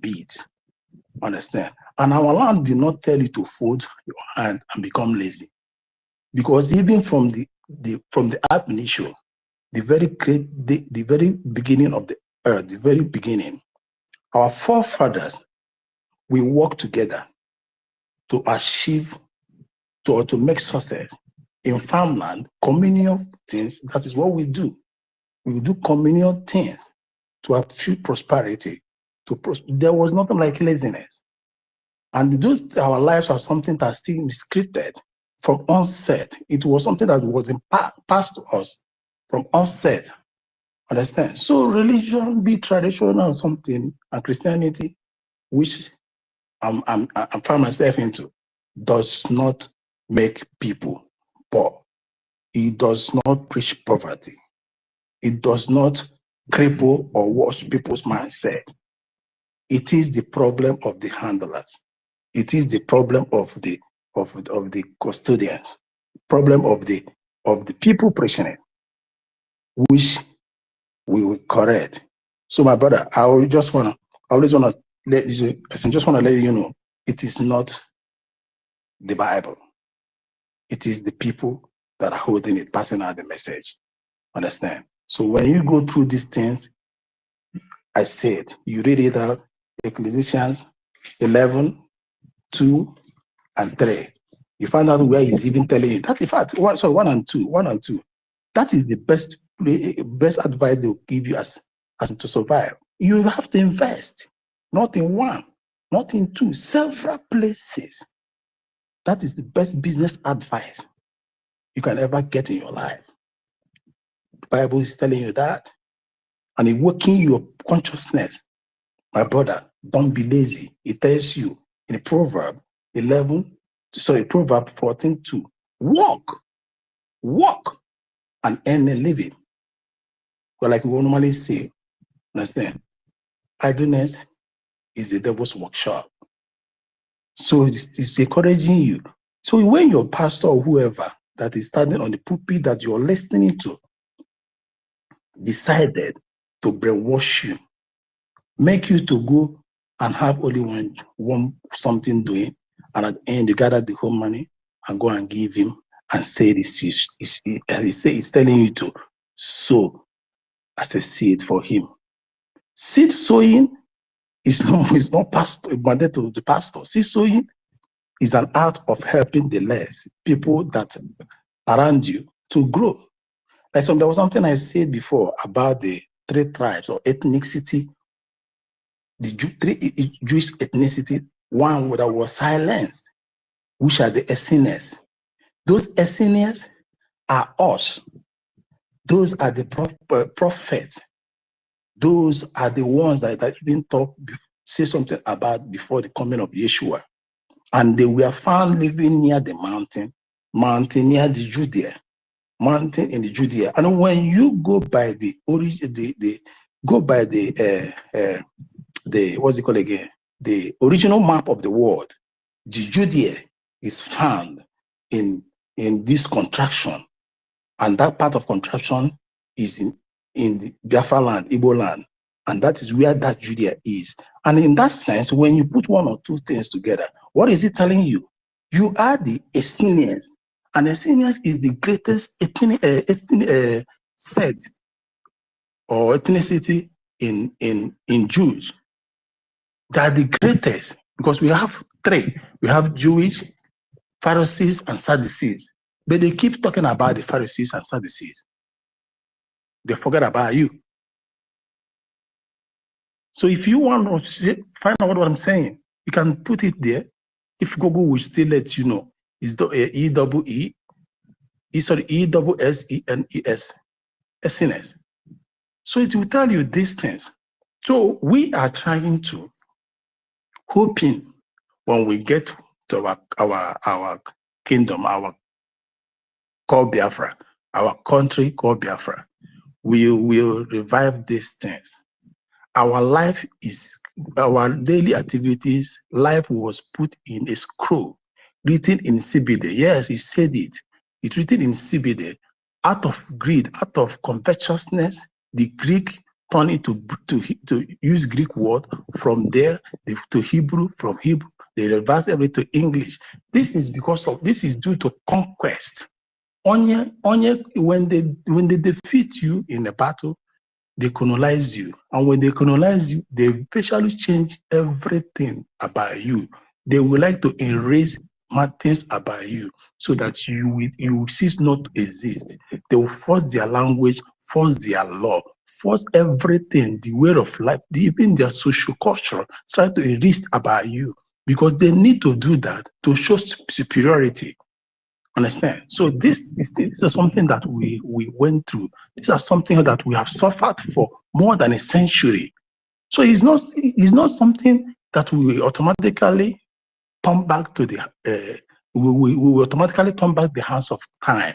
beads. Understand? And our land did not tell you to fold your hand and become lazy. Because even from the ab initio, the very beginning of the earth, the very beginning, our forefathers, we work together to achieve, to make success in farmland, communal things. That is what we do. We do communal things to achieve prosperity. There was nothing like laziness. And our lives are something that's still scripted from onset. It was something that was passed to us from onset. Understand? So religion, be traditional or something, and Christianity, which I find myself into, does not make people poor. It does not preach poverty. It does not cripple or wash people's mindset. It is the problem of the handlers. It is the problem of the custodians, problem of the people preaching it, which we will correct. So, my brother, I always want to let you know, it is not the Bible. It is the people that are holding it, passing out the message. Understand? So when you go through these things, I said, you read it out, Ecclesiastes 11, 2 and 3. You find out where he's even telling you that, in fact, 1 and 2. That is the best advice they will give you as to survive. You have to invest, not in 1, not in 2, several places. That is the best business advice you can ever get in your life. The Bible is telling you that. And it working your consciousness. My brother, don't be lazy. It tells you in Proverb 14:2, walk and earn a living. Well, like we normally say, understand, idleness is the devil's workshop. So it's encouraging you. So when your pastor or whoever that is standing on the pulpit that you're listening to decided to brainwash you, make you to go and have only one something doing, and at the end you gather the whole money and go and give him and say it's telling you to sow as a seed for him. Seed sowing is not mandate to the pastor. Seed sowing is an art of helping the less people that around you to grow. Like there was something I said before about the 3 tribes or ethnicity, the 3 Jewish ethnicity, one that was silenced, which are the Essenes. Those Essenes are us. Those are the prophets. Those are the ones that even say something about before the coming of Yeshua. And they were found living near the mountain near the Judea, mountain in the Judea. And when you go by the what's it called again? The original map of the world, the Judea is found in this contraction, and that part of contraction is in the Biafra land, Igbo land, and that is where that Judea is. And in that sense, when you put 1 or 2 things together, what is it telling you? You are the Essenes, and Essenes is the greatest set or ethnicity in Jews. They are the greatest because we have 3. We have Jewish, Pharisees, and Sadducees. But they keep talking about the Pharisees and Sadducees. They forget about you. So if you want to find out what I'm saying, you can put it there. If Google will still let you know, it's the ESSENES, Essenes. So it will tell you these things. So we are trying to, hoping when we get to our kingdom, our called Biafra, our country called Biafra, we will revive these things. Our life is, our daily activities, life was put in a scroll, written in CBD. Yes, he said it. It's written in CBD. Out of greed, out of covetousness, the Greek turn it to use Greek word, from there to Hebrew, from Hebrew, they reverse everything to English. This is due to conquest. When they defeat you in a battle, they colonize you. And when they colonize you, they especially change everything about you. They would like to erase things about you so that you will cease not to exist. They will force their language, force their law, force everything, the way of life, even their social culture, try to erase about you, because they need to do that to show superiority. Understand? So this is something that we went through. These are something that we have suffered for more than a century. So it's not something that we automatically turn back to the we automatically turn back the hands of time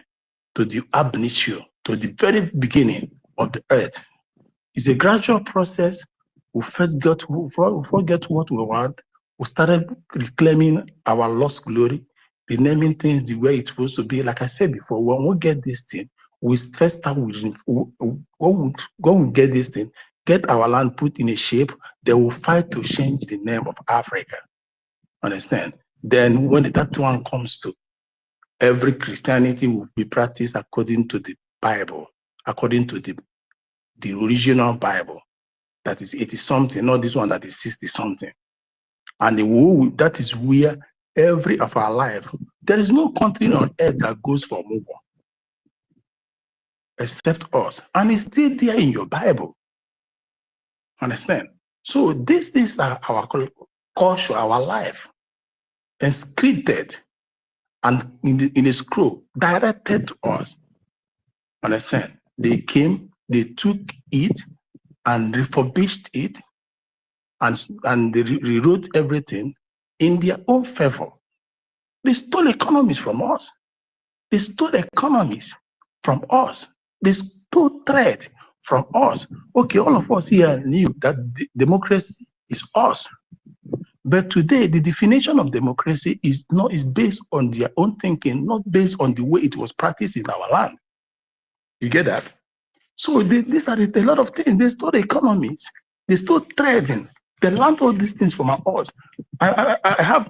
to the ab initio, to the very beginning of the earth. It's a gradual process. We first get what we want. We started reclaiming our lost glory, renaming things the way it's supposed to be. Like I said before, when we get this thing, we first start with, when we get this thing, get our land put in a shape, they will fight to change the name of Africa. Understand? Then when that one comes to, every Christianity will be practiced according to the Bible, according to the original Bible. That is 80-something, not this one that is 60-something. And that is where every of our life, there is no country on earth that goes for Mugo except us. And it's still there in your Bible. Understand? So these things are our culture, our life, inscripted and in a scroll, directed to us. Understand? They came, they took it and refurbished it, and they rewrote everything in their own favor. They stole economies from us. They stole economies from us. They stole trade from us. Okay, all of us here knew that democracy is us. But today, the definition of democracy is based on their own thinking, not based on the way it was practiced in our land. You get that? So these are a lot of things. They stole economies. They stole trading. They learned all these things from us. I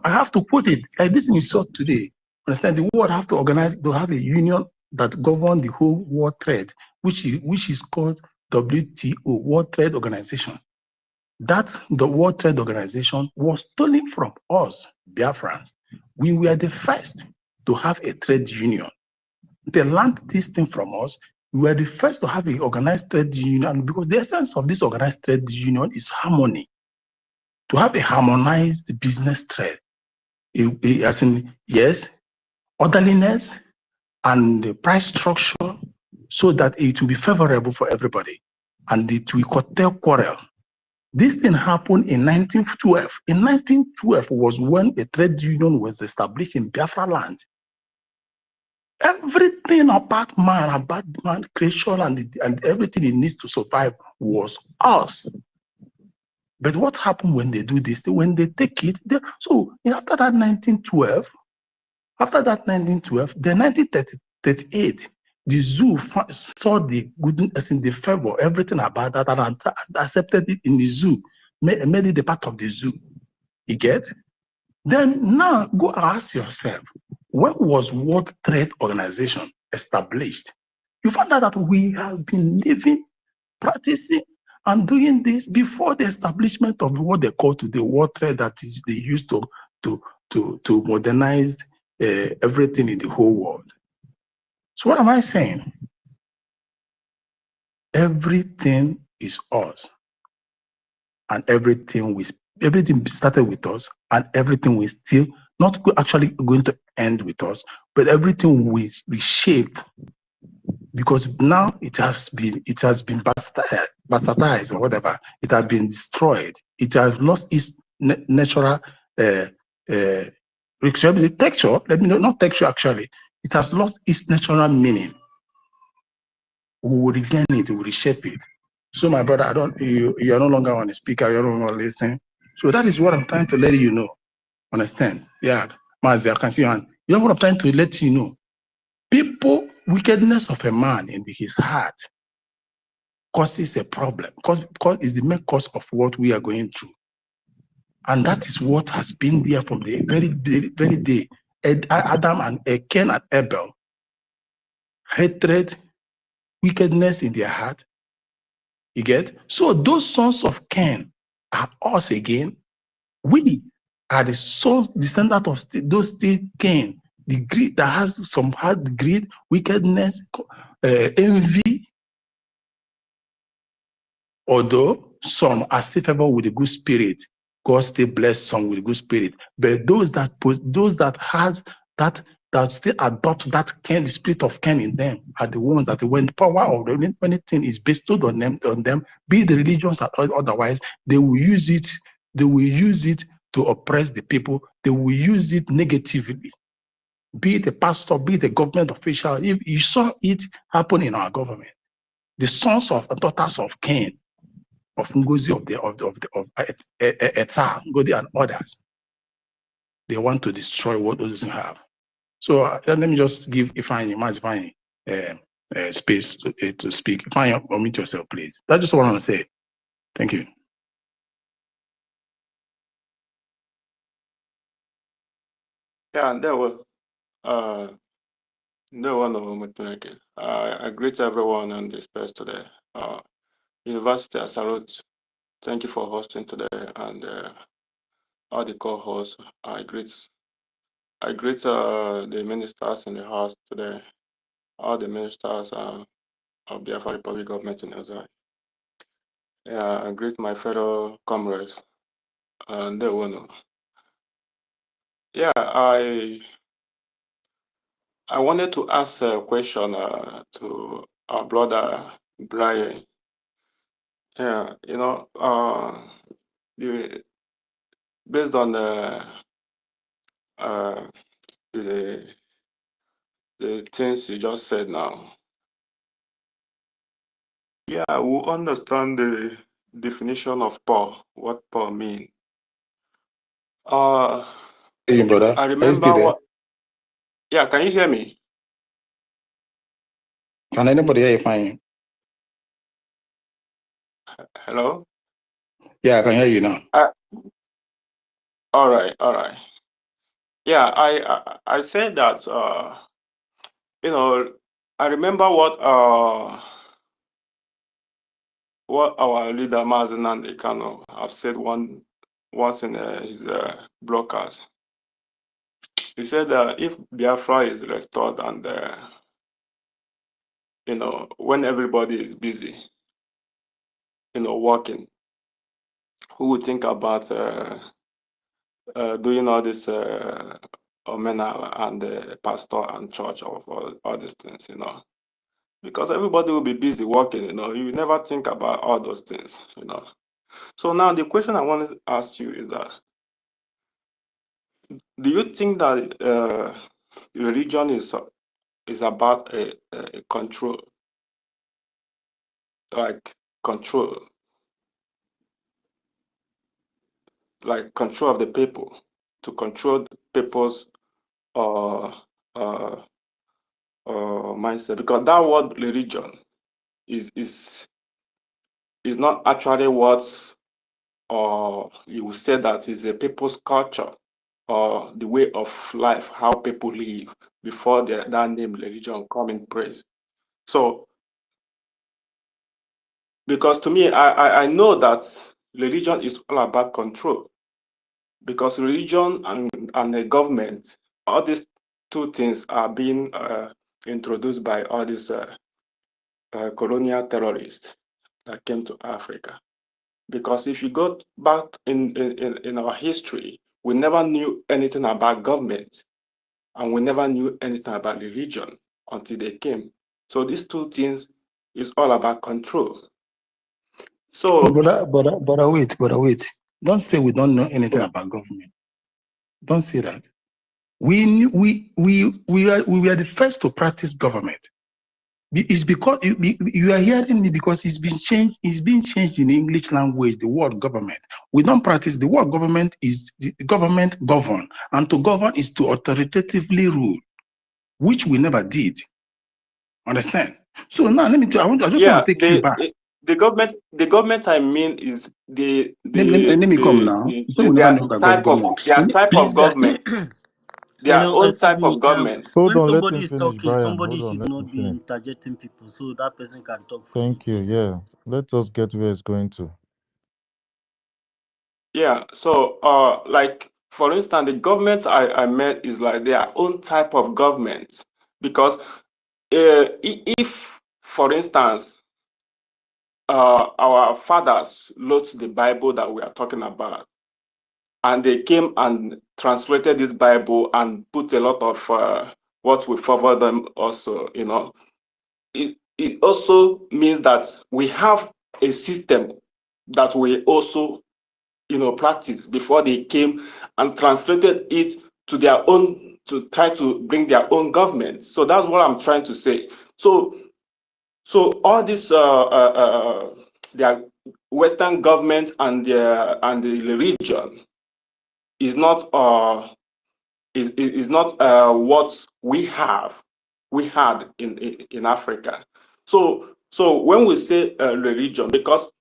have to put it like this in short today. Understand? The world have to organize to have a union that govern the whole world trade, which is called WTO, World Trade Organization. That the World Trade Organization was stolen from us, Biafrans. We were the first to have a trade union. They learned this thing from us. We were the first to have an organized trade union, because the essence of this organized trade union is harmony. To have a harmonized business trade, as in, yes, orderliness and the price structure, so that it will be favorable for everybody and it will curtail quarrel. This thing happened in 1912. In 1912 was when a trade union was established in Biafra land. Everything about man creation and everything it needs to survive was us. But what happened when they do this? When they take it, so after that 1912, then 1938, the zoo saw the goodness in the favor, everything about that, and accepted it in the zoo, made it a part of the zoo. You get? Then now go ask yourself, when was World Trade Organization established? You find out that we have been living, practicing, and doing this before the establishment of what they call today World Trade, that is they used to modernize everything in the whole world. So what am I saying? Everything is us, and everything started with us, and everything will still not actually going to end with us, but everything will reshape, because now it has been bastardized or whatever. It has been destroyed. It has lost its natural texture. Let me know, not texture actually. It has lost its natural meaning. We will regain it. We will reshape it. So, my brother, you are no longer on the speaker. You're no longer listening. So that is what I'm trying to let you know. Understand? Yeah, Mazi, I can see you. You know what I'm trying to let you know? Wickedness of a man in his heart causes a problem, because it's the main cause of what we are going through. And that is what has been there from the very day. Adam and Cain and Abel, hatred, wickedness in their heart. You get? So those sons of Cain are us again. We are the sons, descendant of those still Cain, the greed that has some hard greed, wickedness, envy. Although some are still favored with a good spirit, God still bless some with a good spirit. But those that still adopt that Cain, the spirit of Cain in them, are the ones that when the power of anything is bestowed on them, be the religions or otherwise, they will use it. They will use it to oppress the people. They will use it negatively. Be it the pastor, be it the government official. If you saw it happen in our government, the sons of daughters of Cain, of NGOZI, of Eta, NGOZI and others, they want to destroy what those have. So let me just give Ifeanyi space to speak. Ifeanyi, unmute yourself, please. That's just what I want to say. Thank you. Yeah, there were I greet everyone on this space today. University I salute. Thank you for hosting today, and all the co-hosts. I greet the ministers in the house today, all the ministers of Biafra Republic government in Israel. Yeah, I greet my fellow comrades, and they will know. Yeah, I wanted to ask a question to our brother Brian. Yeah, you know, based on the things you just said now. Yeah, we understand the definition of poor, what poor mean. Hey, brother. I remember what. Yeah, can you hear me? Can anybody hear you fine? Hello? Yeah, I can hear you now. All right. Yeah, I said that you know, I remember what our leader Mazen Nandekano have said once in his broadcast. He said that if Biafra is restored and you know, when everybody is busy, you know, working, who would think about doing all this omena and the pastor and church of all these things, you know? Because everybody will be busy working, you know, you never think about all those things, you know. So now the question I want to ask you is that, do you think that religion is about a control, like control of the people, to control the people's mindset? Because that word religion is not actually what you would say that is a people's culture or the way of life, how people live before that name religion come in place. So, because to me, I know that religion is all about control, because religion and the government, all these two things are being introduced by all these colonial terrorists that came to Africa. Because if you go back in our history, we never knew anything about government, and we never knew anything about religion until they came. So these two things is all about control. So, brother, wait. Don't say we don't know anything about government. Don't say that. We are the first to practice government. It's because you are hearing me, because it's been changed. It's been changed in the English language. The word government. We don't practice the word government. Is the government govern, and to govern is to authoritatively rule, which we never did. Understand? So now let me tell you. I just want to take you back. the government I mean is Let me come now. So we never their know about type of government. their Please, government, their hello, own excuse type me. of government. Hold When on, let somebody him is finish. talking, Brian, somebody hold on, should let him not be finish. interjecting people, so that person can talk fully, Thank you. please. Yeah, let us get where it's going to. Yeah. So like for instance, the government I met is like their own type of government because if for instance our fathers wrote the Bible that we are talking about, and they came and translated this Bible and put a lot of what we favor them also, it also means that we have a system that we also, practice before they came and translated it to their own, to try to bring their own government. So that's what I'm trying to say. So all this their Western government and the religion is not is not what we had in Africa. So when we say religion, because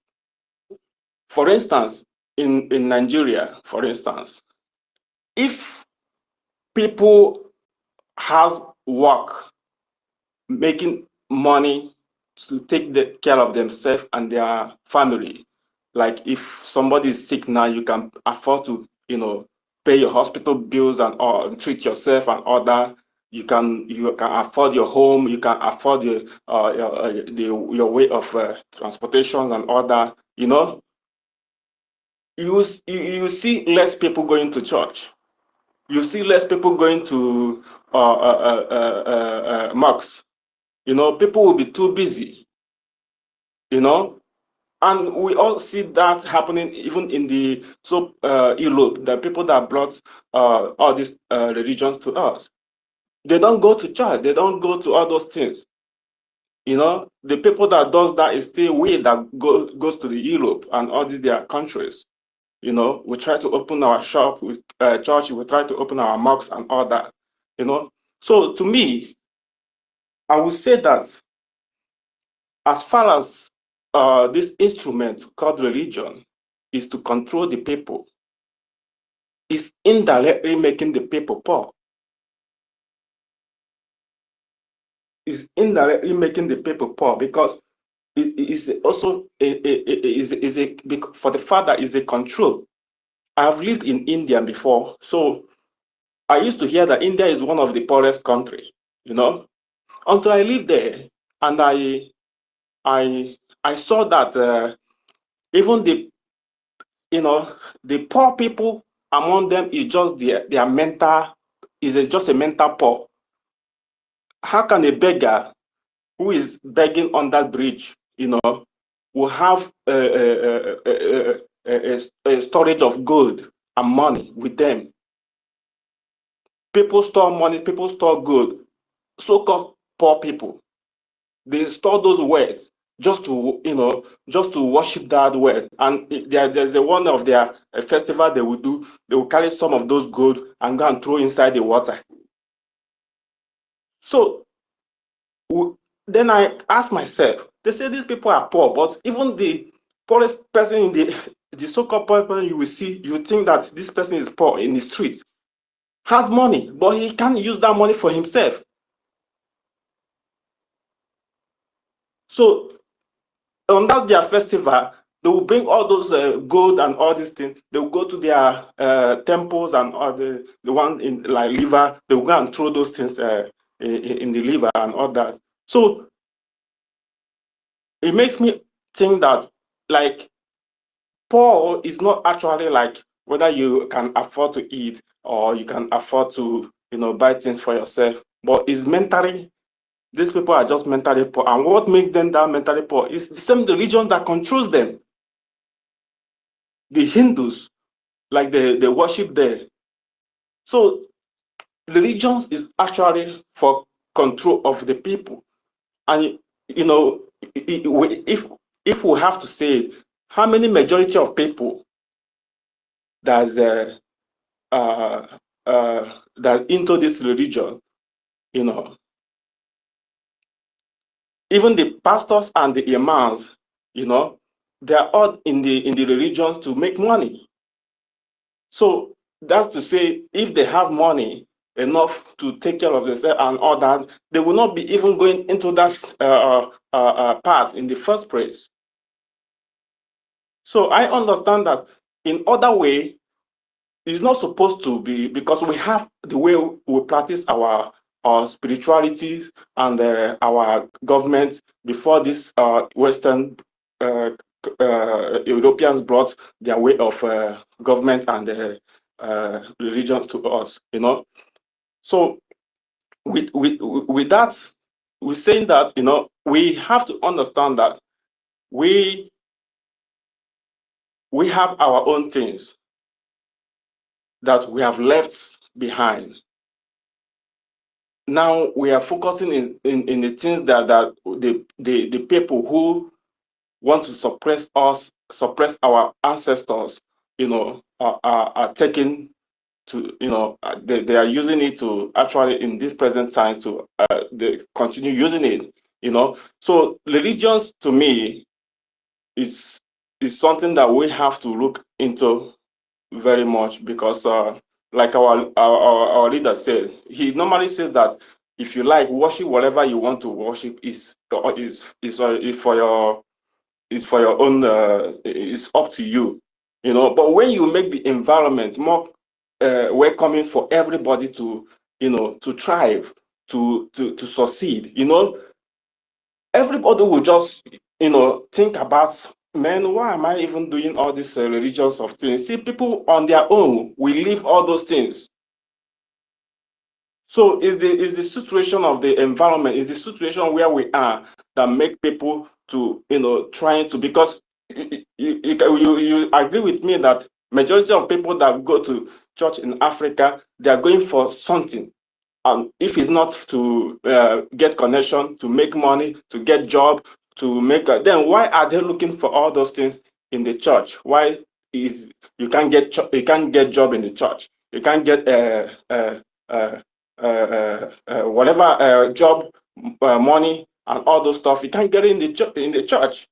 for instance in Nigeria, for instance, if people has work making money to take the care of themselves and their family. Like if somebody is sick now, you can afford to, pay your hospital bills and all, treat yourself and all that. You can afford your home. You can afford your way of transportations and all that. You see less people going to church. You see less people going to mosques. People will be too busy, you know, and we all see that happening even in the Europe, the people that brought all these religions to us. They don't go to church, they don't go to all those things. The people that does that is still we that goes to the Europe and all these their countries. We try to open our shop with church, we try to open our mosques and all that. So to me, I would say that as far as this instrument called religion is to control the people, is indirectly making the people poor. Is indirectly making the people poor because it is also for the father is a control. I've lived in India before, so I used to hear that India is one of the poorest countries. Until I lived there, and I saw that even the poor people among them is just their mental, just a mental poor. How can a beggar who is begging on that bridge, will have a storage of gold and money with them? People store money, people store gold. So-called poor people, they store those words just to worship that word. And there's one of their festival they will do. They will carry some of those gold and go and throw inside the water. So then I ask myself, they say these people are poor, but even the poorest person in the so-called poor person you will see, you think that this person is poor in the street, has money, but he can't use that money for himself. So on that their festival, they will bring all those gold and all these things. They will go to their temples and all the one in like liver. They will go and throw those things in the liver and all that. So it makes me think that like poor is not actually like whether you can afford to eat or you can afford to buy things for yourself, but is mentally. These people are just mentally poor, and what makes them that mentally poor is the same religion that controls them. The Hindus, like they worship there. So religions is actually for control of the people. And if we have to say it, how many majority of people that's that into this religion, you know, even the pastors and the imams, You know, they are all in the religions to make money. So that's to say, if they have money enough to take care of themselves and all that, they will not be even going into that path in the first place. So I understand that in other way, it's not supposed to be, because we have the way we practice our spirituality and our government before this Western Europeans brought their way of government and religions to us, you know. So with that, we're saying that, you know, we have to understand that we have our own things that we have left behind. Now we are focusing in the things that the people who want to suppress us, suppress our ancestors, you know, are taking to, you know, they are using it to actually in this present time to they continue using it, you know. So religions to me is something that we have to look into very much, because like our leader said, he normally says that if you like, worship whatever you want to worship, is for your, is for your own, it's up to you, you know. But when you make the environment more welcoming for everybody to, you know, to thrive, to succeed, you know, everybody will just, you know, think about, man, why am I even doing all these religions of things? See, people on their own will leave all those things. So is the situation of the environment, is the situation where we are, that make people to, you know, trying to, because you agree with me that majority of people that go to church in Africa, they are going for something. If it's not to get connection, to make money, to get job, to make then why are they looking for all those things in the church? Why is you can't get job in the church? You can't get whatever job, money, and all those stuff. You can't get in the church.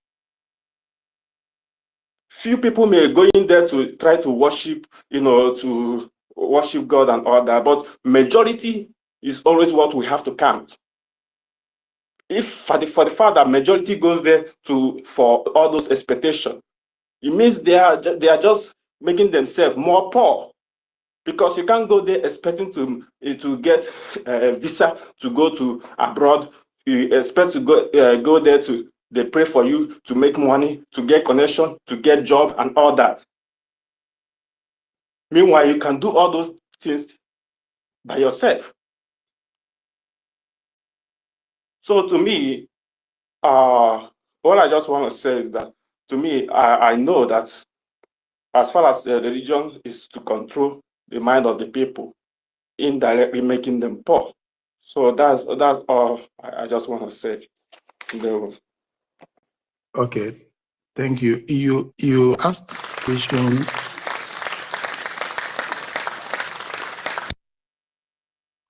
Few people may go in there to try to worship, you know, to worship God and all that, but majority is always what we have to count. If for the fact that majority goes there for all those expectations, it means they are just making themselves more poor, because you can't go there expecting to get a visa to go to abroad. You expect to go there to, they pray for you to make money, to get connection, to get job and all that. Meanwhile, you can do all those things by yourself. So to me, all I just want to say is that, to me, I know that as far as religion is to control the mind of the people, indirectly making them poor. So that's all I just want to say. Okay, thank you. You asked question.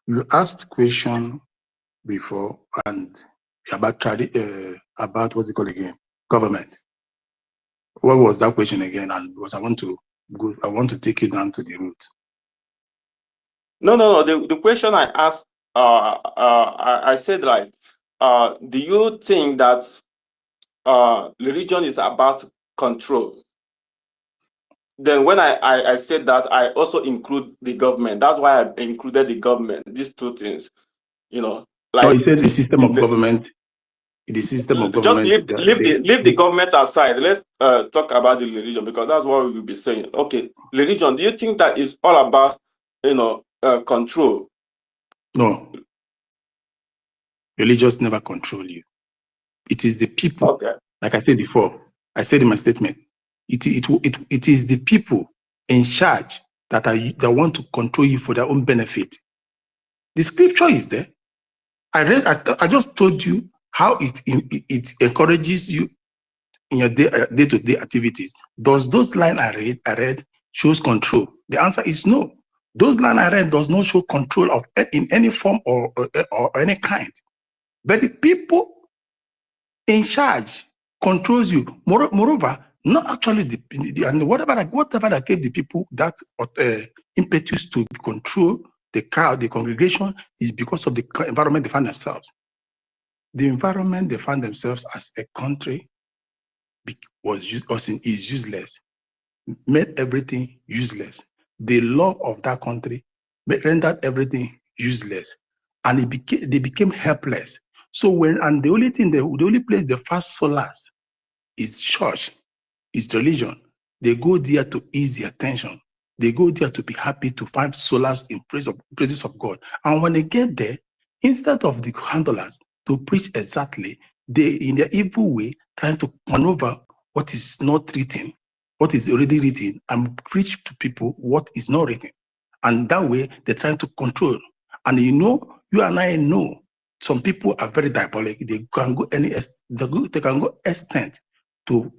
You asked question before, and about about what's it called again? Government. What was that question again? And because I want to take it down to the root. No. The question I asked, I said, like, do you think that religion is about control? Then when I said that, I also include the government. That's why I included the government. These two things, you know, No, like he said the system of government. The system of just government. leave the government aside. Let's talk about the religion, because that's what we will be saying. Okay, religion. Do you think that is all about, you know, control? No, religious never control you. It is the people. Okay. Like I said before, I said in my statement, it is the people in charge that want to control you for their own benefit. The scripture is there. I just told you how it encourages you in your day-to-day activities. Does those lines I read shows control? The answer is no. Those lines I read does not show control of in any form or any kind. But the people in charge controls you. Moreover, not actually and whatever that gave the people that impetus to control the crowd, the congregation, is because of the environment they find themselves. The environment they find themselves as a country is useless, made everything useless. The law of that country rendered everything useless, and they became helpless. So the only place they find solace is church, is religion. They go there to ease their tension. They go there to be happy, to find solace in praises of God. And when they get there, instead of the handlers to preach exactly, they, in their evil way, trying to maneuver what is not written, what is already written, and preach to people what is not written. And that way, they're trying to control. And you and I know, some people are very diabolic. They can go extent to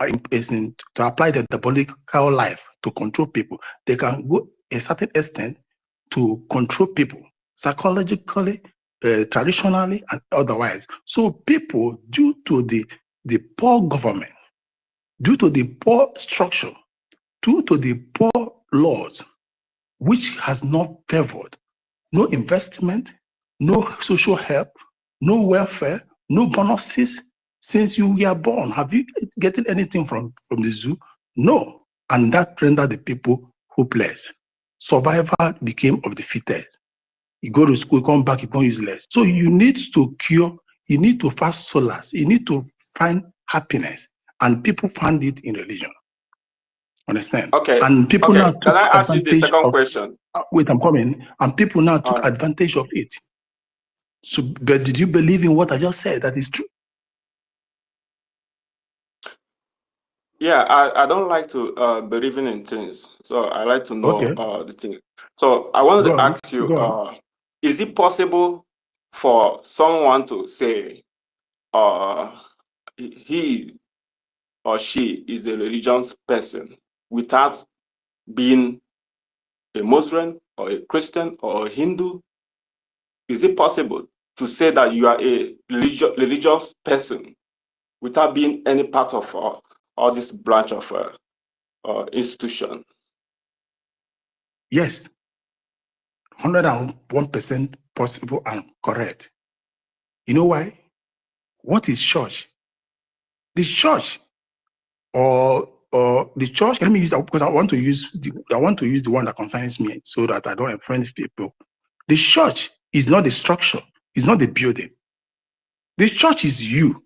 apply the diabolical life to control people. They can go a certain extent to control people, psychologically, traditionally, and otherwise. So people, due to the poor government, due to the poor structure, due to the poor laws, which has not favored no investment, no social help, no welfare, no bonuses. Since you were born, have you gotten anything from the zoo? No. And that rendered the people hopeless. Survival became of the fittest. You go to school, come back, you become useless. So you need to cure, you need to find solace, you need to find happiness. And people find it in religion. Understand? Okay. And people now took Can I ask you the advantage second of, question? wait, I'm coming. And people now took advantage of it. So, but did you believe in what I just said? That is true. Yeah, I don't like to believe in things. So I like to know the thing. So I wanted to ask you, is it possible for someone to say he or she is a religious person without being a Muslim or a Christian or a Hindu? Is it possible to say that you are a religious person without being any part of all this branch of institution? Yes, 101% possible and correct. You know why? What is church? The church or the church, let me use that because I want to use the one that concerns me so that I don't offend people. The church is not the structure, it's not the building. The church is you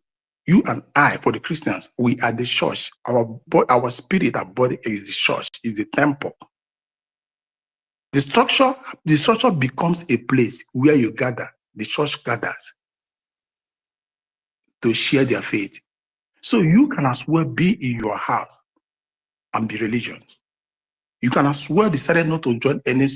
and I. For the Christians, we are the church. Our spirit and body is the church, is the temple. The structure becomes a place where you gather. The church gathers to share their faith. So you can as well be in your house and be religious. You can as well decide not to join any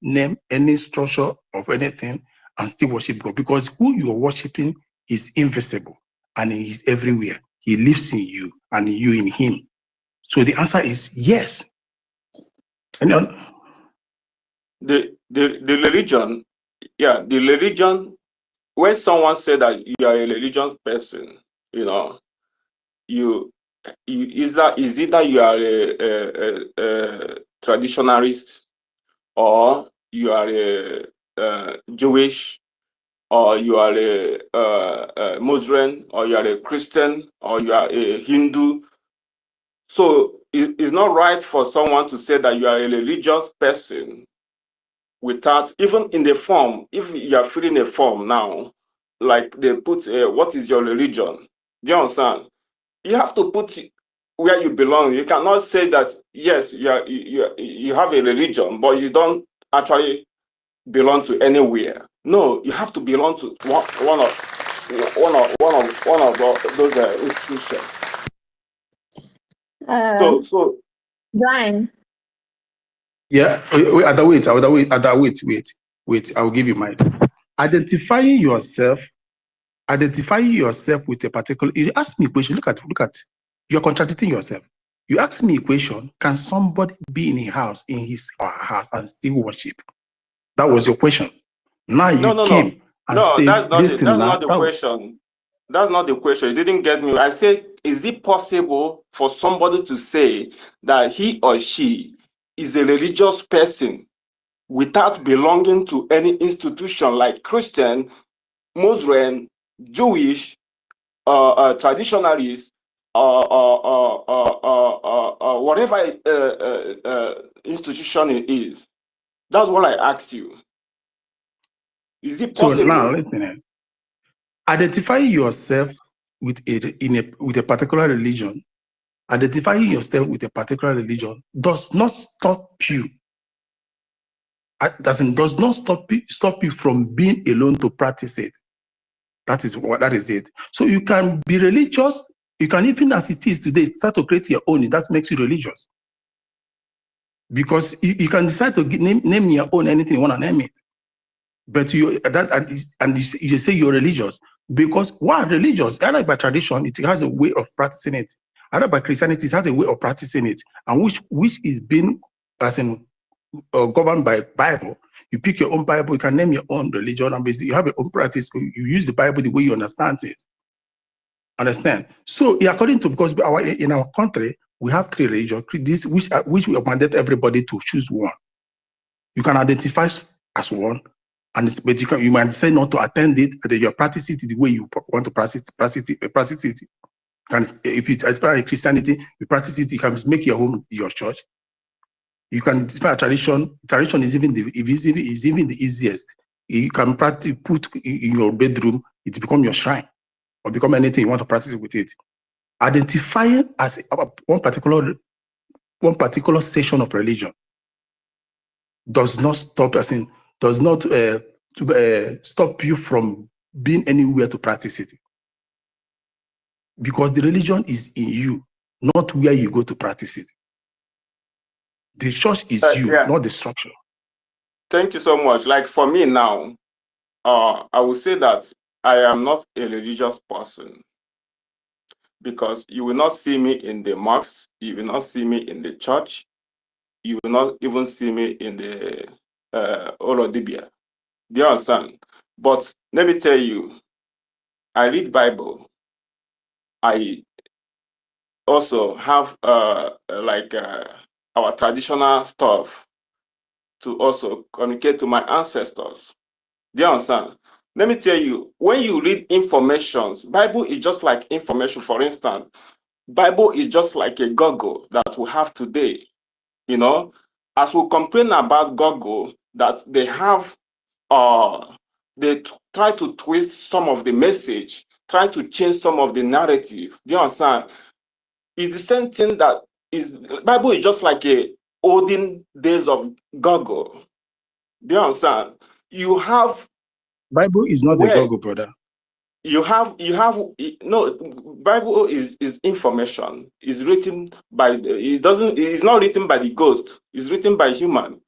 name, any structure of anything and still worship God, because who you are worshiping is invisible and he is everywhere. He lives in you and you in him. So the answer is yes. And the religion, yeah, the religion, when someone said that you are a religious person, is either you are a traditionalist, or you are a Jewish, or you are a Muslim, or you are a Christian, or you are a Hindu. So it's not right for someone to say that you are a religious person without, even in the form, if you are filling a form now, like they put, what is your religion? Do you understand? You have to put where you belong. You cannot say that, yes, you have a religion, but you don't actually belong to anywhere. No, you have to belong to one of those institutions. So Brian. yeah, wait. I'll give you mine. Identifying yourself with a particular. You ask me a question. Look at. You're contradicting yourself. You ask me a question. Can somebody be in his or her house and still worship? That was your question. Now you came. No, that's not it. That's not the question. That's not the question. You didn't get me. I said, is it possible for somebody to say that he or she is a religious person without belonging to any institution like Christian, Muslim, Jewish, traditionalists, whatever institution it is? That's what I asked you. Is it So possible? now listen. Identify yourself with a particular religion. Identifying yourself with a particular religion does not stop you. Does not stop you from being alone to practice it. That is it. So you can be religious. You can, even as it is today, start to create your own. That makes you religious. Because you can decide to name your own anything you want to name it. But you say you're religious because why religious? Either by tradition, it has a way of practicing it. Either by Christianity, it has a way of practicing it, and which is being governed by Bible. You pick your own Bible, you can name your own religion, and basically you have your own practice. You use the Bible the way you understand it. Understand? So according to, because in our country we have three religions, which we have mandated everybody to choose one. You can identify as one. But you might say not to attend it, that you practice it the way you want to practice it. And if you identify Christianity, you practice it, you can make your home your church. You can identify a tradition. Tradition is even the easiest. You can practice, put in your bedroom, it become your shrine, or become anything you want to practice with it. Identifying as one particular section of religion does not stop stop you from being anywhere to practice it. Because the religion is in you, not where you go to practice it. The church is you, Yeah. not the structure. Thank you so much. Like for me now, I would say that I am not a religious person because you will not see me in the mosque, you will not see me in the church, you will not even see me in the Olodibia. Do you understand? But let me tell you, I read Bible. I also have our traditional stuff to also communicate to my ancestors. Do you understand? Let me tell you, when you read informations, Bible is just like information. For instance, Bible is just like a Google that we have today. You know, as we complain about Google, that they have, try to twist some of the message, try to change some of the narrative. Do you understand? It's the same thing that is, Bible is just like a olden days of Google. Do you understand? You have Bible is not a Google, brother. You have no, Bible is information. Is written by it's not written by the ghost. It's written by human.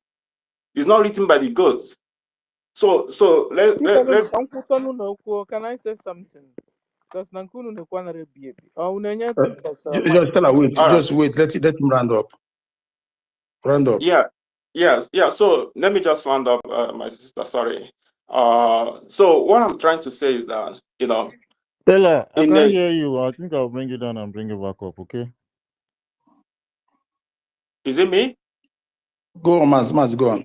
It's not written by the ghost. So let's Can I say something? Because Nankunu no kwanare baby. Just tell her, wait. Just wait. Let him round up. Round up. Yeah. So let me just round up, my sister. Sorry. So what I'm trying to say is that, you know, Stella, I can't hear you. I think I'll bring you down and bring you back up, okay? Is it me? Go on, Maz, go on.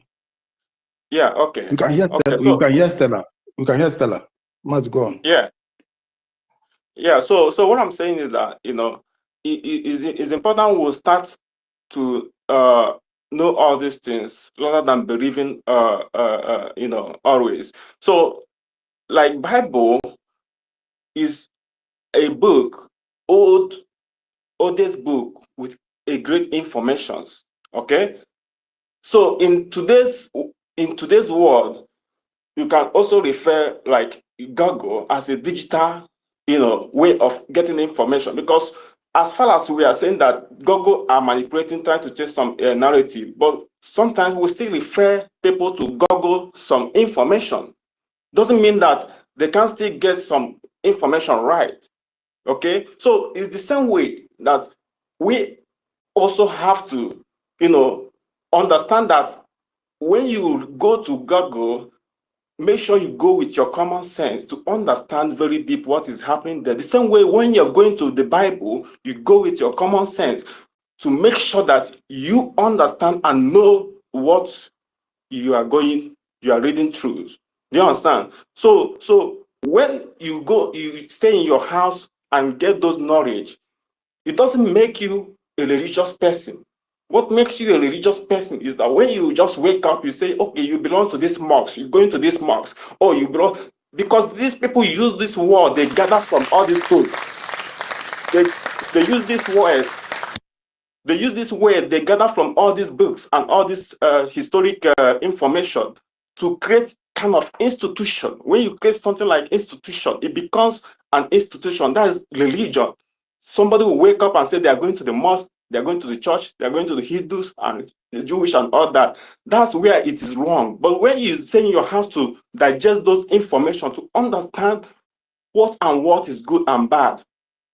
Yeah, okay. You can hear you can hear Stella. You can hear Stella. Maz, go on. Yeah. So what I'm saying is that, you know, it's important we'll start to know all these things rather than believing you know, always. So like Bible is a book, oldest book with a great informations. Okay. So in today's world, you can also refer like Google as a digital, you know, way of getting information, because as far as we are saying that Google are manipulating, trying to change some narrative, but sometimes we still refer people to Google some information. Doesn't mean that they can still get some information right. Okay, so it's the same way that we also have to, you know, understand that when you go to Google, make sure you go with your common sense to understand very deep what is happening there. The same way when you're going to the Bible, you go with your common sense to make sure that you understand and know what you are reading through. Do you understand? So when you go, you stay in your house and get those knowledge, it doesn't make you a religious person. What makes you a religious person is that when you just wake up, you say, okay, you belong to this mosque, you're going to this mosque, or you belong, because these people use this word, they gather from all these books. They use this word. They use this word, they gather from all these books and all this historic information to create kind of institution. When you create something like institution, it becomes an institution. That is religion. Somebody will wake up and say they are going to the mosque, they are going to the church, they are going to the Hindus and the Jewish and all that. That's where it is wrong. But when you say in your house to digest those information, to understand what is good and bad,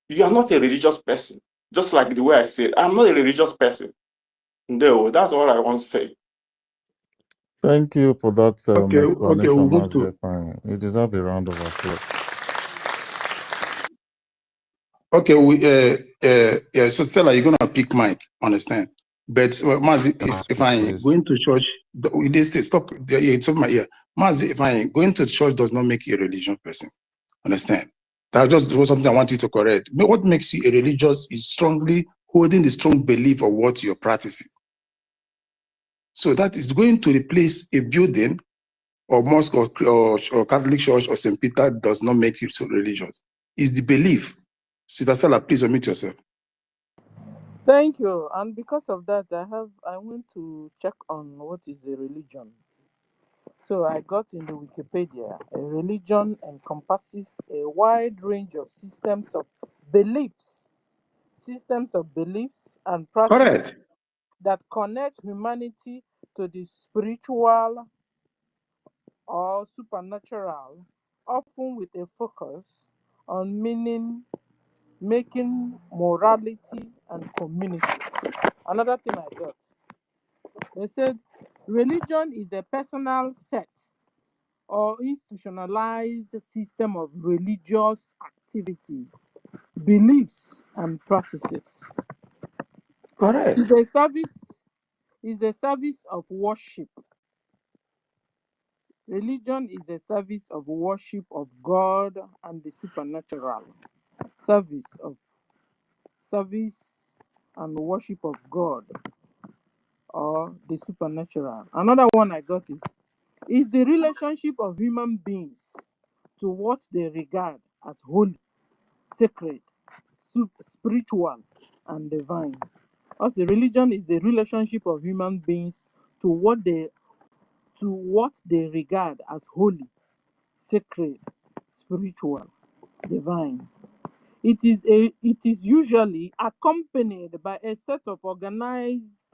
you are not a religious person. Just like the way I said, I'm not a religious person. No, that's all I want to say. Thank you for that Okay, explanation, we'll move to. Mazi. You deserve a round of applause. Okay, yeah. So Stella, you're gonna pick Mike, understand? But Mazi, if I Please. going to church, stop. Yeah, it's over my ear. Mazi, if I going to church does not make you a religious person, understand? That just was something I want you to correct. But what makes you a religious is strongly holding the strong belief of what you're practicing. So that is going to replace a building or mosque or Catholic church or St. Peter does not make you so religious. It's the belief. Sister Stella, please unmute yourself. Thank you. And because of that, I went to check on what is a religion. So I got in the Wikipedia. A religion encompasses a wide range of systems of beliefs and practices Correct. that connect humanity to the spiritual or supernatural, often with a focus on meaning, making, morality, and community. Another thing I got, they said religion is a personal set or institutionalized system of religious activity, beliefs, and practices. Correct. Is a service of worship. Religion is a service of worship of God and the supernatural. Service and worship of God or the supernatural. Another one I got is the relationship of human beings to what they regard as holy, sacred, spiritual, and divine. Also, religion is the relationship of human beings to what they regard as holy, sacred, spiritual, divine. It is usually accompanied by a set of organized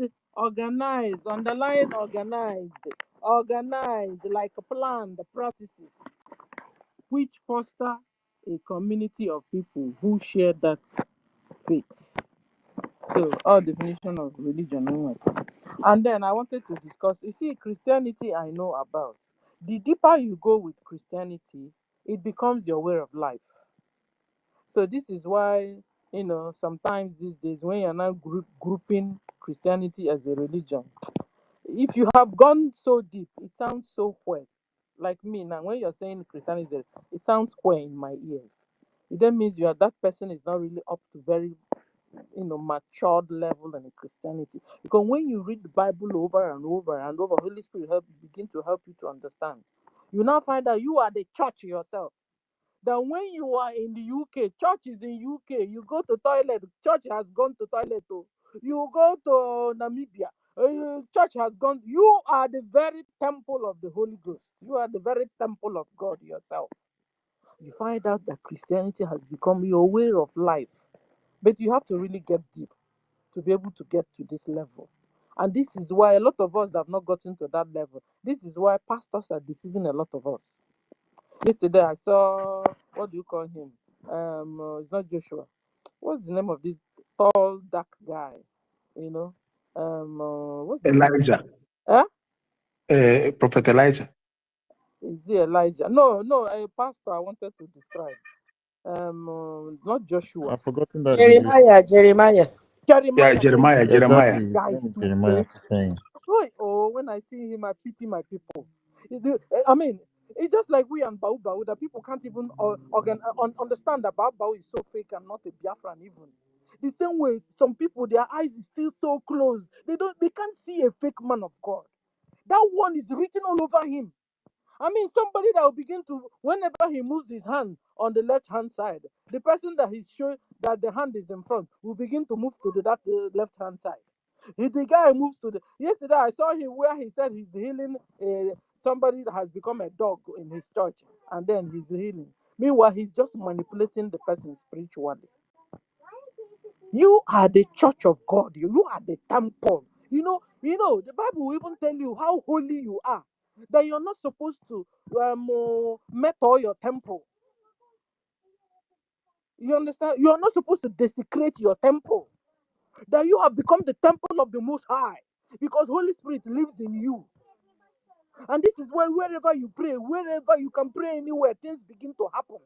like planned practices which foster a community of people who share that faith. So, our definition of religion. And then I wanted to discuss, you see, Christianity I know about. The deeper you go with Christianity, it becomes your way of life. So this is why, sometimes these days when you're now grouping Christianity as a religion, if you have gone so deep, it sounds so queer. Like me now, when you're saying Christianity, it sounds queer in my ears. It then means that person is not really up to very matured level in Christianity. Because when you read the Bible over and over and over, Holy Spirit begin to help you to understand. You now find that you are the church yourself. That when you are in the UK, church is in UK. You go to toilet, church has gone to toilet. Oh. You go to Namibia, church has gone. You are the very temple of the Holy Ghost. You are the very temple of God yourself. You find out that Christianity has become your way of life. But you have to really get deep to be able to get to this level. And this is why a lot of us that have not gotten to that level, this is why pastors are deceiving a lot of us. Yesterday I saw, what do you call him? It's not Joshua. What's the name of this tall, dark guy? What's his name? Elijah. Huh? Prophet Elijah. Is it Elijah? No, a pastor I wanted to describe. Not Joshua. I've forgotten that. Jeremiah. Yeah, Thank you. Jeremiah. Exactly. Guy is His name is too Jeremiah. fake. Oh, when I see him, I pity my people. I mean, it's just like we and Bau Bau, that people can't even understand that Bau Bau is so fake and not a Biafran even. The same way, some people, their eyes is still so closed. They can't see a fake man of God. That one is written all over him. I mean, somebody that will begin to, whenever he moves his hand on the left-hand side, the person that he's showing that the hand is in front will begin to move to that left-hand side. If the guy moves to the, yesterday I saw him where he said he's healing somebody that has become a dog in his church, and then he's healing. Meanwhile, he's just manipulating the person spiritually. You are the church of God. You are the temple. You know, the Bible will even tell you how holy you are. That you're not supposed to metal your temple. You understand? You are not supposed to desecrate your temple. That you have become the temple of the Most High. Because Holy Spirit lives in you. And this is why wherever you pray, wherever you can pray anywhere, things begin to happen.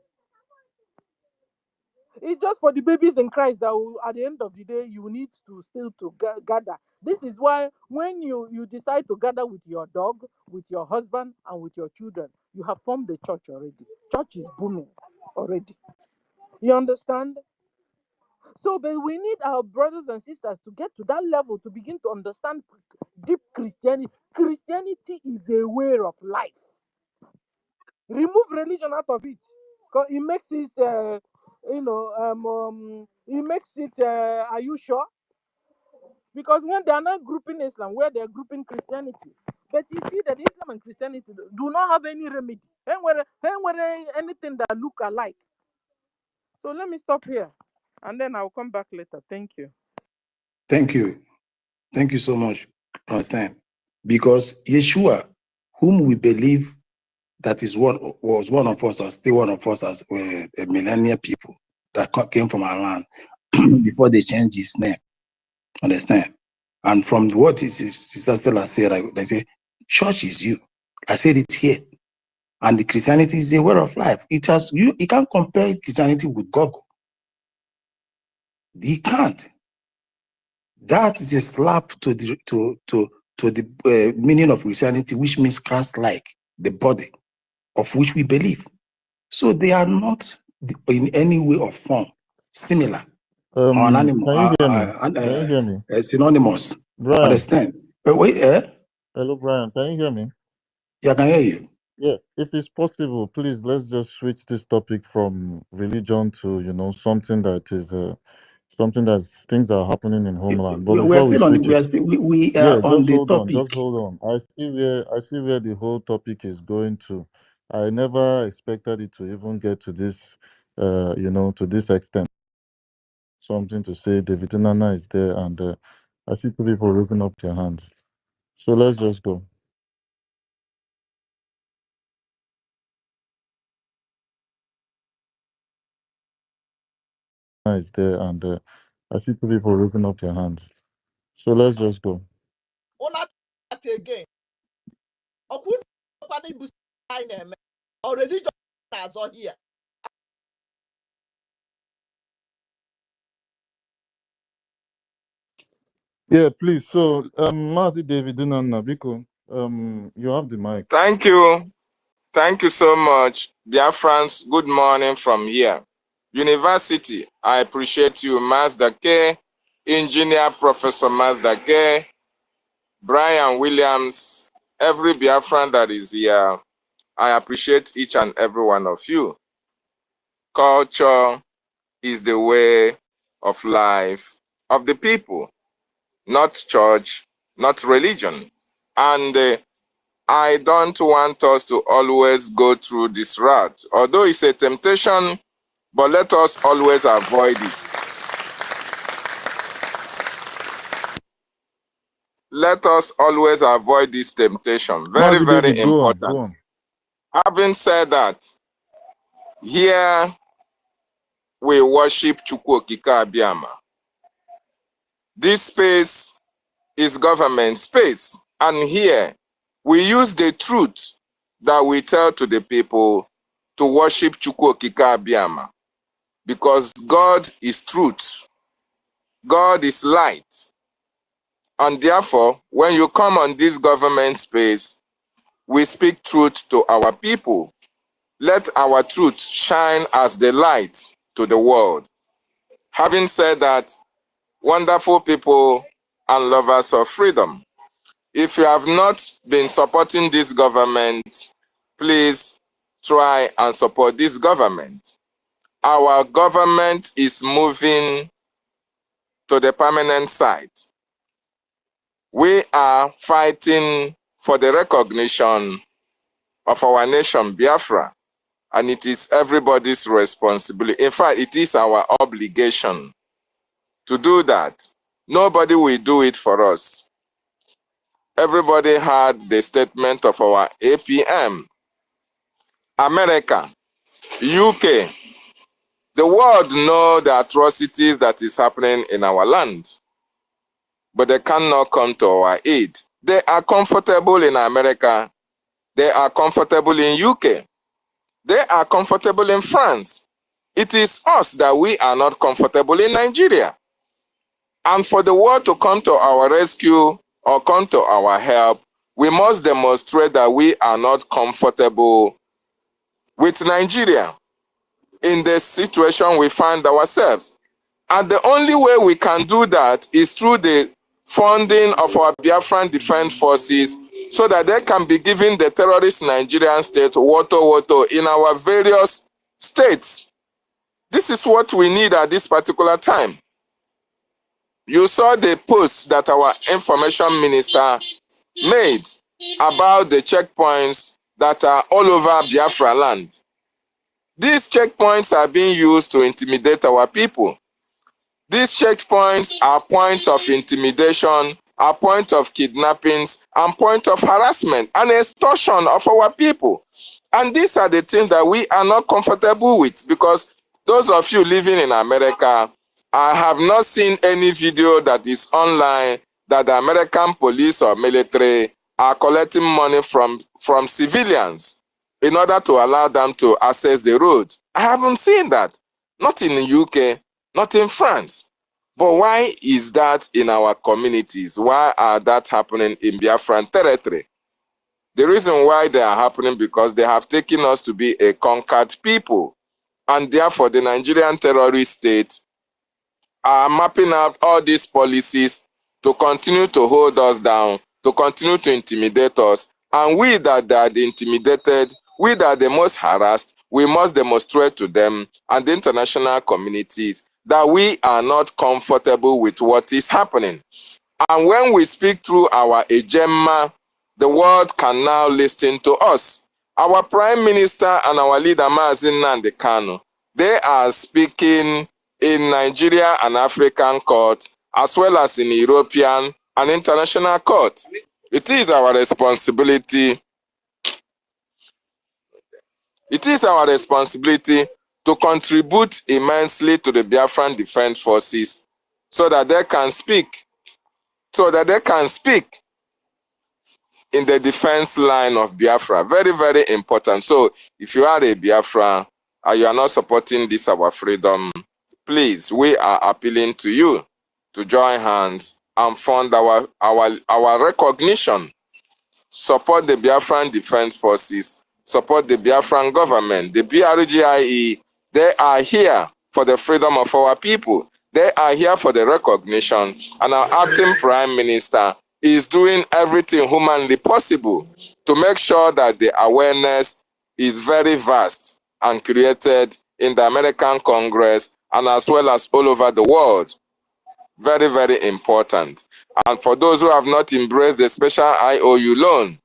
It's just for the babies in Christ that will, at the end of the day, you need to still to gather. This is why when you decide to gather with your dog, with your husband, and with your children, you have formed the church already. Church is booming already. You understand? So, but we need our brothers and sisters to get to that level to begin to understand deep Christianity. Christianity is a way of life. Remove religion out of it, because it makes it, it makes it. Are you sure? Because when they are not grouping Islam, where they are grouping Christianity, but you see that Islam and Christianity do not have any remedy. Anything that look alike. So let me stop here, and then I'll come back later. Thank you. Thank you. Thank you so much, understand? Because Yeshua, whom we believe that was one of us, or still one of us as a millennial people that came from our land before they changed his name. Understand? And from what Sister Stella said, they say, church is you. I said it here. And the Christianity is a way of life. You can't compare Christianity with God. He can't. That is a slap to the meaning of Christianity, which means Christ-like, the body of which we believe. So they are not in any way or form similar or Can you hear me? Can you hear me? synonymous. Brian. Understand? But wait, Hello, Brian. Can you hear me? Yeah, I can hear you. Yeah, if it's possible, please let's just switch this topic from religion to something that is something that's things that are happening in homeland. But We are before we still on. switch it, We are on just the hold on, topic. just hold on. I see where the whole topic is going to. I never expected it to even get to this, to this extent. Something to say. David Nana is there, and I see two people raising up their hands. So let's just go. Is there, and I see two people raising up their hands. So let's just go. Again. Already here. Yeah, please. So, Mazi David Nana, Biko, you have the mic. Thank you. Thank you so much. BIAFRANS, good morning from here. University, I appreciate you, Mazda K, Engineer Professor Mazda K, Brian Williams, every Biafran that is here. I appreciate each and every one of you. Culture is the way of life of the people, not church, not religion. And I don't want us to always go through this route. Although it's a temptation, but let us always avoid it. Let us always avoid this temptation. Very, Mazi very David, important. go on. Having said that, here we worship Chukwu Okike Abiama. This space is government space. And here we use the truth that we tell to the people to worship Chukwu Okike Abiyama, because God is truth, God is light. And therefore, when you come on this government space, we speak truth to our people. Let our truth shine as the light to the world. Having said that, wonderful people and lovers of freedom, if you have not been supporting this government, please try and support this government. Our government is moving to the permanent site. We are fighting for the recognition of our nation, Biafra, and it is everybody's responsibility. In fact, it is our obligation to do that. Nobody will do it for us. Everybody had the statement of our APM. America, UK, the world know the atrocities that is happening in our land, but they cannot come to our aid. They are comfortable in America. They are comfortable in UK. They are comfortable in France. It is us that we are not comfortable in Nigeria. And for the world to come to our rescue or come to our help, we must demonstrate that we are not comfortable with Nigeria in the situation we find ourselves. And the only way we can do that is through the funding of our Biafran Defense Forces, so that they can be giving the terrorist Nigerian state woto in our various states. This is what we need at this particular time. You saw the post that our information minister made about the checkpoints that are all over Biafra land. These checkpoints are being used to intimidate our people. These checkpoints are points of intimidation, are points of kidnappings, and points of harassment and extortion of our people. And these are the things that we are not comfortable with, because those of you living in America, I have not seen any video that is online that the American police or military are collecting money from civilians in order to allow them to access the road. I haven't seen that. Not in the UK, not in France. But why is that in our communities? Why are that happening in Biafran territory? The reason why they are happening because they have taken us to be a conquered people. And therefore, the Nigerian terrorist state are mapping out all these policies to continue to hold us down, to continue to intimidate us. And we that are the intimidated, we that are the most harassed, we must demonstrate to them and the international communities that we are not comfortable with what is happening. And when we speak through our agenda, the world can now listen to us. Our Prime Minister and our leader, Mazi Nnamdi Kanu, they are speaking in Nigeria and African court, as well as in European and international court. It is our responsibility. It is our responsibility to contribute immensely to the Biafran Defense Forces so that they can speak. In the defense line of Biafra. Very, very important. So if you are a Biafra and you are not supporting this our freedom, please, we are appealing to you to join hands and fund our recognition. Support the Biafran Defense Forces, support the Biafran government, the BRGIE. They are here for the freedom of our people. They are here for the recognition. And our acting Prime Minister is doing everything humanly possible to make sure that the awareness is very vast and created in the American Congress and as well as all over the world. Very, very important. And for those who have not embraced the special IOU loan,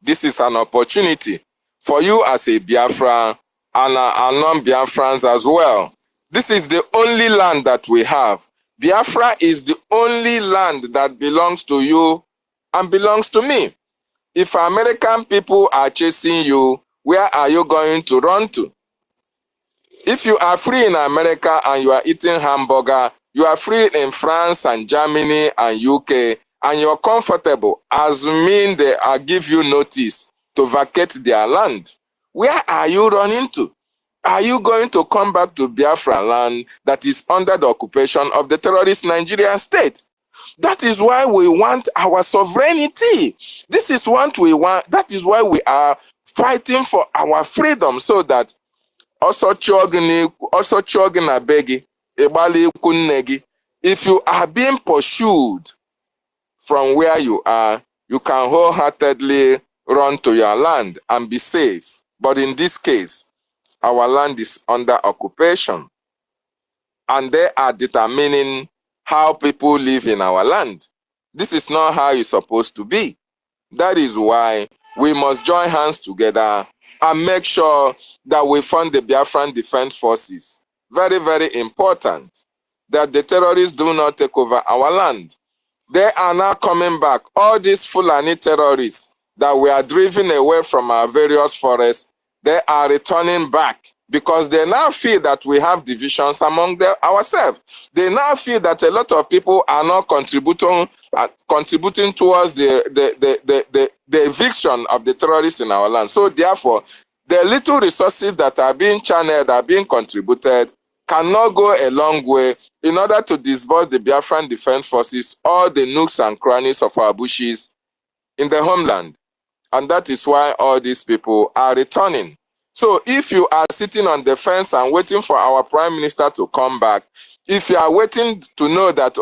this is an opportunity for you as a Biafra and non-Biafrans as well. This is the only land that we have. Biafra is the only land that belongs to you and belongs to me. If American people are chasing you, where are you going to run to? If you are free in America and you are eating hamburger, you are free in France and Germany and UK, and you're comfortable, assuming they give you notice to vacate their land. Where are you running to? Are you going to come back to Biafra land that is under the occupation of the terrorist Nigerian state? That is why we want our sovereignty. This is what we want. That is why we are fighting for our freedom, so that if you are being pursued from where you are, you can wholeheartedly run to your land and be safe. But in this case, our land is under occupation, and they are determining how people live in our land. This is not how it's supposed to be. That is why we must join hands together and make sure that we fund the Biafran Defense Forces. Very, very important that the terrorists do not take over our land. They are now coming back. All these Fulani terrorists that we are driven away from our various forests, they are returning back because they now feel that we have divisions among ourselves. They now feel that a lot of people are not contributing towards the eviction of the terrorists in our land. So therefore, the little resources that are being channeled, are being contributed, cannot go a long way in order to disburse the Biafran Defense Forces all the nooks and crannies of our bushes in the homeland. And that is why all these people are returning. So if you are sitting on the fence and waiting for our Prime Minister to come back, if you are waiting to know that,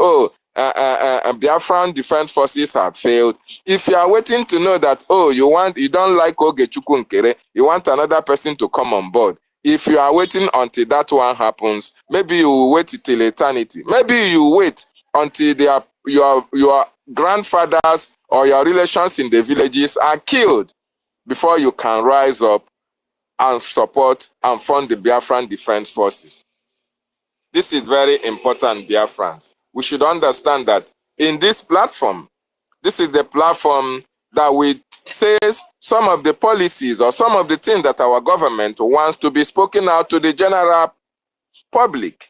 Biafran Defense Forces have failed, if you are waiting to know that, you don't like Ogechukwu Nkere, you want another person to come on board, if you are waiting until that one happens, maybe you will wait till eternity. Maybe you wait until your grandfathers or your relations in the villages are killed before you can rise up and support and fund the Biafran Defense Forces. This is very important, Biafrans. We should understand that in this platform, this is the platform that we say some of the policies or some of the things that our government wants to be spoken out to the general public.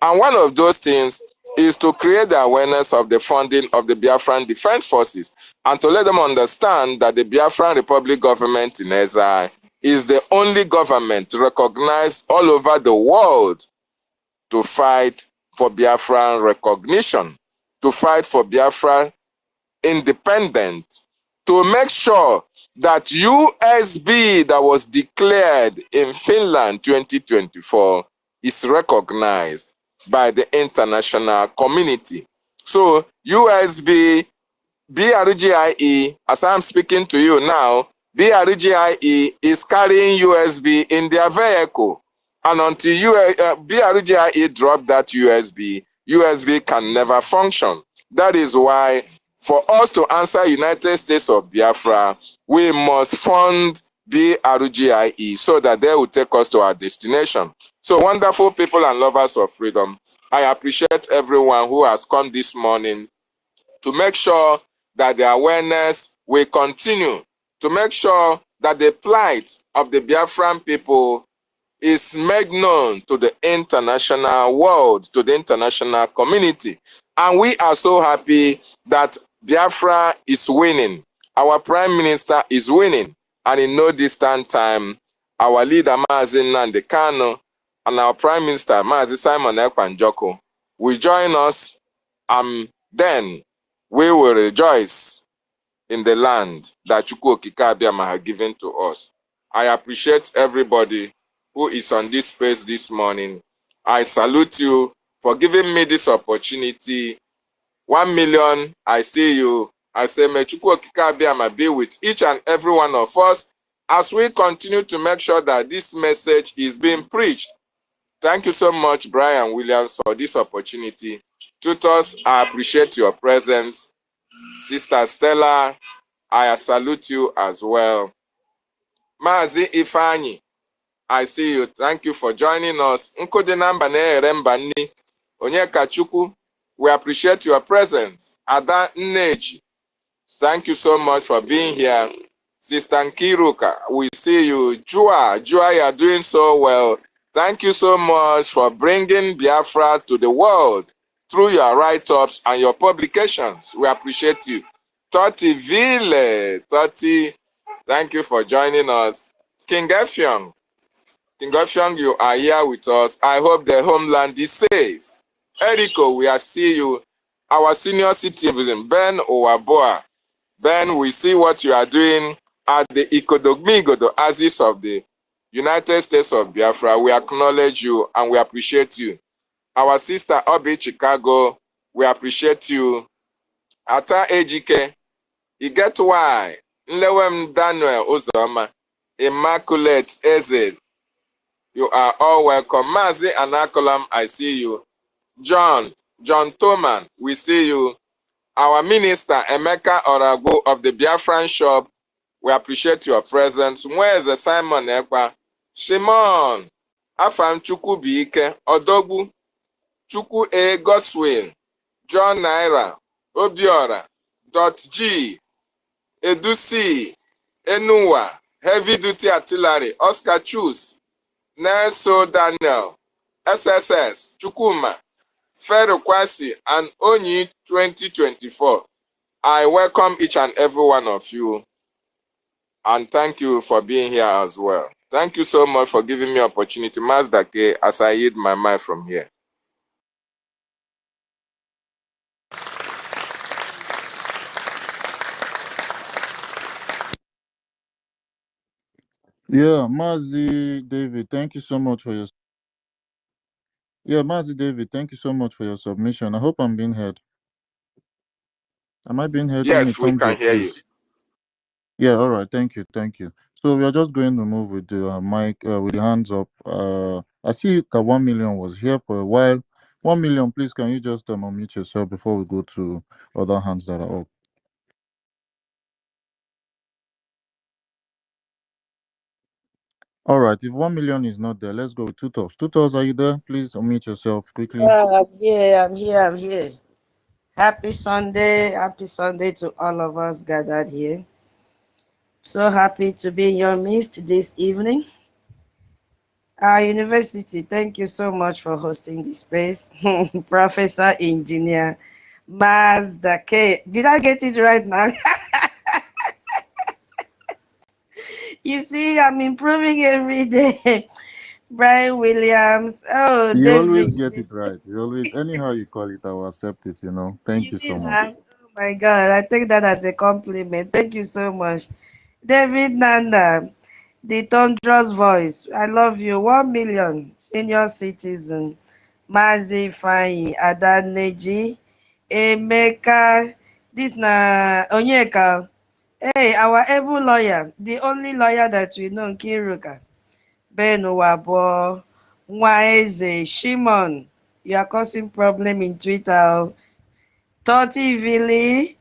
And one of those things is to create the awareness of the funding of the Biafran Defense Forces and to let them understand that the Biafran Republic government in exile is the only government recognized all over the world to fight for Biafran recognition, to fight for Biafra independence, to make sure that USB that was declared in Finland 2024 is recognized by the international community. So USB, BRGIE, as I'm speaking to you now, BRGIE is carrying USB in their vehicle. And until BRGIE drop that USB can never function. That is why for us to answer United States of Biafra, we must fund BRGIE so that they will take us to our destination. So wonderful people and lovers of freedom, I appreciate everyone who has come this morning to make sure that the awareness will continue, to make sure that the plight of the Biafran people is made known to the international world, to the international community. And we are so happy that Biafra is winning. Our Prime Minister is winning. And in no distant time, our leader, Mazi Nnamdi Kanu, and our Prime Minister, Mazi Simon Ekpa Njoku, will join us, and then we will rejoice in the land that Chukwu Okike Abiama has given to us. I appreciate everybody who is on this space this morning. I salute you for giving me this opportunity. 1 million, I see you. I say, may Chukwu Okike Abiama be with each and every one of us as we continue to make sure that this message is being preached. Thank you so much, Brian Williams, for this opportunity. Tutors, I appreciate your presence. Sister Stella, I salute you as well. Mazi Ifeanyi, I see you. Thank you for joining us. Nkodenamba Neheremba Nni, Onyeka Chukwu, we appreciate your presence. Ada Nneji, thank you so much for being here. Sister Nkiruka, we see you. Jua, you are doing so well. Thank you so much for bringing Biafra to the world through your write-ups and your publications. We appreciate you. Toti Ville, Toti, Thank you for joining us. King Effiong, you are here with us. I hope the homeland is safe. Eriko, we are seeing you. Our senior citizen, Ben Owaboa. Ben, we see what you are doing at the Ikodogmigodo Aziz of the United States of Biafra. We acknowledge you and we appreciate you. Our sister Obi Chicago, we appreciate you. Ata Ejike, you get why? Nlewem Daniel Uzoma, Immaculate Eze, you are all welcome. Mazi Anakolam, I see you. John Toman, we see you. Our minister, Emeka Orago of the Biafran shop, we appreciate your presence. Where is Simon Ekpa? Shimon, Afam Chukwu Biike, Odogwu, Chukwu A. Goswin, John Naira, Obiora, .G, Edusi, Enuwa, Heavy Duty Artillery, Oscar Chus, Nelson Daniel, SSS, Chukuma, Ferro Kwasi, and Onyi 2024. I welcome each and every one of you, and thank you for being here as well. Thank you so much for giving me opportunity, Mazdake, as I yield my mind from here. Yeah, Mazi David, thank you so much for your. Yeah, Mazi David, thank you so much for your submission. I hope I'm being heard. Am I being heard? Yes, we can hear you. Yeah, all right. Thank you. So we are just going to move with the mic, with the hands up. I see that 1 million was here for a while. 1 million, please, can you just unmute yourself before we go to other hands that are up? All right. If 1 million is not there, let's go with Tutos. Tutos, are you there? Please unmute yourself quickly. I'm here. Happy Sunday to all of us gathered here. So happy to be in your midst this evening. Our university, thank you so much for hosting this space. Professor Engineer Mazda K. Did I get it right now? You see, I'm improving every day. Brian Williams. Oh, You David. always get it right. You always, anyhow you call it, I will accept it, you know. Thank you so much. Oh my God, I take that as a compliment. Thank you so much. David Nanda, the thunderous voice. I love you. 1 million senior citizen. Mazi Fanyi, Adaneji, Emeka, this na Onyeka. Hey, our able lawyer, the only lawyer that we know, Kiruka. Ben Wabo, Nwaeze, Shimon, you are causing problem in Twitter. Toti Vili,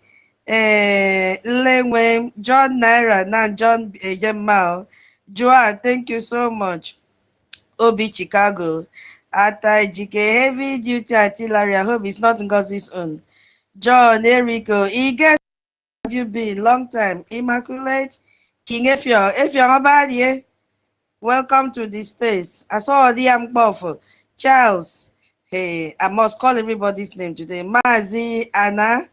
Lenwe, John Naira, now John Ejemao. Joa, thank you so much. Obi Chicago, Ata GK, Heavy Duty Artillery, I hope it's not NGOZI's own. John, Eriko, Ige, have you been? Long time. Immaculate, King Effiong, Effiong, welcome to the space. I saw the Amkpofo, Charles. Hey, I must call everybody's name today. Mazi, Anna,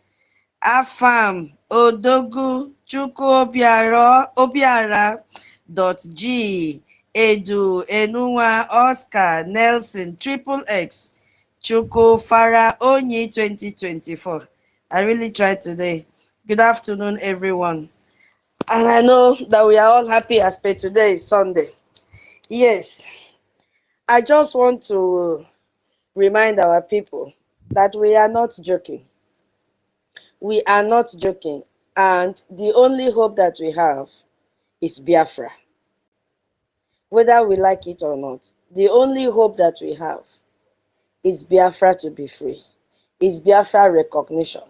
Afam, Odogu, Chukwu Obiara, .G, Edu, Enunwa, Oscar, Nelson, Triple X, Chukwu, Farah, Onyi 2024. I really tried today. Good afternoon, everyone. And I know that we are all happy as per today is Sunday. Yes, I just want to remind our people that we are not joking. We are not joking. And the only hope that we have is Biafra. Whether we like it or not, the only hope that we have is Biafra to be free, is Biafra recognition,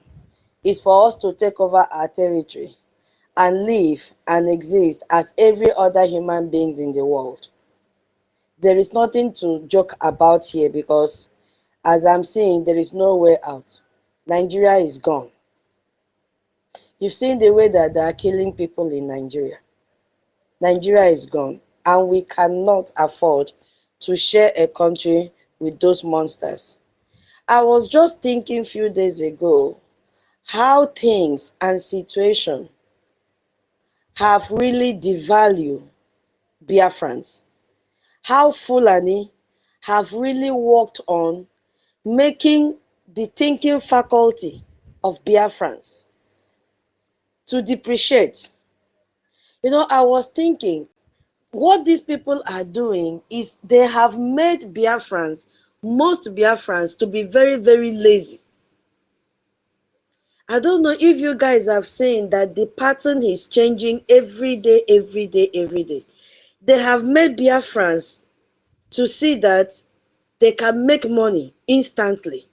is for us to take over our territory and live and exist as every other human beings in the world. There is nothing to joke about here because, as I'm saying, there is no way out. Nigeria is gone. You've seen the way that they are killing people in Nigeria. Nigeria is gone, and we cannot afford to share a country with those monsters. I was just thinking a few days ago how things and situation have really devalued Biafrans, how Fulani have really worked on making the thinking faculty of Biafrans to depreciate. You know, I was thinking, what these people are doing is they have made Biafrans, most Biafrans, to be very, very lazy. I don't know if you guys have seen that the pattern is changing every day, every day, every day. They have made Biafrans to see that they can make money instantly.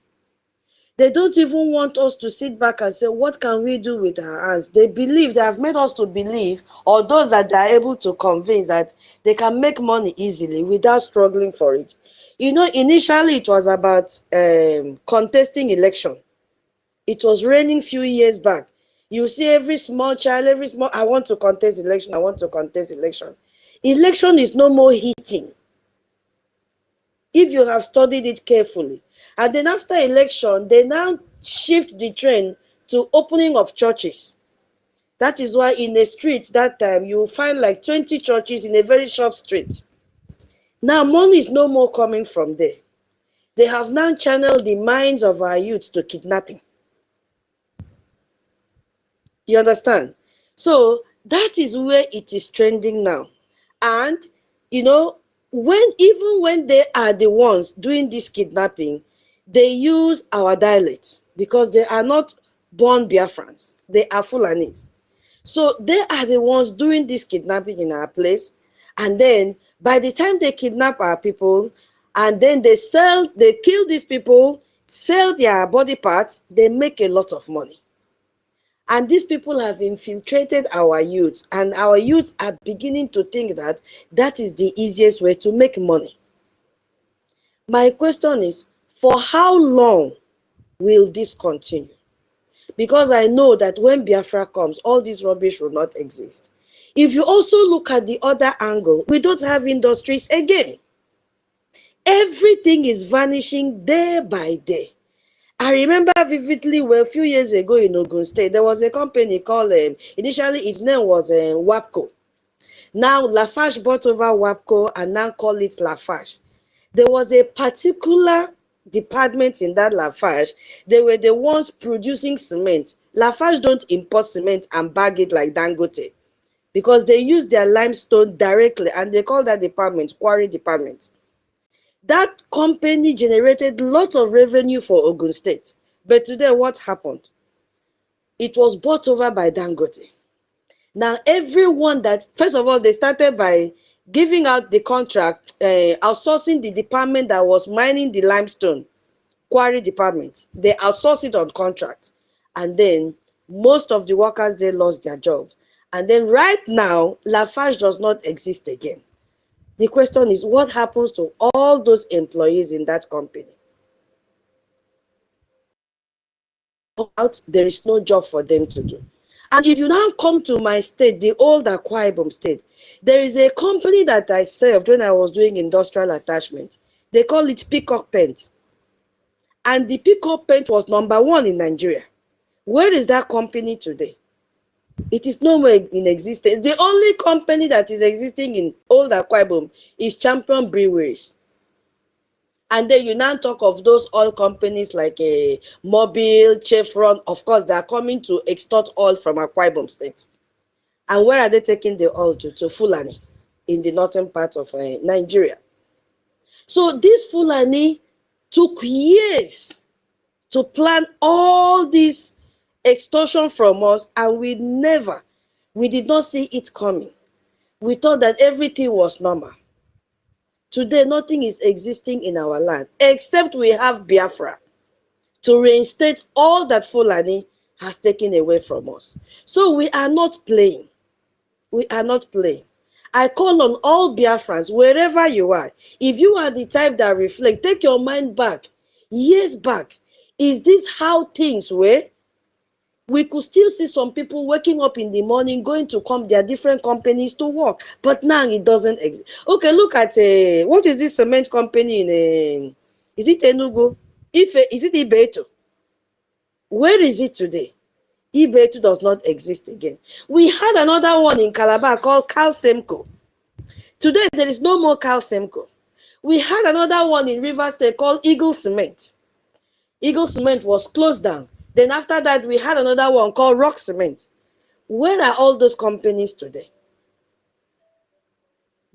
They don't even want us to sit back and say, what can we do with our hands? They believe, they have made us to believe, or those that they are able to convince, that they can make money easily without struggling for it. You know, initially it was about contesting election. It was raining few years back. You see every small child, I want to contest election, I want to contest election. Election is no more heating, if you have studied it carefully. And then after election, they now shift the trend to opening of churches. That is why in a street that time, you will find like 20 churches in a very short street. Now, money is no more coming from there. They have now channeled the minds of our youths to kidnapping. You understand? So that is where it is trending now. And, you know, even when they are the ones doing this kidnapping, they use our dialects because they are not born Biafrans. They are Fulanis. So they are the ones doing this kidnapping in our place. And then by the time they kidnap our people, and then they kill these people, sell their body parts, they make a lot of money. And these people have infiltrated our youths, and our youths are beginning to think that that is the easiest way to make money. My question is, for how long will this continue? Because I know that when Biafra comes, all this rubbish will not exist. If you also look at the other angle, we don't have industries again. Everything is vanishing day by day. I remember vividly, well, a few years ago in Ogun State, there was a company called, initially its name was WAPCO. Now Lafarge bought over WAPCO and now call it Lafarge. There was a particular department in that Lafarge. They were the ones producing cement. Lafarge don't import cement and bag it like Dangote, because they use their limestone directly, and they call that department quarry department. That company generated lots of revenue for Ogun State. But today, what happened? It was bought over by Dangote. Now, everyone that, first of all, they started by giving out the contract, outsourcing the department that was mining the limestone, quarry department. They outsourced it on contract. And then most of the workers, they lost their jobs. And then right now, Lafarge does not exist again. The question is, what happens to all those employees in that company? There is no job for them to do. And if you now come to my state, the old Akwa-Ibom state, there is a company that I served when I was doing industrial attachment. They call it Peacock Paint. And the Peacock Paint was #1 in Nigeria. Where is that company today? It is no more in existence. The only company that is existing in old Akwa-Ibom is Champion Breweries. And then you now talk of those oil companies like Mobil, Chevron. Of course, they are coming to extort oil from Akwa-Ibom State. And where are they taking the oil to? To Fulanis in the northern part of Nigeria. So this Fulani took years to plan all this extortion from us, and we did not see it coming. We thought that everything was normal. Today, nothing is existing in our land, except we have Biafra to reinstate all that Fulani has taken away from us. So we are not playing. We are not playing. I call on all Biafrans, wherever you are, if you are the type that reflect, take your mind back, years back. Is this how things were? We could still see some people waking up in the morning, going to their different companies to work. But now it doesn't exist. Okay, look at, what is this cement company in, is it Enugu? Is it Ibeto? Where is it today? Ibetu does not exist again. We had another one in Calabar called Calsemco. Today, there is no more Calsemco. We had another one in Rivers State called Eagle Cement. Eagle Cement was closed down. Then after that, we had another one called Rock Cement. Where are all those companies today?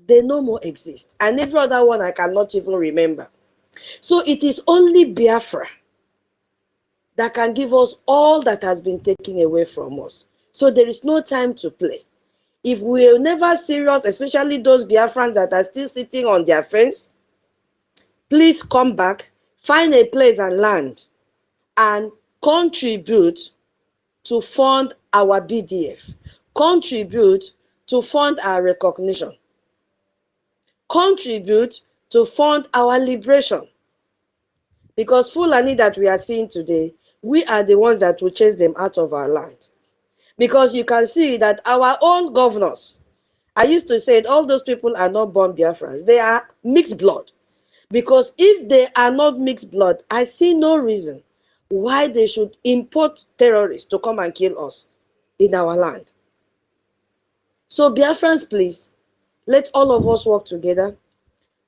They no more exist. And every other one I cannot even remember. So it is only Biafra that can give us all that has been taken away from us. So there is no time to play. If we are never serious, especially those Biafrans that are still sitting on their fence, please come back, find a place and land, and contribute to fund our BDF, contribute to fund our recognition, contribute to fund our liberation. Because Fulani that we are seeing today, we are the ones that will chase them out of our land. Because you can see that our own governors, I used to say all those people are not born Biafrans. They are mixed blood. Because if they are not mixed blood, I see no reason why they should import terrorists to come and kill us in our land. So Biafrans, please, let all of us work together,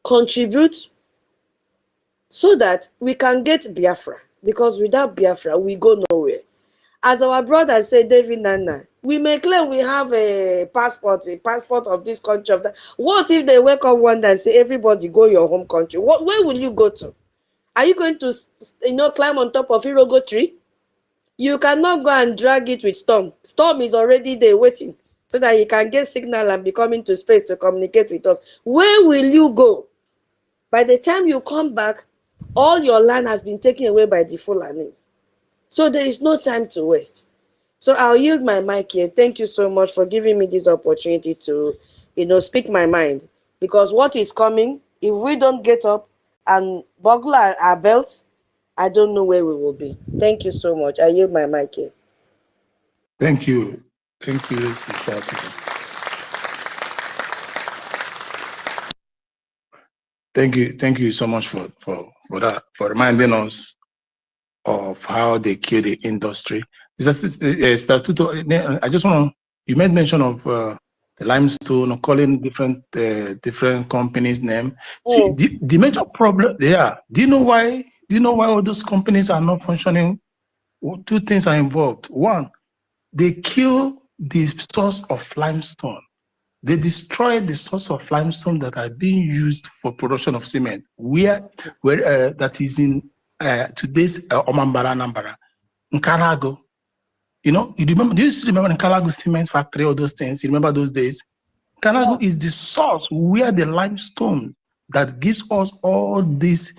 contribute so that we can get Biafra. Because without Biafra, we go nowhere. As our brother said, David Nana, we may claim we have a passport of this country. Of that. What if they wake up one day and say, everybody go your home country? Where will you go to? Are you going to, climb on top of Irogo tree? You cannot go and drag it with Storm. Storm is already there waiting so that he can get signal and be coming to space to communicate with us. Where will you go? By the time you come back, all your land has been taken away by the Fulanis. So there is no time to waste. So I'll yield my mic here. Thank you so much for giving me this opportunity to, speak my mind. Because what is coming, if we don't get up and buckle our belts, I don't know where we will be. Thank you so much. I yield my mic here. Thank you. Thank you, Sister. Thank you so much for that, for reminding us of how they kill the industry. I just want to, you made mention of the limestone, calling different companies' name. See, the major problem there. Do you know why all those companies are not functioning? Two things are involved. One, they kill the source of limestone. They destroy the source of limestone that are being used for production of cement, where that is in today's Omambara, Nambara, Nkarago. You remember? Do you still remember the Nkarago cement factory? All those things. You remember those days? Nkarago is the source where the limestone that gives us all this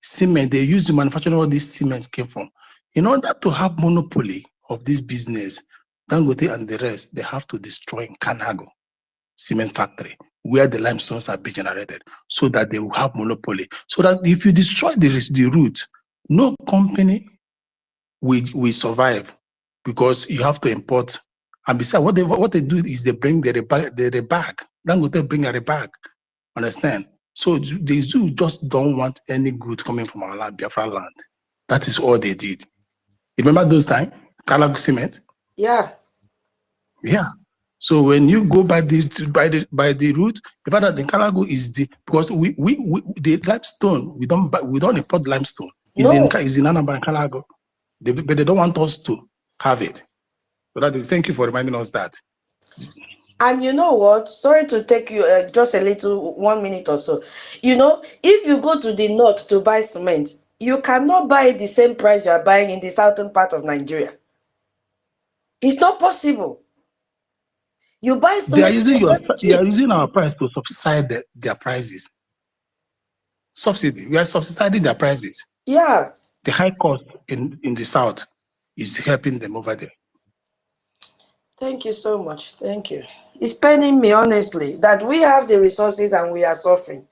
cement they use to manufacture all these cements came from. In order to have monopoly of this business, Dangote and the rest, they have to destroy Nkarago cement factory where the limestones are being generated, so that they will have monopoly. So that if you destroy the root, no company will survive, because you have to import. And besides, what they do is they bring the bag. Dangote bring a bag. Understand? So the zoo just don't want any goods coming from our land, Biafra land. That is all they did. You remember those times? Kalagu cement? Yeah. Yeah. So when you go by the route, the fact that the Kalagu is because the limestone, we don't import limestone. It's in Anambra and Kalagu. But they don't want us to have it. So that is, thank you for reminding us that. And you know what? Sorry to take you just a little 1 minute or so. If you go to the north to buy cement, you cannot buy it the same price you are buying in the southern part of Nigeria. It's not possible. You buy cement. They are using our price to subside their prices. Subsidy. We are subsidizing their prices. Yeah. The high cost in the south is helping them over there. Thank you so much. Thank you. It's paining me, honestly, that we have the resources and we are suffering.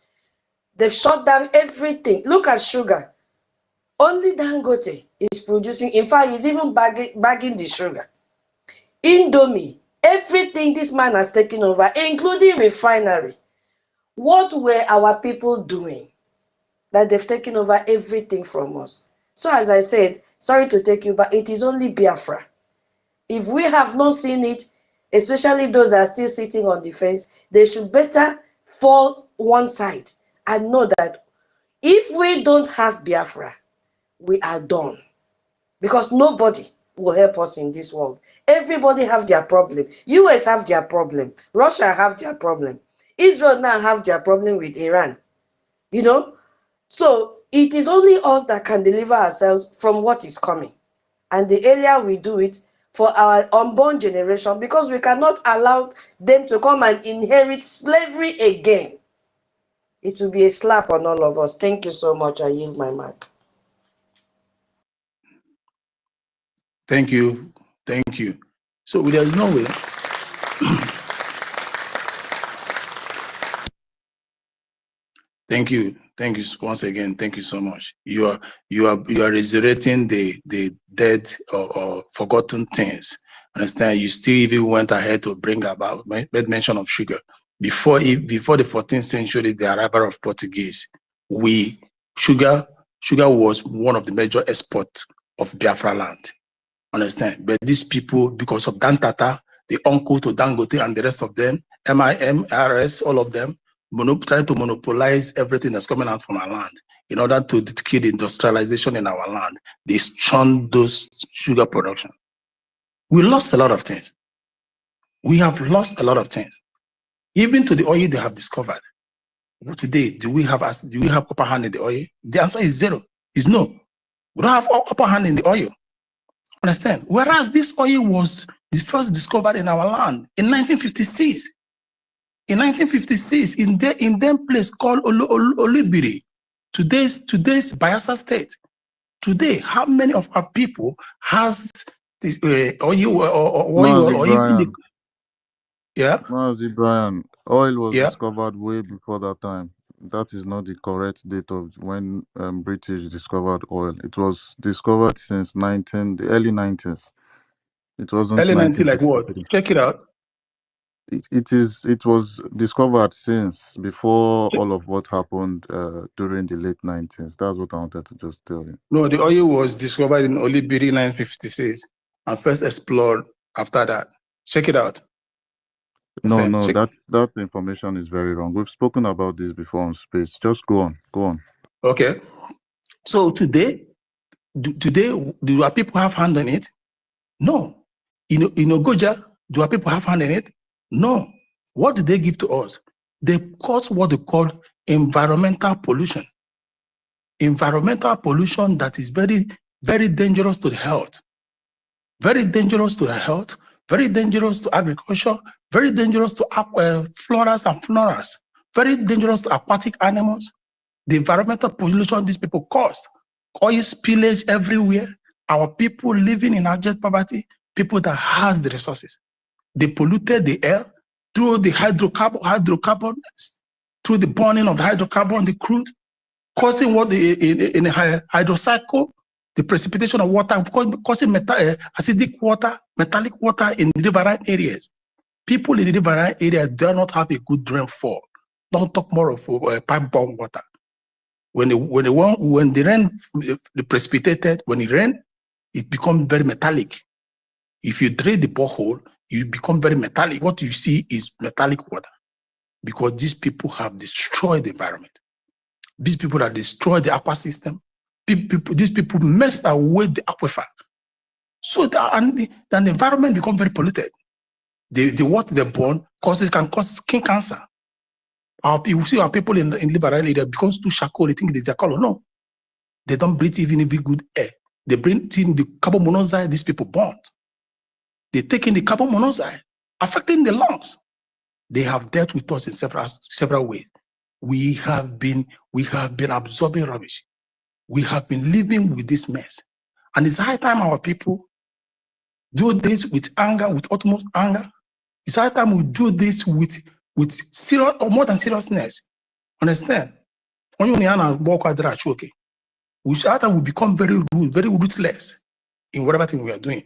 They've shut down everything. Look at sugar. Only Dangote is producing. In fact, he's even bagging the sugar. Indomie. Everything this man has taken over, including refinery. What were our people doing that they've taken over everything from us? So as I said, sorry to take you, but it is only Biafra If we have not seen it, especially those that are still sitting on the fence, they should better fall one side and know that if we don't have Biafra, we are done. Because nobody will help us in this world. Everybody have their problem. US have their problem. Russia have their problem. Israel now have their problem with Iran. You know? So it is only us that can deliver ourselves from what is coming. And the earlier we do it for our unborn generation, because we cannot allow them to come and inherit slavery again. It will be a slap on all of us. Thank you so much. I yield my mic. Thank you. Thank you. So there's no way. Thank you. Thank you once again. Thank you so much. You are resurrecting the dead or forgotten things. Understand? You still even went ahead to bring about made mention of sugar before the 14th century, the arrival of Portuguese. Sugar was one of the major exports of Biafra land. Understand? But these people, because of Dan Tata, the uncle to Dangote and the rest of them, MIMRS, all of them, trying to monopolize everything that's coming out from our land in order to kill the industrialization in our land. They shunned those sugar production. We lost a lot of things. We have lost a lot of things. Even to the oil they have discovered. Today, do we have upper hand in the oil? The answer is zero. Is no. We don't have upper hand in the oil. Understand? Whereas this oil was first discovered in our land in 1956. In 1956, in them place called Olibiri, today's Bayelsa State. Today, how many of our people has the oil or even the, yeah? Mazi Brian, oil was Yeah. discovered way before that time. That is not the correct date of when British discovered oil. It was discovered since the early 90s. It wasn't Early 90, like what? 1953. Check it out. It was discovered since before all of what happened during the late 90s. That's what I wanted to just tell you. No, the oil was discovered in Olibiri 1956 and first explored after that. Check it out. No, that information is very wrong. We've spoken about this before on Space. Just go on. Okay. So today, do our people have hand in it? No. In OGOJA, do our people have hand in it? No. What did they give to us? They caused what they call environmental pollution. Environmental pollution that is very, very dangerous to the health. Very dangerous to the health, very dangerous to agriculture, very dangerous to floras and floras, very dangerous to aquatic animals. The environmental pollution these people caused, oil spillage everywhere, our people living in abject poverty, people that has the resources. They polluted the air through the hydrocarbons, through the burning of the hydrocarbon, the crude, causing what in a hydrocycle, the precipitation of water, causing acidic water, metallic water in the riverine areas. People in the riverine areas do not have a good rainfall. Don't talk more of pipe-borne water. When the rain precipitated, when it rained, it becomes very metallic. If you drain the borehole, you become very metallic. What you see is metallic water, because these people have destroyed the environment. These people that destroyed the aqua system. These people messed away the aquifer. So the environment becomes very polluted. The water they burn can cause skin cancer. You see our people in Liberia, they become too charcoal, they think it is their color. No. They don't breathe even good air. They breathe in the carbon monoxide these people burn. They take in the carbon monoxide, affecting the lungs. They have dealt with us in several ways. We have been absorbing rubbish. We have been living with this mess. And it's high time our people do this with anger, with utmost anger. It's high time we do this with serious or more than seriousness. Understand? We should we become very rude, very ruthless in whatever thing we are doing.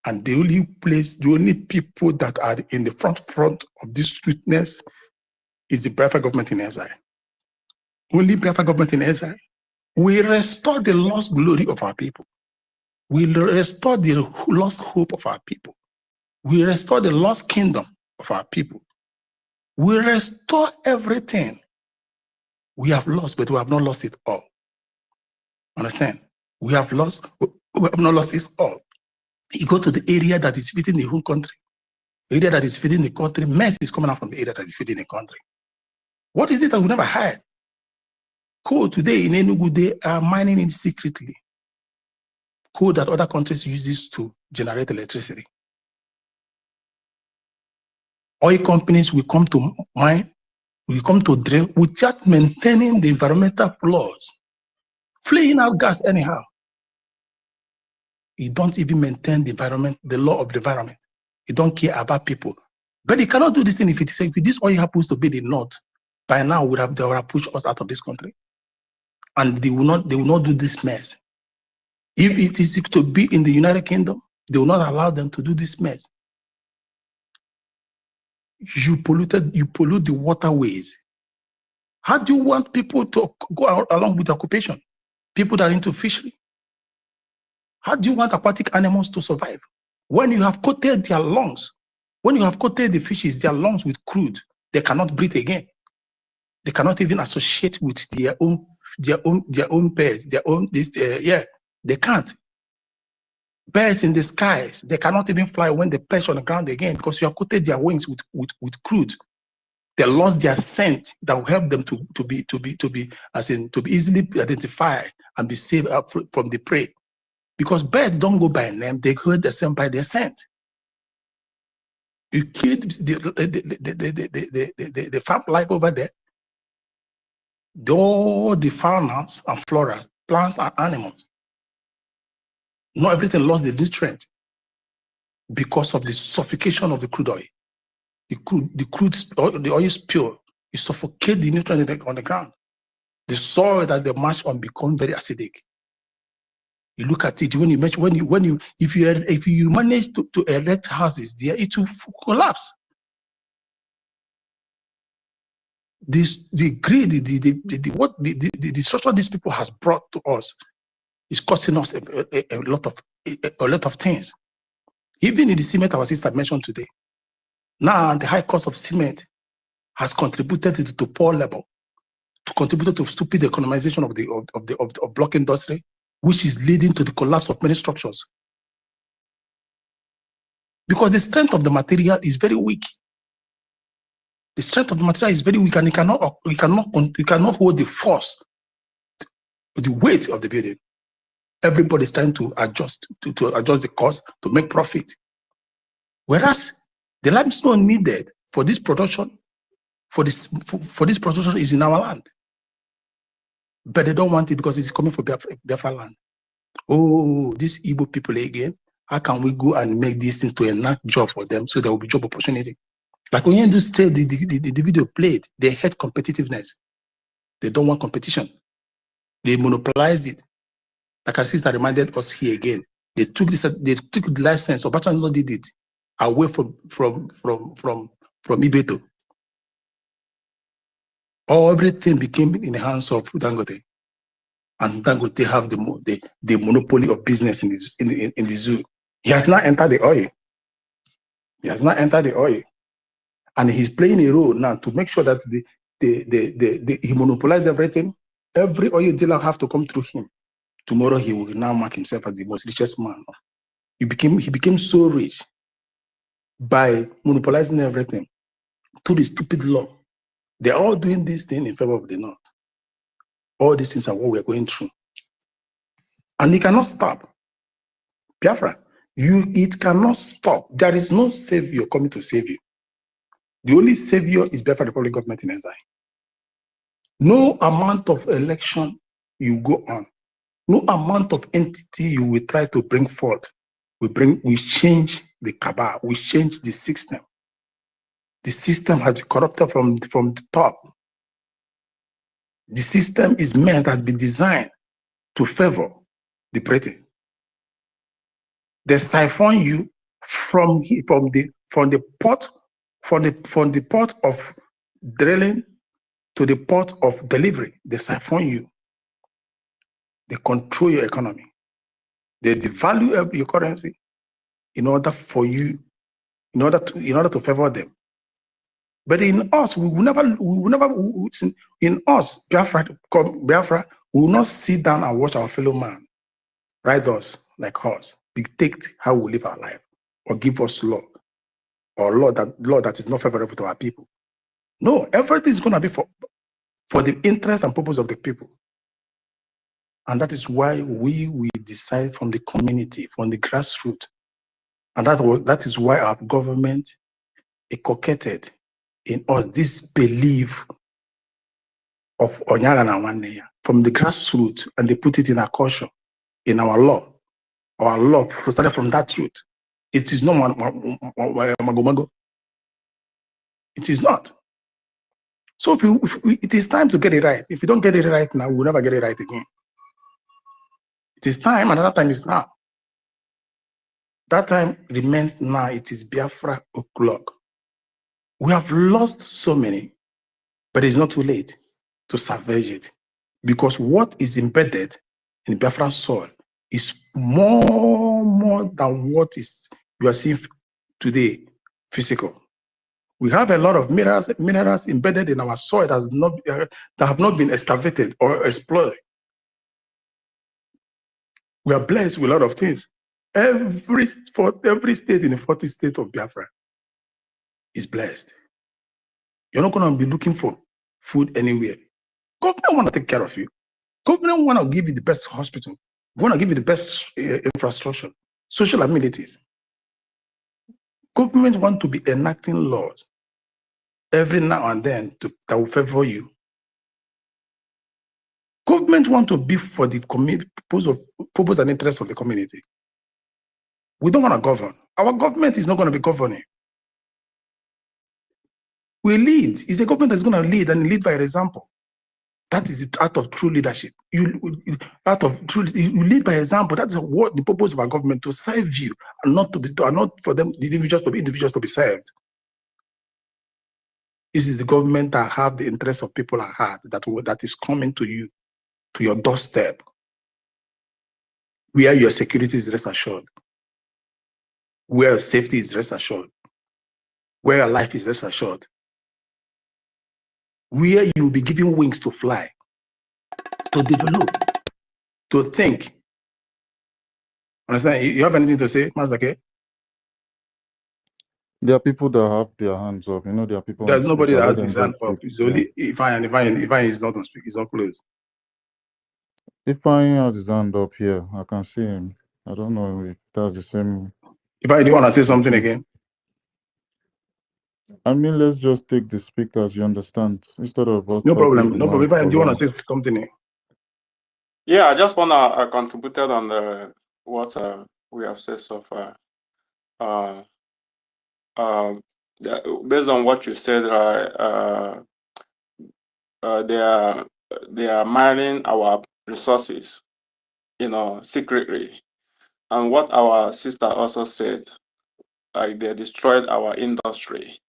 And the only people that are in the front of this rudeness is the Biafra government in exile. Only Biafra government in exile. We restore the lost glory of our people. We restore the lost hope of our people. We restore the lost kingdom of our people. We restore everything we have lost, but we have not lost it all. Understand? We have not lost it all. You go to the area that is feeding the whole country. The area that is feeding the country, mess is coming out from the area that is feeding the country. What is it that we never had? Coal today in Enugu, they are mining it secretly. Coal that other countries use to generate electricity. Oil companies will come to mine, will come to drill without maintaining the environmental laws, fleeing out gas anyhow. You don't even maintain the environment, the law of the environment. You don't care about people. But you cannot do this thing if this oil happens to be the north. By now, they would have pushed us out of this country. And they will not do this mess. If it is to be in the United Kingdom, they will not allow them to do this mess. You pollute the waterways. How do you want people to go out along with occupation? People that are into fishery. How do you want aquatic animals to survive? When you have coated their lungs, when you have coated the fishes, their lungs with crude, they cannot breathe again. They cannot even associate with their own birds, they can't. Birds in the skies, they cannot even fly when they perch on the ground again because you have coated their wings with crude. They lost their scent that will help them to be easily identified and be saved from the prey. Because birds don't go by name, they heard the same by their scent. You killed the farm life over there. All the faunas and flora, plants and animals. Not everything lost the nutrient because of the suffocation of the crude oil. The oil spill, it suffocates the nutrient on the ground. The soil that they march on becomes very acidic. You look at it if you manage to erect houses there, it will collapse. The greed, the destruction these people has brought to us is costing us a lot of things. Even in the cement our sister mentioned today. Now the high cost of cement has contributed to the poor level, to contribute to stupid economization of the block industry, which is leading to the collapse of many structures. Because the strength of the material is very weak. The strength of the material is very weak, and it cannot hold the force, the weight of the building. Everybody's trying to adjust to adjust the cost to make profit. Whereas the limestone needed for this production, for this production is in our land. But they don't want it because it's coming from Biafra land. Oh, these Igbo people again, how can we go and make this into a NAC job for them so there will be job opportunity? Like when you do say the video played, they hate competitiveness. They don't want competition. They monopolize it. Like our sister reminded us here again, they took the license, or Obasanjo did it away from Ibeto. Everything became in the hands of Dangote, and Dangote have the monopoly of business in the zoo. He has not entered the oil. He has not entered the oil, and he's playing a role now to make sure that he monopolizes everything. Every oil dealer have to come through him. Tomorrow he will now mark himself as the most richest man. He became so rich by monopolizing everything through the stupid law. They're all doing this thing in favor of the North. All these things are what we're going through. And it cannot stop. Biafra, it cannot stop. There is no savior coming to save you. The only savior is Biafra Republic government in exile. No amount of election you go on, no amount of entity you will try to bring forth, we change the cabal, we change the system. The system has been corrupted from the top. The system is meant to be designed to favor the pretty. They siphon you from the pot of drilling to the pot of delivery. They siphon you. They control your economy. They devalue your currency in order for you in order to favor them. But in us, in us, Biafra, we will not sit down and watch our fellow man ride us like us, dictate how we live our life, or give us law, or law that is not favorable to our people. No, everything is going to be for the interest and purpose of the people. And that is why we decide from the community, from the grassroots. And that is why our government inculcated in us this belief of Onyala na Nwanne from the grassroots, and they put it in our culture, in our law. Our law started from that truth. It is not magomago. It is not. So it is time to get it right. If you don't get it right now, we'll never get it right again. It is time, another time is now. That time remains now. It is Biafra o'clock. We have lost so many, but it's not too late to salvage it, because what is embedded in Biafran soil is more than what is you are seeing today, physical. We have a lot of minerals embedded in our soil that have not been excavated or explored. We are blessed with a lot of things. Every state in the 40 states of Biafra is blessed. You're not going to be looking for food anywhere. Government want to take care of you. Government want to give you the best hospital. Want to give you the best infrastructure, social amenities. Government want to be enacting laws every now and then that will favor you. Government want to be for the purpose and interest of the community. We don't want to govern. Our government is not going to be governing. We lead. It's a government that's going to lead, and lead by example. That is the art of true leadership. You lead by example. That's what the purpose of our government, to serve you, and not for them, the individuals to be served. This is the government that have the interests of people at heart, that is coming to you, to your doorstep, where your security is rest assured, where your safety is rest assured, where your life is rest assured, where you will be given wings to fly, to develop, to think. Understand? You have anything to say, Master K? There are people that have their hands up. You know, there are people. There's nobody that has his hand speak. up. It's only Ifeanyi is not on speak. He's not close. Ifeanyi has his hand up here. I can see him. I don't know if that's the same. Ifeanyi, do you want to say something again? I mean, let's just take the speakers, you understand, instead of us. No problem. No problem. Ifeanyi, do you want to say something? Yeah, I just want to contribute on what we have said so far. Based on what you said, they are mining our resources, secretly. And what our sister also said, like they destroyed our industry.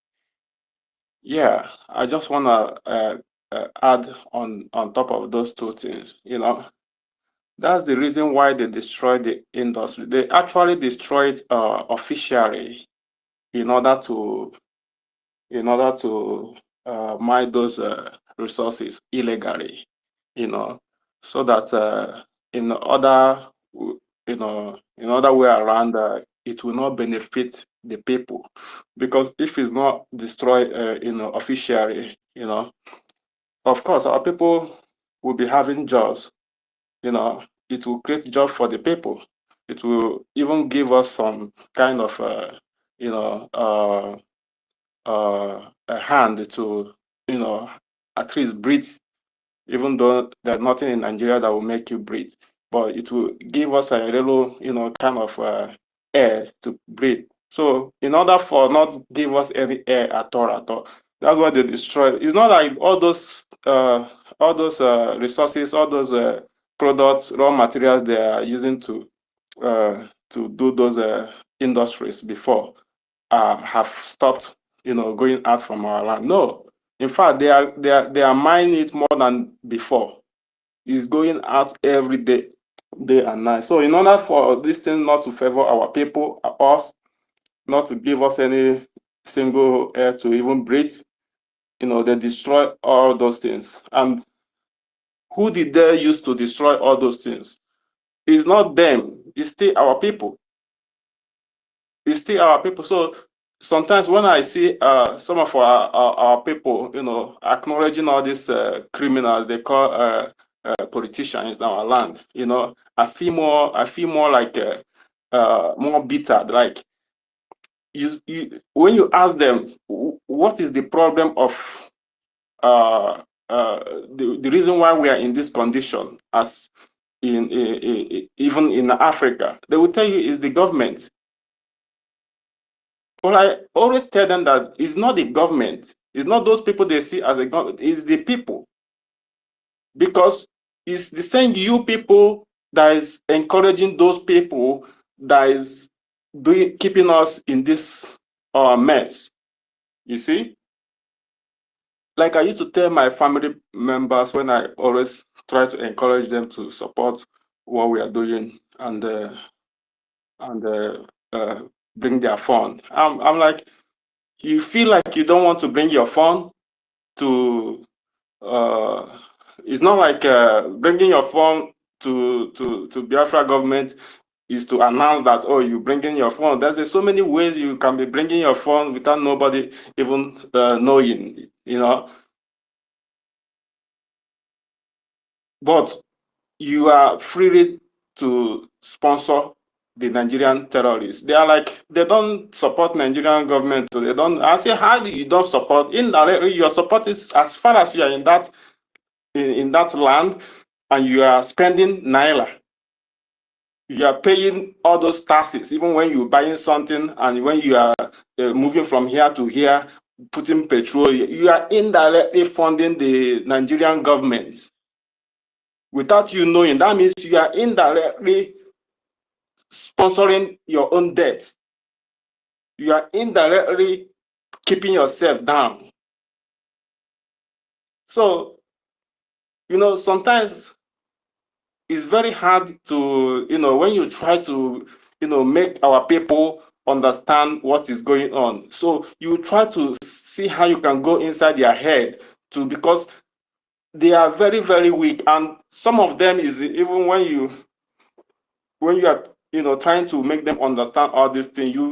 Yeah, I just want to add on top of those two things. That's the reason why they destroyed the industry. They actually destroyed officially in order to mine those resources illegally, so that in other way around, it will not benefit the people, because if it's not destroyed officially, of course our people will be having jobs. It will create jobs for the people. It will even give us some kind of a hand to at least breathe, even though there's nothing in Nigeria that will make you breathe, but it will give us a little kind of air to breathe. So in order for not give us any air at all, that's what they destroy. It's not like all those resources, all those products, raw materials they are using to do those industries before have stopped going out from our land. No, in fact, they are mining it more than before. It's going out every day and night. So in order for this thing not to favor our people, us, not to give us any single air to even breathe. You know, they destroy all those things. And who did they use to destroy all those things? It's not them, it's still our people. It's still our people. So sometimes when I see some of our people, you know, acknowledging all these criminals they call politicians in our land, you know, I feel more like more bitter. Like when you ask them what is the problem of the reason why we are in this condition, as even in Africa, they will tell you is the government. But I always tell them that it's not the government, it's not those people they see as a government, it's the people. Because it's the same you people that is encouraging those people that is keeping us in this mess. You see? Like I used to tell my family members when I always try to encourage them to support what we are doing and bring their fund. I'm like, you feel like you don't want to bring your fund to. It's not like bringing your fund to Biafra government is to announce that, oh, you bringing your fund. There's so many ways you can be bringing your fund without nobody even knowing, you know. But you are free to sponsor the Nigerian terrorists. They are like, they don't support Nigerian government. They don't. I say, how do you don't support? Indirectly, your support is as far as you are in that land and you are spending naira. You are paying all those taxes, even when you're buying something and when you are moving from here to here, putting petrol, you are indirectly funding the Nigerian government. Without you knowing, that means you are indirectly sponsoring your own debt. You are indirectly keeping yourself down. So, you know, sometimes it's very hard to, you know, when you try to, you know, make our people understand what is going on. So you try to see how you can go inside their head to, because they are very, very weak. And some of them is even when you are, you know, trying to make them understand all these things, you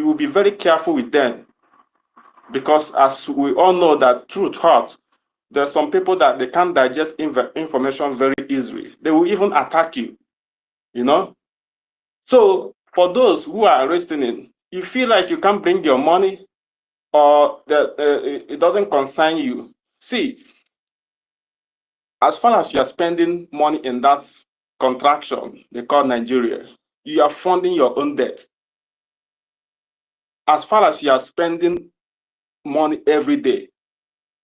will be very careful with them, because as we all know that truth hurts. There's some people that they can't digest information very easily. They will even attack you, you know. So for those who are listening, you feel like you can't bring your money or that it doesn't concern you. See, as far as you are spending money in that contraction they call Nigeria, you are funding your own debt. As far as you are spending money every day,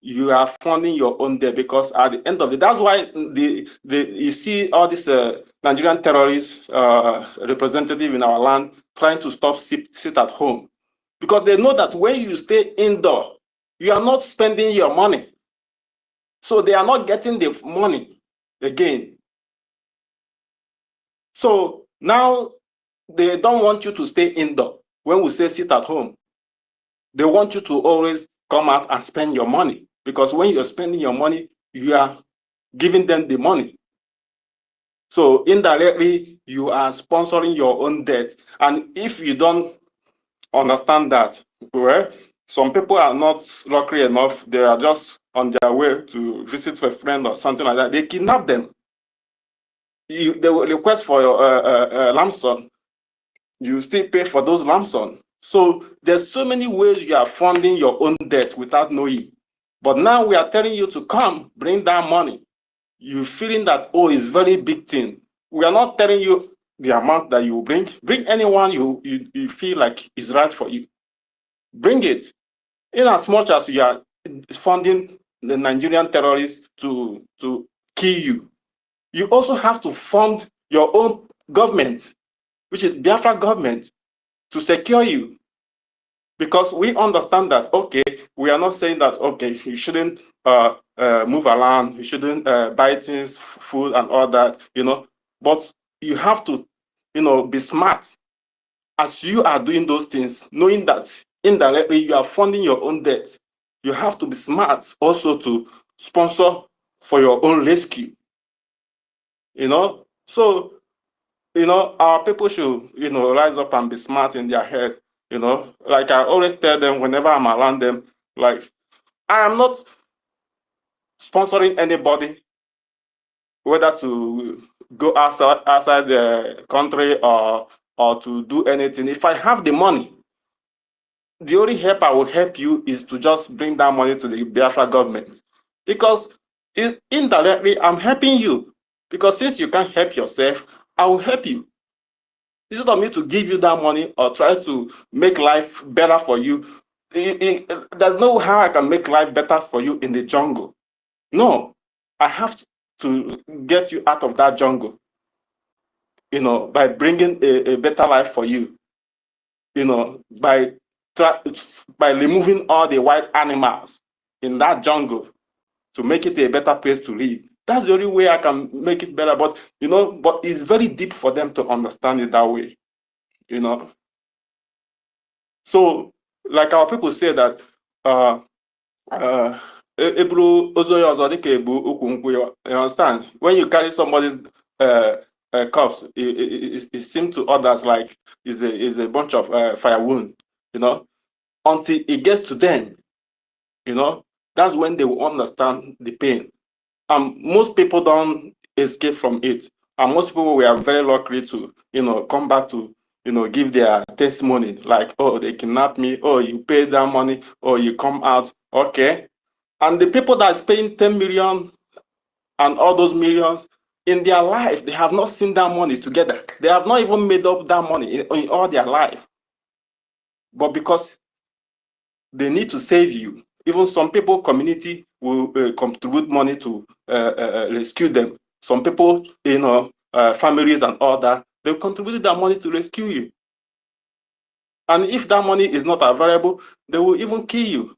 you are funding your own debt, because at the end of it, that's why you see all these Nigerian terrorists representative in our land trying to stop sit at home, because they know that when you stay indoor, you are not spending your money, so they are not getting the money again. So now they don't want you to stay indoor. When we say sit at home, they want you to always come out and spend your money, because when you're spending your money, you are giving them the money. So indirectly, you are sponsoring your own debt. And if you don't understand that, well, some people are not lucky enough. They are just on their way to visit a friend or something like that. They kidnap them. They will request for your lump sum. You still pay for those lump sum. So there's so many ways you are funding your own debt without knowing. But now we are telling you to come, bring that money. You're feeling that, oh, it's very big thing. We are not telling you the amount that you bring. Bring anyone you feel like is right for you. Bring it. In as much as you are funding the Nigerian terrorists to kill you, you also have to fund your own government, which is Biafra government, to secure you. Because we understand that, okay, we are not saying that, okay, you shouldn't move around, you shouldn't buy things, food and all that, you know, but you have to, you know, be smart as you are doing those things, knowing that indirectly you are funding your own debt, you have to be smart also to sponsor for your own rescue. So our people should rise up and be smart in their head. Like I always tell them whenever I'm around them, like, I am not sponsoring anybody, whether to go outside the country or to do anything. If I have the money, the only help I will help you is to just bring that money to the Biafra government, because indirectly I'm helping you, because since you can't help yourself, I will help you. Instead of me to give you that money or try to make life better for you, there's no how I can make life better for you in the jungle. No, I have to get you out of that jungle, by bringing a better life for you, by removing all the wild animals in that jungle to make it a better place to live. That's the only way I can make it better. But it's very deep for them to understand it that way. So, like our people say that eburu ozo ya ọzọ dịka ebu ukwu nkwụ ya. You understand? When you carry somebody's corpse, it seems to others like is a bunch of firewood, until it gets to them, that's when they will understand the pain. Most people don't escape from it, and most people were very lucky to come back to give their testimony, like, oh, they kidnapped me, oh, you paid that money, oh, you come out, okay. And the people that is paying 10 million and all those millions in their life, they have not seen that money together. They have not even made up that money in all their life. But because they need to save you, even some people, community will contribute money to rescue them. Some people, families and all that, they contribute that money to rescue you. And if that money is not available, they will even kill you.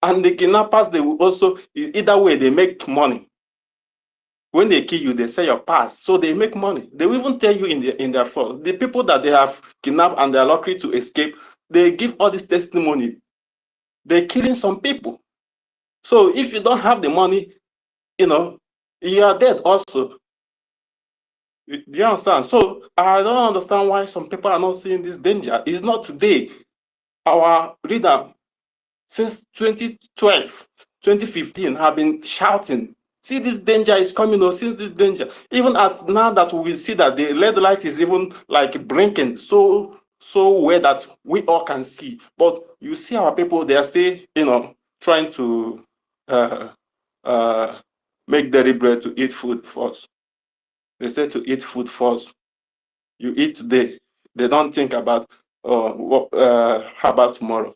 And the kidnappers, they will also, either way, they make money. When they kill you, they sell your past, so they make money. They will even tell you in their phone. The people that they have kidnapped and they are lucky to escape, they give all this testimony. They're killing some people. So if you don't have the money, you are dead also. Do you understand? So I don't understand why some people are not seeing this danger. It's not today. Our leader, since 2012, 2015, have been shouting, see, this danger is coming, or see this danger. Even as now that we see that the red light is even like blinking so well that we all can see. But you see our people, they are still, trying to make deliberate to eat food first. They say to eat food first. You eat today. They don't think about how about tomorrow.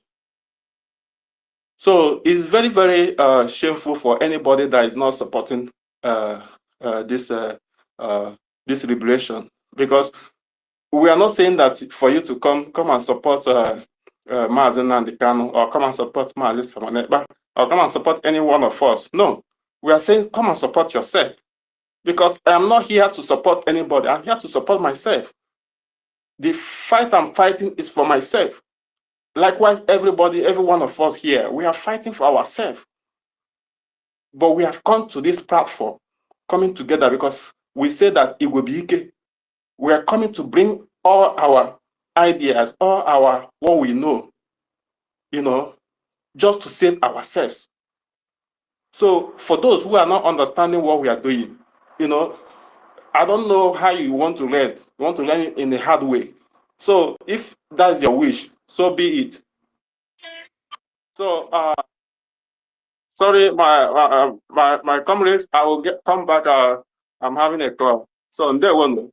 So it's very, very shameful for anybody that is not supporting this liberation, because we are not saying that for you to come and support Mazi Nnamdi Kanu, or come and support Mazi Samonekpa, or come and support any one of us. No, we are saying come and support yourself, because I am not here to support anybody. I'm here to support myself. The fight I'm fighting is for myself. Likewise, every one of us here, we are fighting for ourselves. But we have come to this platform, coming together, because we say that it will be okay. We are coming to bring all our ideas, all our what we know, just to save ourselves. So for those who are not understanding what we are doing, I don't know how you want to learn. You want to learn it in a hard way. So if that's your wish, so be it. So sorry, my comrades, I will come back. I'm having a call. So there one.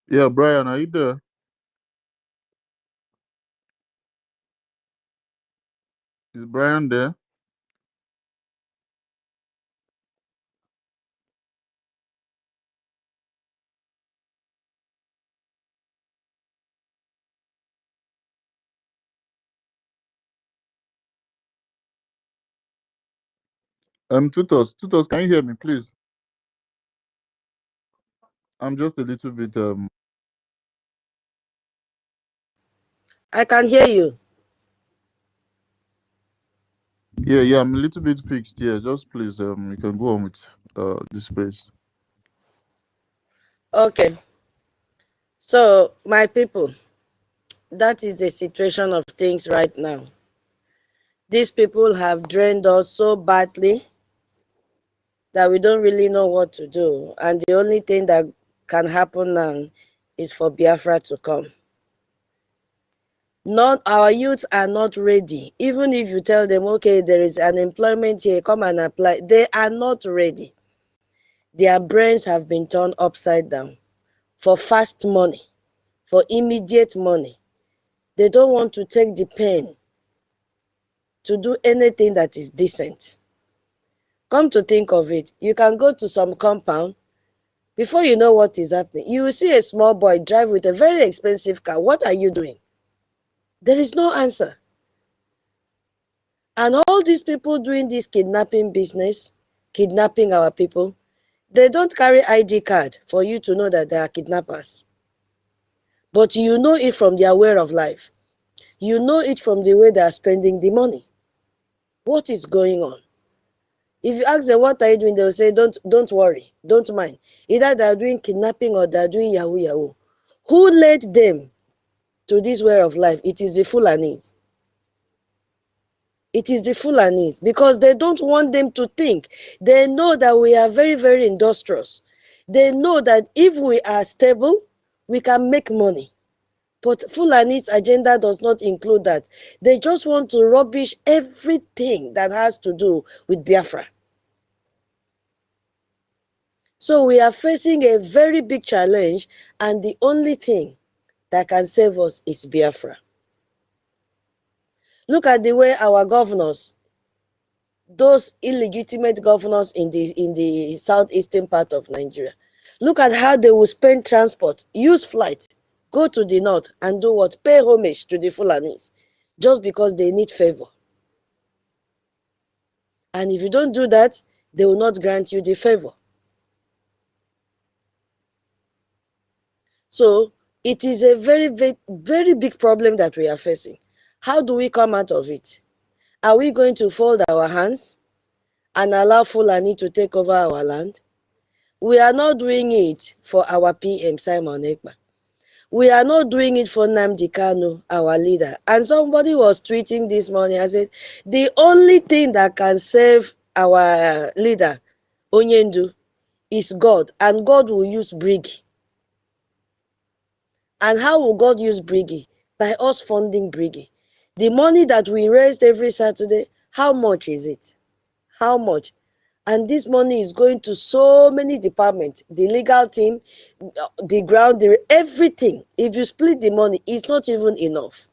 Yeah, Brian, are you there? Is Brian there? Tutos, can you hear me, please? I'm just a little bit I can hear you. yeah, I'm a little bit fixed. Yeah, just please you can go on with this page. Okay. So, my people, that is the situation of things right now. These people have drained us so badly that we don't really know what to do. And the only thing that can happen now is for Biafra to come. Our youths are not ready. Even if you tell them, okay, there is unemployment here, come and apply, they are not ready. Their brains have been turned upside down for fast money, for immediate money. They don't want to take the pain to do anything that is decent. Come to think of it, you can go to some compound, before you know what is happening, you will see a small boy drive with a very expensive car. What are you doing? There is no answer. And all these people doing this kidnapping business, kidnapping our people, they don't carry ID card for you to know that they are kidnappers. But you know it from their way of life. You know it from the way they are spending the money. What is going on? If you ask them what are you doing, they will say, don't worry, don't mind. Either they are doing kidnapping or they are doing Yahoo Yahoo. Who led them to this way of life? It is the Fulanis. It is the Fulanis, because they don't want them to think. They know that we are very, very industrious. They know that if we are stable, we can make money. But Fulani's agenda does not include that. They just want to rubbish everything that has to do with Biafra. So we are facing a very big challenge, and the only thing that can save us is Biafra. Look at the way our governors, those illegitimate governors in the southeastern part of Nigeria, look at how they will spend transport, use flight, go to the north and do what? Pay homage to the Fulanis, just because they need favor. And if you don't do that, they will not grant you the favor. So it is a very, very, very big problem that we are facing. How do we come out of it? Are we going to fold our hands and allow Fulani to take over our land? We are not doing it for our PM, Simon Ekpa. We are not doing it for Nnamdi Kanu, our leader. And somebody was tweeting this morning, I said, the only thing that can save our leader, Onyendu, is God, and God will use BRGIE. And how will God use BRGIE? By us funding BRGIE. The money that we raised every Saturday, how much is it? How much? And this money is going to so many departments, the legal team, the ground, everything. If you split the money, it's not even enough.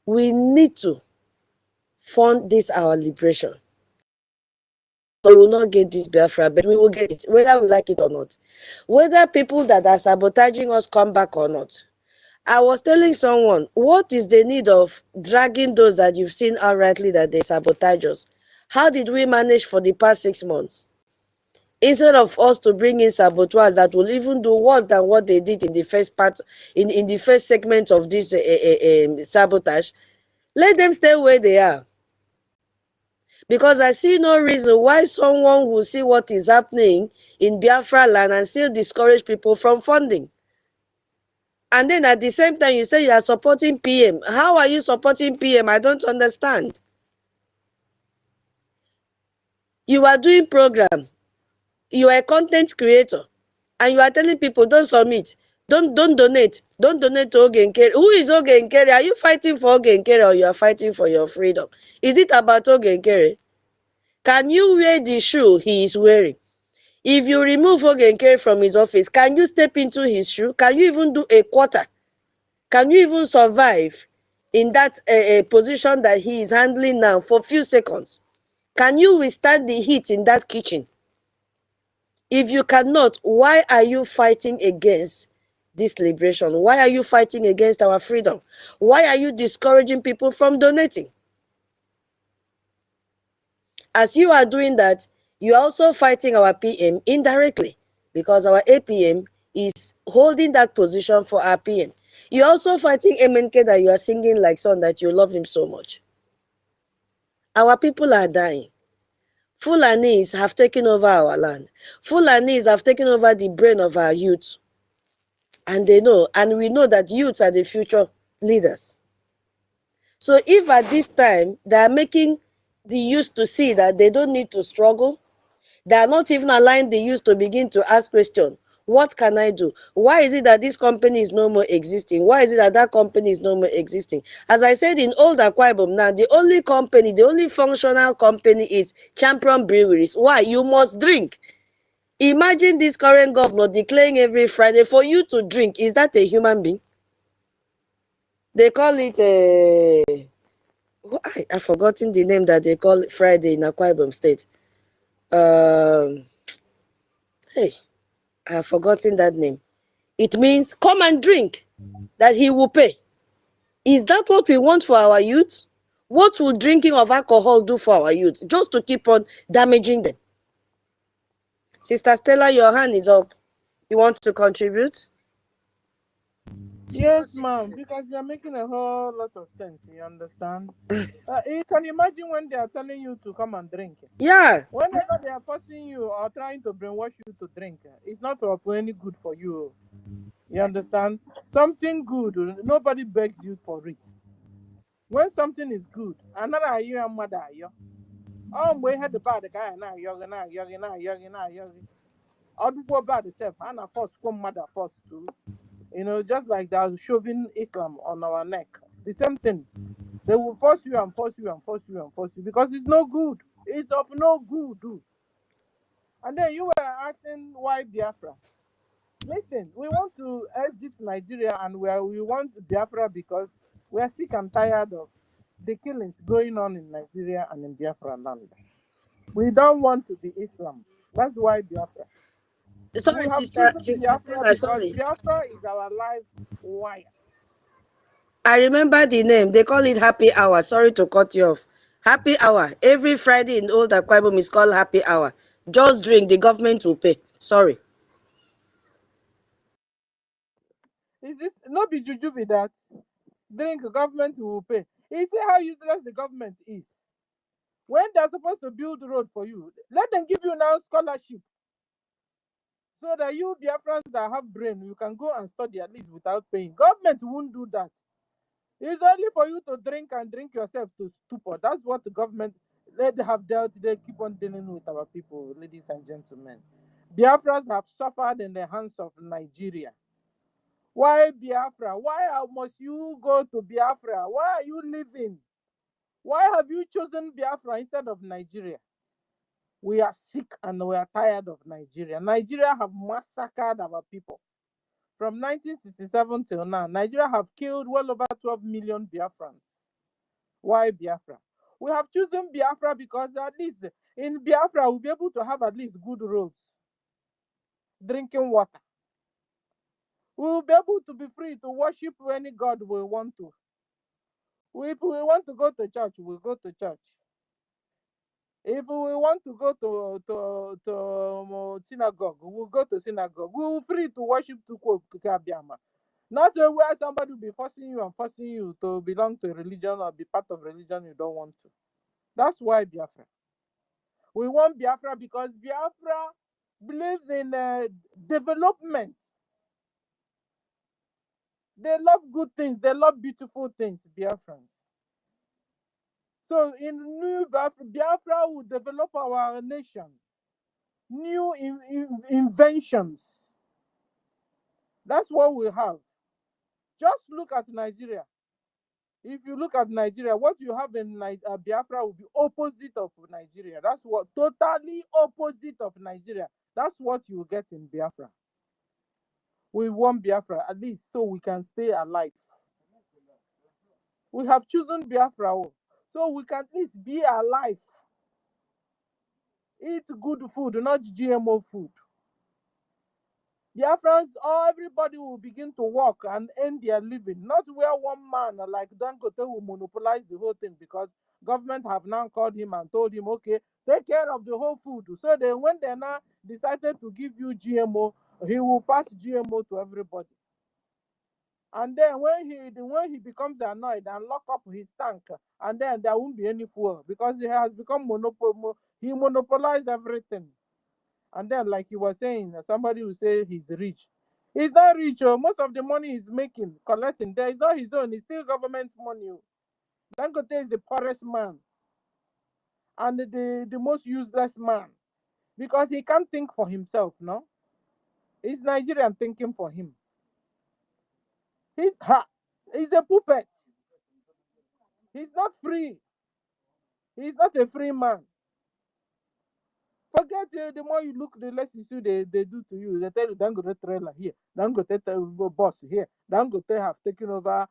We need to fund this, our liberation. We will not get this Biafra, but we will get it, whether we like it or not. Whether people that are sabotaging us come back or not. I was telling someone, what is the need of dragging those that you've seen outrightly that they sabotage us? How did we manage for the past 6 months? Instead of us to bring in saboteurs that will even do worse than what they did in the first part, in the first segment of this sabotage, let them stay where they are. Because I see no reason why someone will see what is happening in Biafra land and still discourage people from funding. And then at the same time, you say you are supporting PM. How are you supporting PM? I don't understand. You are doing program. You are a content creator. And you are telling people, don't submit. Don't donate. Don't donate to Ogenkere. Who is Ogenkere? Are you fighting for Ogenkere or you are fighting for your freedom? Is it about Ogenkere? Can you wear the shoe he is wearing? If you remove Ogenkere from his office, can you step into his shoe? Can you even do a quarter? Can you even survive in that position that he is handling now for a few seconds? Can you withstand the heat in that kitchen? If you cannot, why are you fighting against this liberation? Why are you fighting against our freedom? Why are you discouraging people from donating? As you are doing that, you are also fighting our PM indirectly, because our APM is holding that position for our PM. You're also fighting MNK, that you are singing like son, that you love him so much. Our people are dying. Fulanis have taken over our land. Fulanis have taken over the brain of our youth. And they know, and we know that youths are the future leaders. So if at this time they are making the youth to see that they don't need to struggle, they are not even allowing the youth to begin to ask questions. What can I do? Why is it that this company is no more existing? Why is it that that company is no more existing? As I said in old Akwa Ibom now, the only company, the only functional company is Champion Breweries. Why? You must drink. Imagine this current governor declaring every Friday for you to drink. Is that a human being? They call it I've forgotten the name that they call it Friday in Akwa Ibom State. Hey, I've forgotten that name. It means come and drink, that he will pay. Is that what we want for our youth? What will drinking of alcohol do for our youth? Just to keep on damaging them. Sister Stella, your hand is up. You want to contribute? Yes, ma'am, because you're making a whole lot of sense. You understand? You can imagine when they are telling you to come and drink. Yeah. Whenever they are forcing you or trying to brainwash you to drink, it's not of any good for you. You understand? Something good, nobody begs you for it. When something is good, another year, mother, oh, we had the bad guy now, yogi. I'll do bad itself, and a first come mother first too. You know, just like they're shoving Islam on our neck. The same thing. They will force you and force you and force you and force you because it's no good. It's of no good. And then you were asking why Biafra. Listen, we want to exit Nigeria and we want Biafra because we are sick and tired of the killings going on in Nigeria and in Biafra land. We don't want to be Islam. That's why Biafra. Sorry, We have Sister chosen Biafra Stella, because sorry. Biafra is our life wire. I remember the name. They call it Happy Hour. Sorry to cut you off. Happy Hour. Every Friday in Old Akwa Ibom is called Happy Hour. Just drink, the government will pay. Sorry. Is this no be juju be that? Drink, government will pay. You see how useless the government is. When they're supposed to build road for you, let them give you now scholarship. So that you Biafrans that have brain, you can go and study at least without paying. Government won't do that. It's only for you to drink and drink yourself to stupor. That's what the government, let they have dealt, they keep on dealing with our people, ladies and gentlemen. Biafrans have suffered in the hands of Nigeria. Why Biafra? Why must you go to Biafra? Why are you living? Why have you chosen Biafra instead of Nigeria? We are sick and we are tired of Nigeria. Nigeria have massacred our people. From 1967 till now, Nigeria have killed well over 12 million Biafrans. Why Biafra? We have chosen Biafra because at least in Biafra we'll be able to have at least good roads, drinking water. We will be able to be free to worship any God we want to. If we want to go to church, we'll go to church. If we want to go to synagogue, we'll go to synagogue. We're free to worship Tukwokabiyama. Not where somebody will be forcing you and forcing you to belong to a religion or be part of religion you don't want to. That's why Biafra. We want Biafra because Biafra believes in development. They love good things. They love beautiful things, Biafrans. So in new Biafra will develop our nation. New inventions. That's what we have. Just look at Nigeria. If you look at Nigeria, what you have in Biafra will be opposite of Nigeria. That's what, totally opposite of Nigeria. That's what you get in Biafra. We want Biafra, at least so we can stay alive. We have chosen Biafra, so we can at least be alive. Eat good food, not GMO food. Biafrans, everybody will begin to work and earn their living, not where one man like Dangote will monopolize the whole thing because government have now called him and told him, okay, take care of the whole food. So then when they now decided to give you GMO, he will pass GMO to everybody. And then when he becomes annoyed and lock up his tank, and then there won't be any fuel because he has become he monopolized everything. And then, like you were saying, somebody will say he's rich. He's not rich. Most of the money he's making, collecting there, is not his own. It's still government's money. Dangote is the poorest man and the most useless man because he can't think for himself. No, it's Nigerian thinking for him. He's a puppet. He's not free. He's not a free man. Forget the more you look, the less issue they do to you. They tell you, Dangote trailer here, Dangote boss here, Dangote have taken over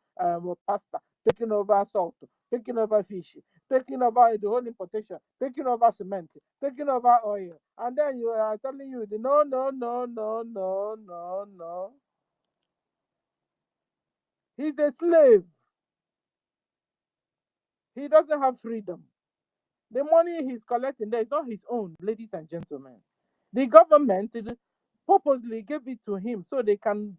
pasta, taken over salt, taking over fish, taking over the whole importation, taking over cement, taking over oil. And then you are telling you, no. He's a slave. He doesn't have freedom. The money he's collecting there is not his own, ladies and gentlemen. The government purposely gave it to him so they can,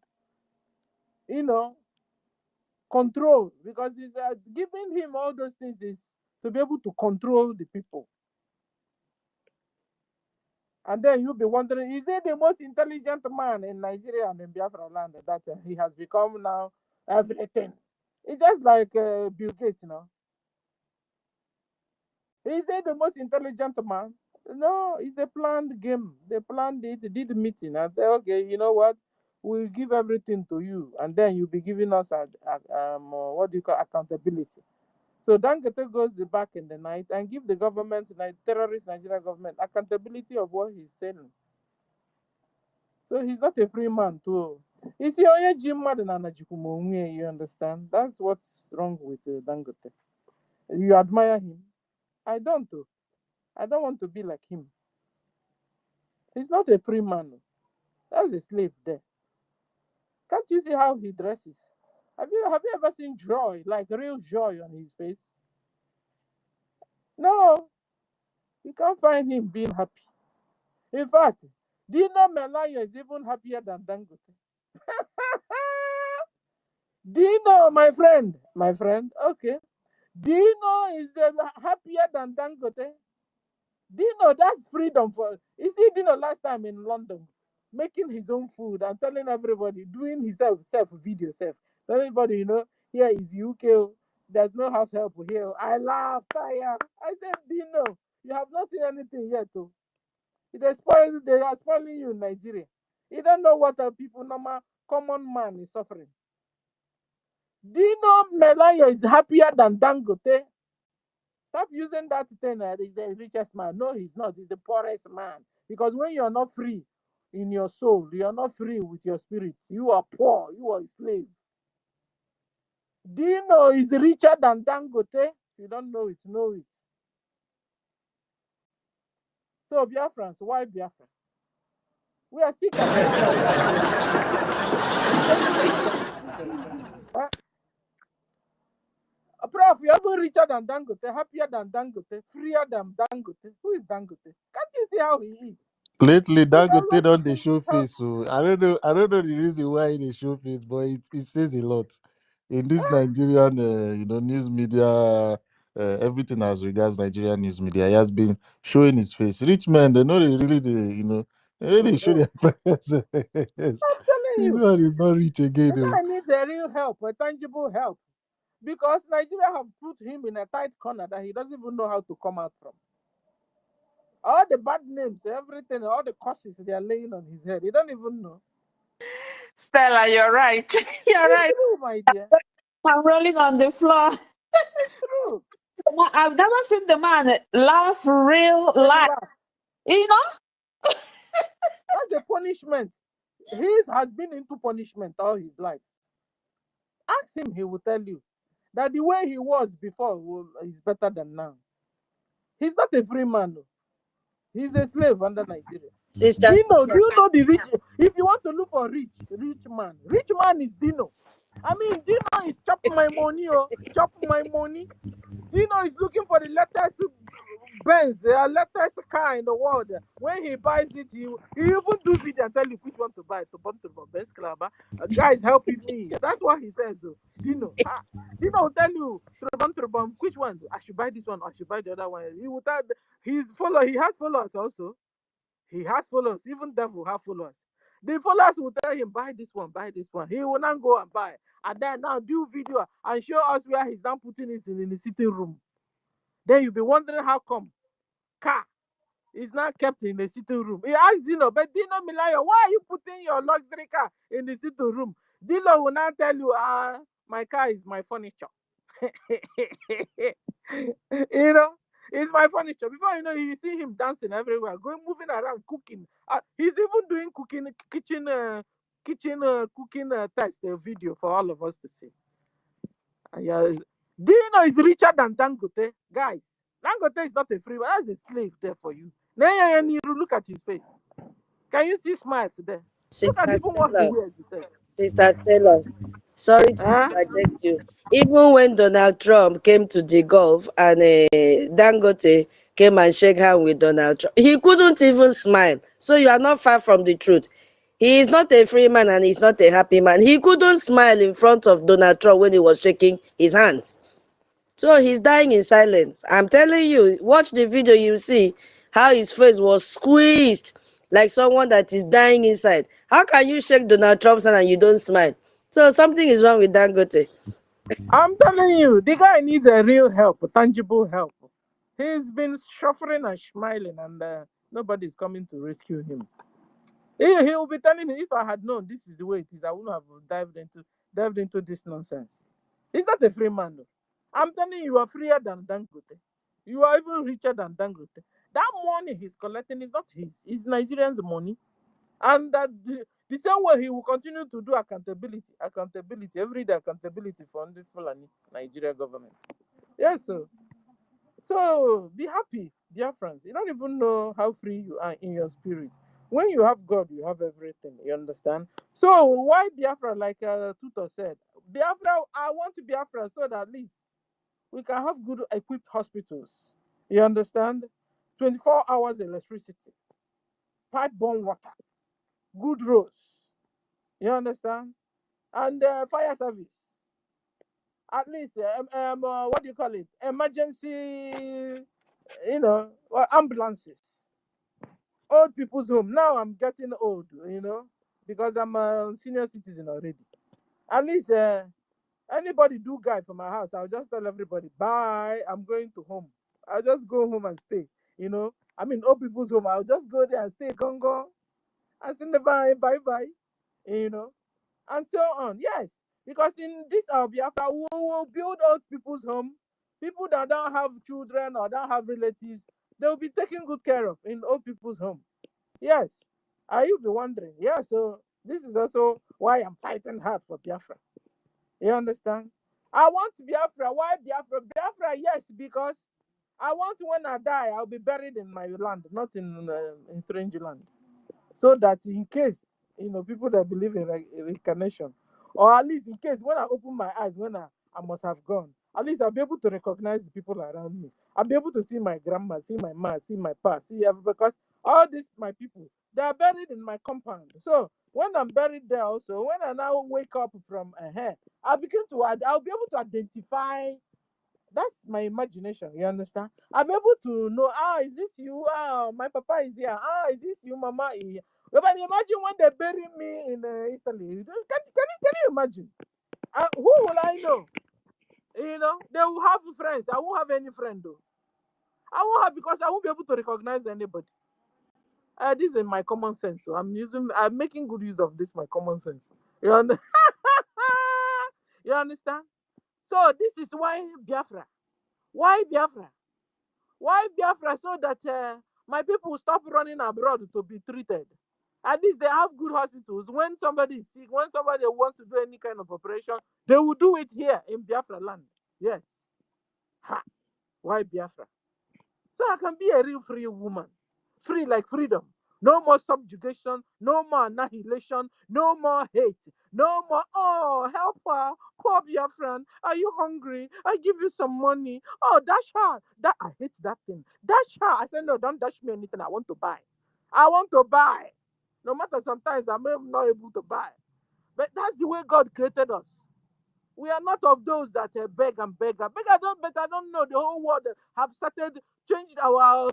control. Because it's giving him all those things is to be able to control the people. And then you'll be wondering, is he the most intelligent man in Nigeria and in Biafra land that he has become now everything? It's just like Bill Gates, Is he the most intelligent man? No, it's a planned game. They planned it, did a meeting, and said, okay, you know what? We'll give everything to you, and then you'll be giving us what do you call accountability. So Dangote goes back in the night and give the government, like terrorist Nigerian government, accountability of what he's selling. So he's not a free man too. You see, you understand? That's what's wrong with Dangote. You admire him. I don't. I don't want to be like him. He's not a free man. That's a slave there. Can't you see how he dresses? Have you ever seen joy, like real joy on his face? No, you can't find him being happy. In fact, Dino Melayo is even happier than Dangote. Dino, my friend, okay. Dino is happier than Dangote. Dino, that's freedom for. You see, Dino last time in London, making his own food and telling everybody, doing his self video self. Telling everybody, here is UK. There's no house help here. I laughed. I said, Dino, you have not seen anything yet. They are spoiling you in Nigeria. You don't know what people, normal common man is suffering. Dino Melayo is happier than Dangote. Stop using that thing. He's the richest man. No, he's not. He's the poorest man. Because when you're not free in your soul, you're not free with your spirit. You are poor. You are a slave. Dino is richer than Dangote. You don't know it. Know it. So Biafrans, why Biafra? We are sick and Prof, you're even richer than Dangote, happier than Dangote, freer than Dangote. Who is Dangote? Can't you see how he is? Lately, Dangote on the show face. So I don't know the reason why they show face, but it says a lot in this Nigerian, news media. Everything as regards Nigerian news media, he has been showing his face. Rich men, they know they really, they really show their presence. I'm telling This you, one is not rich again. this guy needs a real help, a tangible help, because Nigeria have put him in a tight corner that he doesn't even know how to come out from. All the bad names, everything, all the curses they are laying on his head, he don't even know. Stella, you're right. You're It's right. true, my dear. I'm rolling on the floor. It's true. I've never seen the man laugh real life. That's the punishment. He has been into punishment all his life. Ask him, he will tell you that the way he was before is better than now. He's not a free man. He's a slave under Nigeria. Sister Dino, do you know the rich? If you want to look for rich man is Dino. I mean, Dino is chop my money, oh, chop my money. Dino is looking for the latest Benz, the latest car in the world. When he buys it, he even do video and tell you which one to buy. To bump to the best club. Guys, helping me. That's what he says. Dino. Dino will tell you, which one? I should buy this one. I should buy the other one. He will tell his follower. He has followers also. He has followers. Even devil have followers. The followers will tell him, buy this one, buy this one. He will not go and buy. And then now do video and show us where he's now putting it in the sitting room. Then you'll be wondering how come car is not kept in the sitting room. He asked Dino, but Dino Milayo, why are you putting your luxury car in the sitting room? Dino will not tell you, my car is my furniture. You know, it's my furniture. Before you know, you see him dancing everywhere, going, moving around, cooking. He's even doing cooking, kitchen cooking test video for all of us to see. Yeah, Dino is richer than Dangote, guys. Dangote is not a free man. That's a slave there for you. Now you look at his face. Can you see smiles there? Look at even what he wears. Sister Stella, sorry to interject you. Even when Donald Trump came to the Gulf and Dangote came and shake hands with Donald Trump, he couldn't even smile. So you are not far from the truth. He is not a free man and he's not a happy man. He couldn't smile in front of Donald Trump when he was shaking his hands. So he's dying in silence. I'm telling you, watch the video, you see how his face was squeezed like someone that is dying inside. How can you shake Donald Trump's hand and you don't smile? So something is wrong with Dangote. I'm telling you, the guy needs a real help, tangible help. He's been suffering and smiling, and nobody's coming to rescue him. He will be telling me, if I had known this is the way it is, I wouldn't have dived into this nonsense. He's not a free man, though. I'm telling you, you are freer than Dangote. You are even richer than Dangote. That money he's collecting is not his. It's Nigerians' money. And that the same way he will continue to do accountability, everyday accountability for the Fulani Nigeria government. Yes, sir. So be happy, dear friends. You don't even know how free you are in your spirit. When you have God, you have everything. You understand? So why Biafra, like Tuto said, Biafra, I want to Biafra so that at least we can have good equipped hospitals. You understand? 24 hours electricity, pipe-borne water, good roads. You understand? And fire service. At least, what do you call it? Emergency, ambulances. Old people's home. Now I'm getting old, because I'm a senior citizen already. At least, anybody do guy for my house, I'll just tell everybody, bye, I'm going to home. I'll just go home and stay, I mean, old people's home, I'll just go there and stay, go, and say bye, and so on. Yes, because in this Biafra, we will build old people's home. People that don't have children or don't have relatives, they will be taken good care of in old people's home. Yes, are you be wondering? Yeah, so this is also why I'm fighting hard for Biafra. You understand? I want Biafra. Why Biafra? Biafra, yes, because I want when I die, I'll be buried in my land, not in strange land. So that in case, people that believe in reincarnation, or at least in case when I open my eyes, when I must have gone, at least I'll be able to recognize the people around me. I'll be able to see my grandma, see my ma, see my pa, see everybody, because all these my people, they are buried in my compound. So when I'm buried there also, when I now wake up from I'll be able to identify. That's my imagination, you understand? I'm able to know, is this you? My papa is here. Is this you, mama is here? But imagine when they bury me in Italy. Can you imagine? Who will I know? They will have friends. I won't have any friend though. I won't have, because I won't be able to recognize anybody. This is my common sense. So I'm making good use of this, my common sense. You understand? You understand? So this is why Biafra. Why Biafra? Why Biafra? So that my people will stop running abroad to be treated. At least they have good hospitals. When somebody is sick, when somebody wants to do any kind of operation, they will do it here in Biafra land. Yes. Why Biafra? So I can be a real free woman. Free like freedom. No more subjugation, no more annihilation, no more hate, no more, oh, helper, poor Biafran, are you hungry? I give you some money. Oh, dash her. That, I hate that thing. Dash her. I said, no, don't dash me anything. I want to buy. I want to buy. No matter sometimes I'm not able to buy. But that's the way God created us. We are not of those that beg and beg and beg. But I don't know. The whole world have started changed our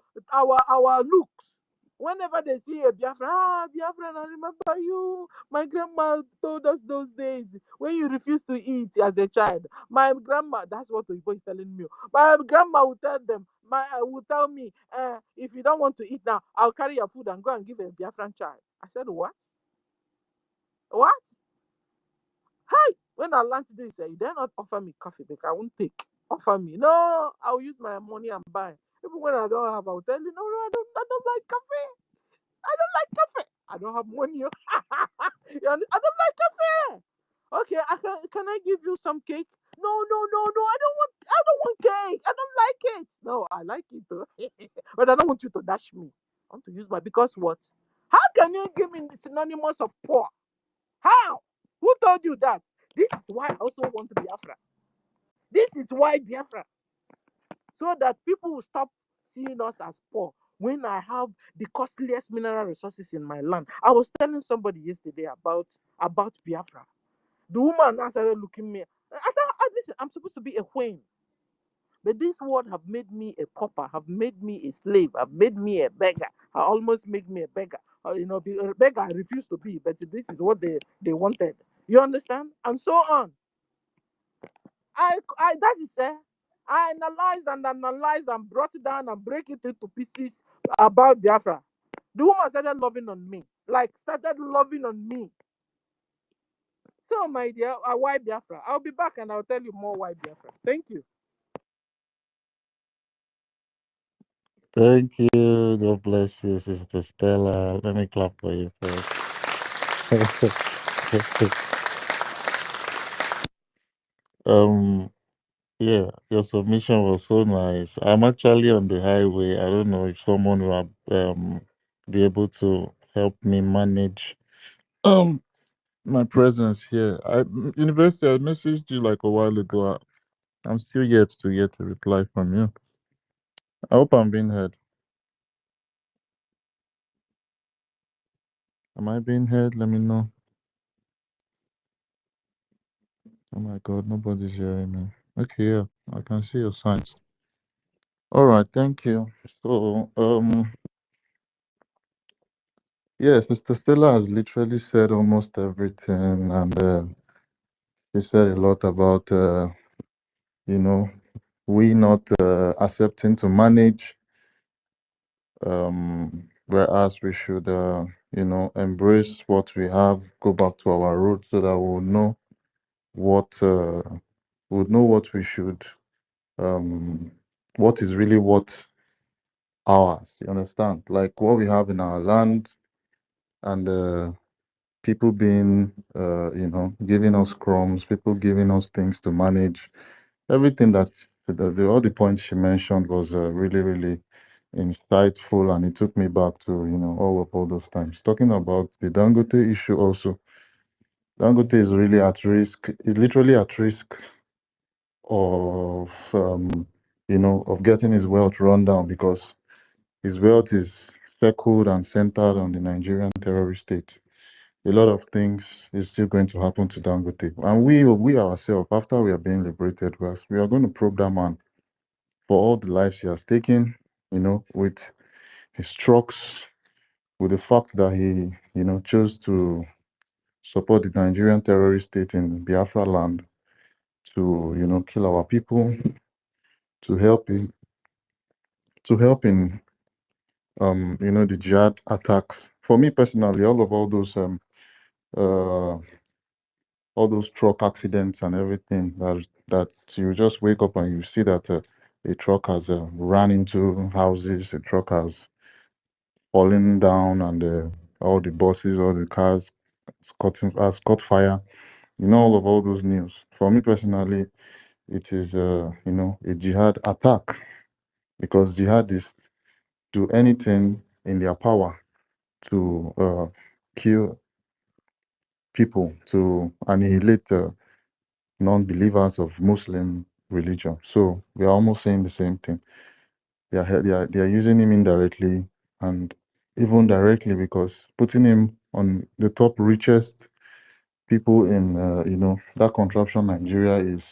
looks. Whenever they see a Biafran, I remember you. My grandma told us those days when you refused to eat as a child. My grandma, that's what Oyibo is telling me. My grandma would tell them, would tell me, if you don't want to eat now, I'll carry your food and go and give a Biafran child. I said, what? What? Hi! When I learned this, you dare not offer me coffee, because I won't take. Offer me. No, I'll use my money and buy. Even when I don't have, I'll tell you, no, I don't like coffee. I don't like coffee. I don't have money. I don't like coffee. Okay, can I give you some cake? No, I don't want cake. I don't like it. No, I like it though. But I don't want you to dash me. I want to use my, because what? How can you give me the synonymous of poor? How? Who told you that? This is why I also want Biafra. This is why Biafra. So that people will stop seeing us as poor when I have the costliest mineral resources in my land. I was telling somebody yesterday about Biafra. The woman now started looking at me. Listen, I'm supposed to be a queen. But this world have made me a pauper, have made me a slave, have made me a beggar, have almost made me a beggar. Be a beggar I refuse to be, but this is what they wanted. You understand? And so on. That is there. I analyzed and brought it down and break it into pieces about Biafra. The woman started loving on me. Started loving on me. So, my dear, why Biafra? I'll be back and I'll tell you more why Biafra. Thank you. Thank you. God bless you, Sister Stella. Let me clap for you first. um, yeah, your submission was so nice. I'm actually on the highway. I don't know if someone will be able to help me manage my presence here. University, I messaged you like a while ago. I'm still yet to get a reply from you. I hope I'm being heard. Am I being heard? Let me know. Oh my God, nobody's hearing me. Okay, yeah, I can see your signs. All right, thank you. So, yeah, Sister Stella has literally said almost everything, and she said a lot about, you know, we not accepting to manage, whereas we should, embrace what we have, go back to our roots so that we'll know what we should, um, what is really what ours. You understand? Like what we have in our land, and people being, giving us crumbs, people giving us things to manage. Everything that all the points she mentioned was really, really insightful, and it took me back to all those times. Talking about the Dangote issue also, Dangote is really at risk. Is literally at risk of of getting his wealth run down, because his wealth is circled and centered on the Nigerian terrorist state. A lot of things is still going to happen to Dangote. And we ourselves, after we are being liberated, we are going to probe that man for all the lives he has taken, with his trucks, with the fact that he, chose to support the Nigerian terrorist state in Biafra land to, kill our people, to help in the jihad attacks. For me personally, uh all those truck accidents and everything, that you just wake up and you see that a truck has ran into houses, a truck has fallen down, and all the buses, all the cars has caught fire. All those news. For me personally, it is a jihad attack, because jihadists do anything in their power to kill people, to annihilate non-believers of Muslim religion. So we are almost saying the same thing. They are using him indirectly and even directly, because putting him on the top richest people in that contraption Nigeria is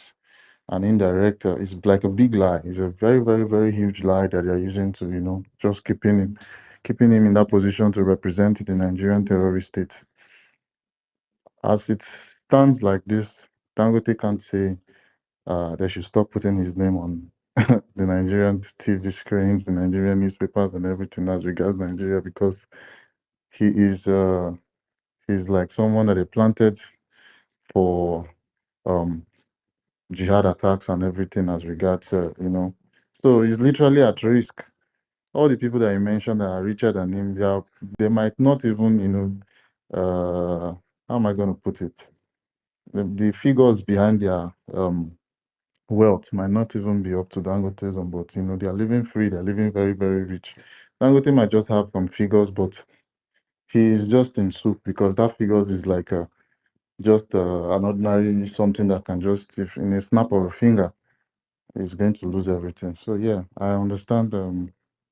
an indirect. It's like a big lie. It's a very, very, very huge lie that they are using to just keeping him in that position to represent the Nigerian terrorist state. As it stands like this, Dangote can't say they should stop putting his name on the Nigerian TV screens, the Nigerian newspapers, and everything as regards Nigeria, because he is he's like someone that they planted for jihad attacks and everything as regards So he's literally at risk. All the people that you mentioned that are richer than him, they might not even how am I going to put it? The figures behind their wealth might not even be up to Dangote's own, but they are living free, they're living very, very rich. Dangote might just have some figures, but he is just in soup, because that figures is like just an ordinary something that can just, if in a snap of a finger, is going to lose everything. So yeah, I understand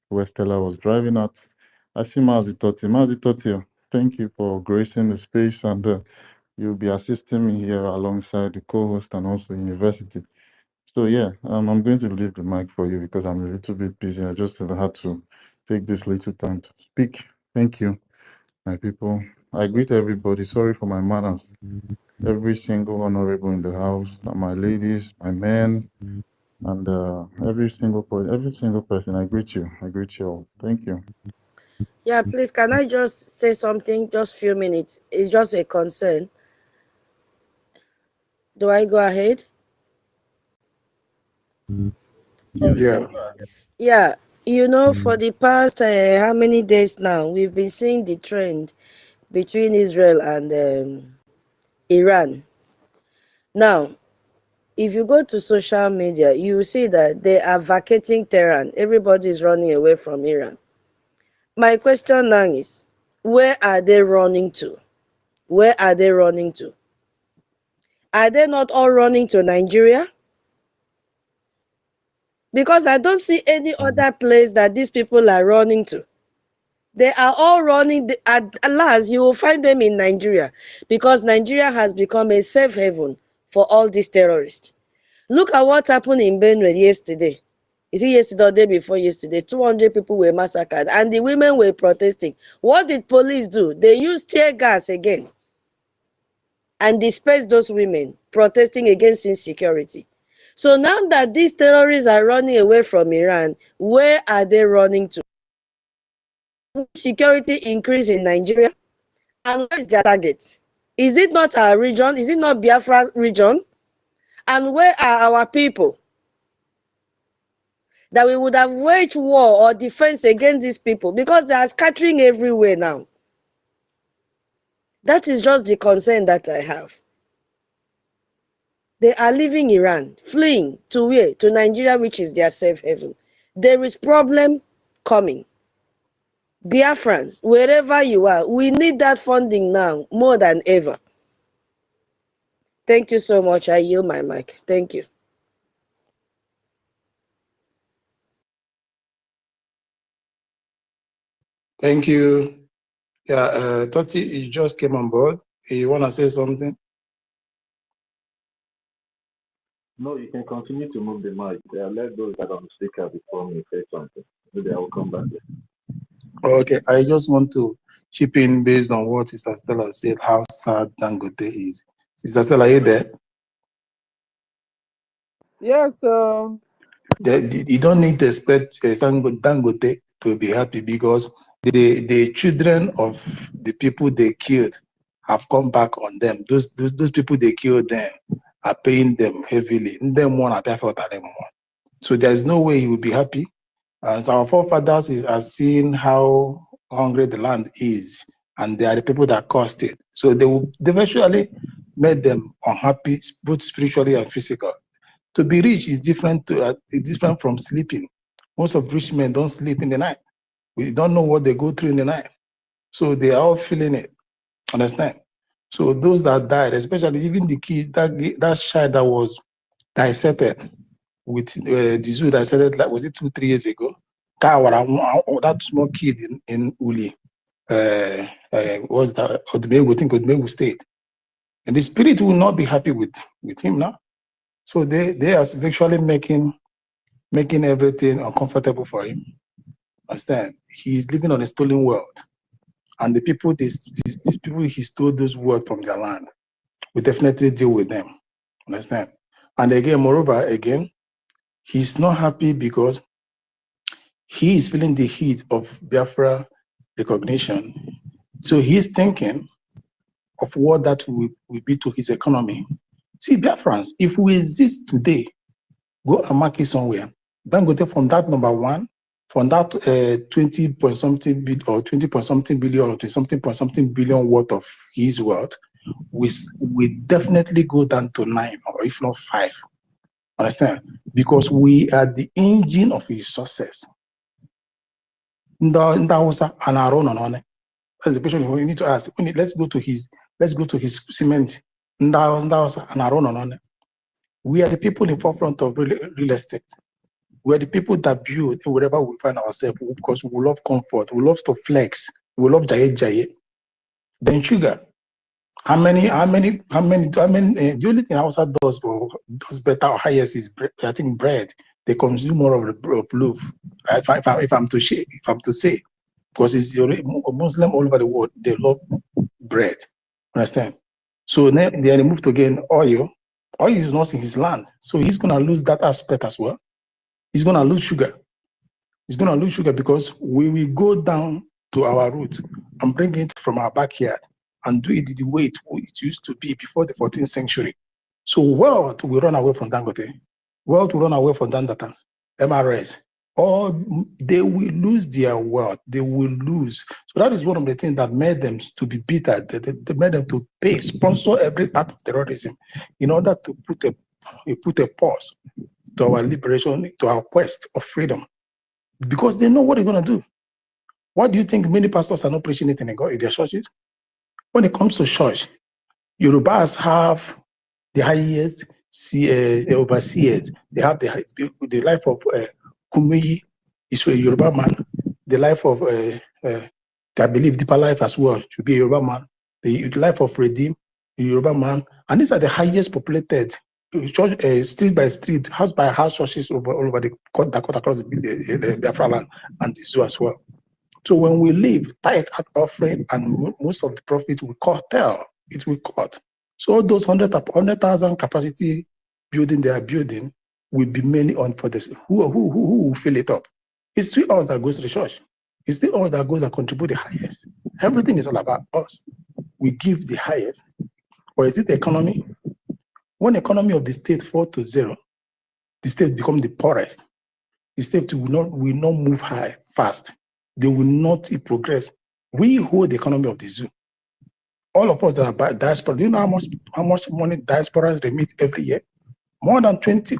where Stella was driving at. I see Mazitoti, thank you for gracing the space, and you'll be assisting me here alongside the co-host and also university. So yeah, I'm going to leave the mic for you because I'm a little bit busy. I just had to take this little time to speak. Thank you, my people. I greet everybody. Sorry for my manners. Every single honorable in the house, my ladies, my men, and every single person. I greet you. I greet you all. Thank you. Yeah, please, can I just say something? Just few minutes. It's just a concern. Do I go ahead? Yeah. Yeah, for the past how many days now, we've been seeing the trend between Israel and Iran. Now, if you go to social media, you will see that they are vacating Tehran. Everybody is running away from Iran. My question now is, where are they running to? Where are they running to? Are they not all running to Nigeria? Because I don't see any other place that these people are running to. They are all running, at last you will find them in Nigeria, because Nigeria has become a safe haven for all these terrorists. Look at what happened in Benue yesterday. Is it yesterday or day before yesterday? 200 people were massacred and the women were protesting. What did police do? They used tear gas again and dispersed those women protesting against insecurity. So now that these terrorists are running away from Iran, where are they running to? Security increase in Nigeria? And where is their target? Is it not our region? Is it not Biafra region? And where are our people? That we would have waged war or defense against these people, because they are scattering everywhere now. That is just the concern that I have. They are leaving Iran, fleeing to where? To Nigeria, which is their safe haven. There is problem coming. Biafrans, wherever you are, we need that funding now more than ever. Thank you so much. I yield my mic. Thank you. Thank you. Yeah, Toti, you just came on board. You want to say something? No, you can continue to move the mic. Let those that are on the speaker before me say something. Maybe I will come back there. Okay, I just want to chip in based on what Sister Stella said, how sad Dangote is. Sister Stella, are you there? Yes, You don't need to expect Dangote to be happy, because the children of the people they killed have come back on them. Those people they killed them are paying them heavily. So there's no way he will be happy. And so our forefathers are seeing how hungry the land is, and they are the people that caused it. So they eventually made them unhappy, both spiritually and physical. To be rich is different from sleeping. Most of rich men don't sleep in the night. We don't know what they go through in the night. So they are all feeling it. Understand? So those that died, especially even the kids, that child that was dissected with the zoo dissected, like, was it 2-3 years ago? That small kid in Uli, was that Odumegu State. And the spirit will not be happy with him now. So they are virtually making everything uncomfortable for him. Understand? He's living on a stolen world. And the people, these people he stole those words from their land, we definitely deal with them. Understand? And again, moreover, again, he's not happy because he is feeling the heat of Biafra recognition. So he's thinking of what that will be to his economy. See, Biafrans, if we exist today, go and mark it somewhere, then go there from that number one, from that 20 point something billion or 20 point something billion or 20 something point something billion worth of his wealth, we definitely go down to 9 or if not 5. Understand? Because we are the engine of his success. That's the question we need to ask. Let's go to his cement. We are the people in forefront of real estate. We are the people that build wherever we find ourselves because we love comfort, we love to flex, we love jaye. Then sugar. How many? The only thing Hausa does better or highest is I think bread. They consume more of loaf. If I'm to say, because it's Muslim all over the world, they love bread. Understand? So then they move to gain oil. Oil is not in his land, so he's gonna lose that aspect as well. He's gonna lose sugar. He's gonna lose sugar because we will go down to our roots and bring it from our backyard and do it the way it used to be before the 14th century. So world will run away from Dangote. World will run away from Dandata, MRS. Or they will lose their wealth. They will lose. So that is one of the things that made them to be bitter. They made them to sponsor every part of terrorism in order to put a pause to our liberation, to our quest of freedom. Because they know what they're going to do. Why do you think many pastors are not preaching it in their churches? When it comes to church, Yorubas have the highest overseers. They have the life of Kumuyi is a Yoruba man. The life of, I believe, Deeper Life as well should be a Yoruba man. The life of Redeem, a Yoruba man. And these are the highest populated church, street by street, house by house churches all over the Dakota, across the Biafra land and the zoo as well. So when we leave, tithe at offering and most of the profit will curtail, it will cut. So all those 100,000 capacity building they are building will be mainly on for this. Who will fill it up? It's still us that goes to the church. It's still us that goes and contribute the highest. Everything is all about us. We give the highest. Or is it the economy? When the economy of the state falls to zero, the state becomes the poorest. The state will not move fast. They will not progress. We hold the economy of the zoo. All of us that are diaspora, do you know how much money diasporas remit every year? More than 20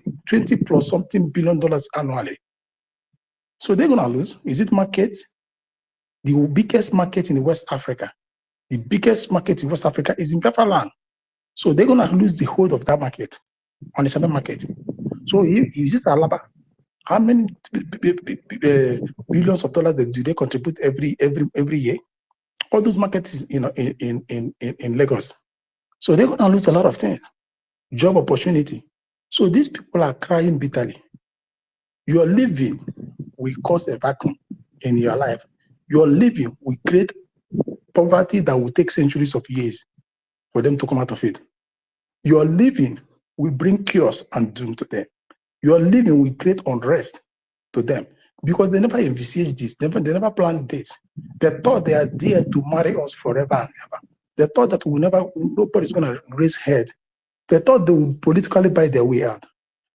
plus something $billion annually. So they're gonna lose. Is it markets? The biggest market in West Africa. The biggest market in West Africa is in Biafra land. So they're gonna lose the hold of that market on the China market. So if you visit Alaba, how many billions of dollars do they contribute every year? All those markets in Lagos. So they're gonna lose a lot of things. Job opportunity. So these people are crying bitterly. Your living will cause a vacuum in your life. Your living will create poverty that will take centuries of years for them to come out of it. Your living will bring chaos and doom to them. Your living will create unrest to them because they never envisaged this. They never planned this. They thought they are there to marry us forever and ever. They thought that nobody's going to raise head. They thought they would politically buy their way out.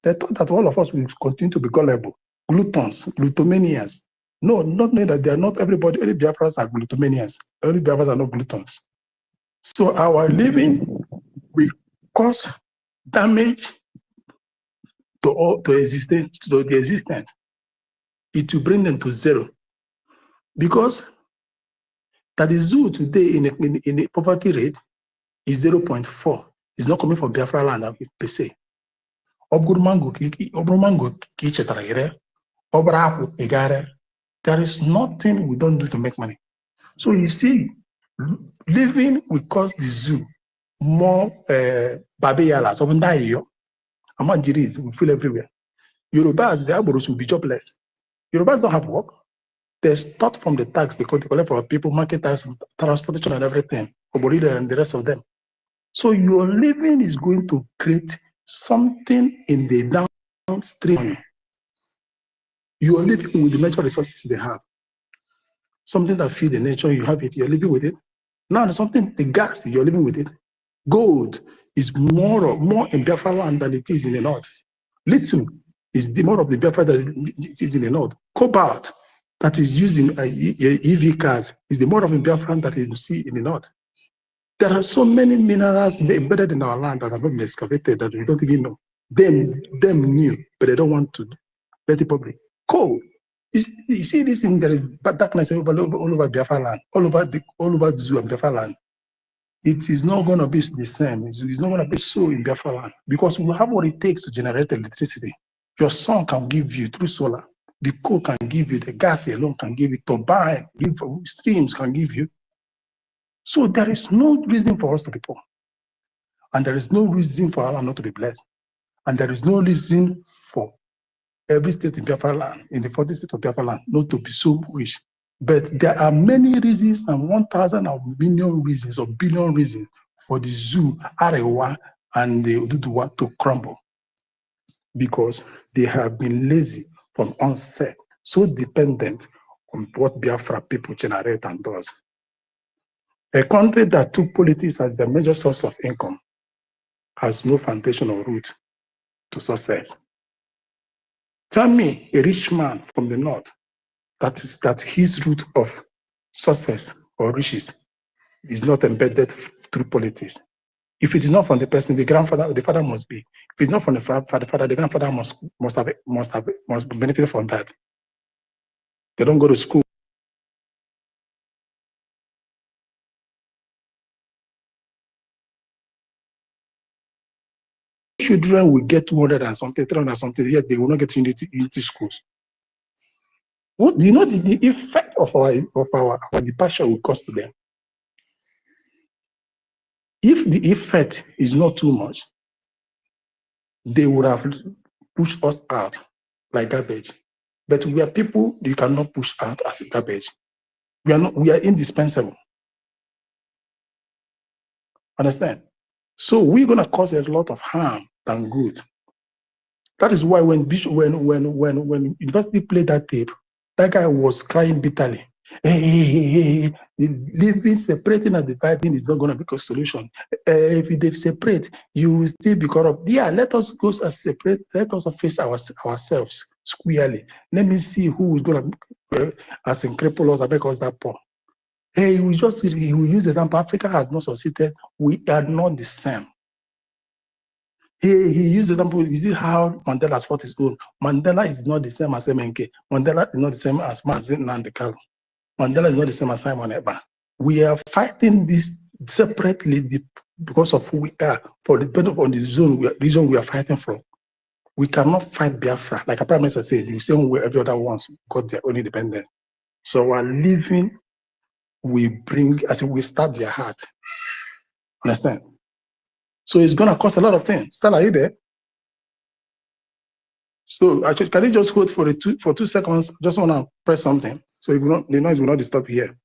They thought that all of us will continue to be gullible, gluttons, glutomanians. No, not knowing that they are not everybody, only Biafrans are glutomanians. Only Biafrans are not gluttons. So our living will cause damage to the existence. It will bring them to zero. Because that the zoo today in a poverty rate is 0.4. It's not coming from Biafra land per se. There is nothing we don't do to make money. So you see, living will cost the zoo more babayala, so Amanjiris will fill everywhere. Yorubas, the Aboros will be jobless. Yorubas don't have work. They're stopped from the tax they collect for people, market tax, transportation, and everything, Oborida and the rest of them. So your living is going to create something in the downstream. You are living with the natural resources they have. Something that feed the nature, you have it, you're living with it. Now there's something, the gas, you're living with it. Gold is more in Biafra land than it is in the north. Lithium is the more of the Biafra than it is in the north. Cobalt that is used in EV cars is the more of the Biafra that you see in the north. There are so many minerals embedded in our land that have not been excavated that we don't even know. Them knew, but they don't want to let it public. Coal. You see this thing, there is darkness all over Biafra land, all over the zoo of Biafra land. It is not going to be the same. It's not going to be so in Biafra land because we have what it takes to generate electricity. Your sun can give you through solar. The coal can give you, the gas alone can give you, turbine, streams can give you. So there is no reason for us to be poor. And there is no reason for Allah not to be blessed. And there is no reason for every state in Biafra land, in the 40 states of Biafra land, not to be so rich. But there are many reasons and 1,000 million reasons or billion reasons for the zoo, Arewa, and the Oduduwa to crumble. Because they have been lazy from onset, so dependent on what Biafra people generate and does. A country that took politics as the major source of income has no foundation or root to success. Tell me a rich man from the north that his root of success or riches is not embedded through politics. If it is not from the person, the father must be. If it's not from the father, the grandfather must benefit from that. They don't go to school. Children will get 200 and something, 300 and something, yet they will not get unity schools. What do you know the effect of our departure will cost to them? If the effect is not too much, they would have pushed us out like garbage. But we are people you cannot push out as garbage. We are indispensable. Understand? So we're gonna cause a lot of harm than good. That is why when university played that tape, that guy was crying bitterly. Hey, living, separating and dividing is not going to be a solution. If they separate, you will still be corrupt. Yeah, let us go and separate. Let us face ourselves squarely. Let me see who is going to, as in cripple us and make us that poor. Hey, we use the example. Africa has not succeeded. We are not the same. He used the example. You see how Mandela's fought his own. Mandela is not the same as MNK. Mandela is not the same as Mazin Nandekalo. Mandela is not the same as Simon Eba. We are fighting this separately because of who we are, for the benefit of the region we are fighting from. We cannot fight Biafra. Like a prime minister said, the same way every other ones got their own independence. So our living, we bring, as if we stab their heart. Understand? So it's gonna cost a lot of things. Stella, are you there? So actually, can you just hold for 2 seconds? Just wanna press something so the noise will not disturb here.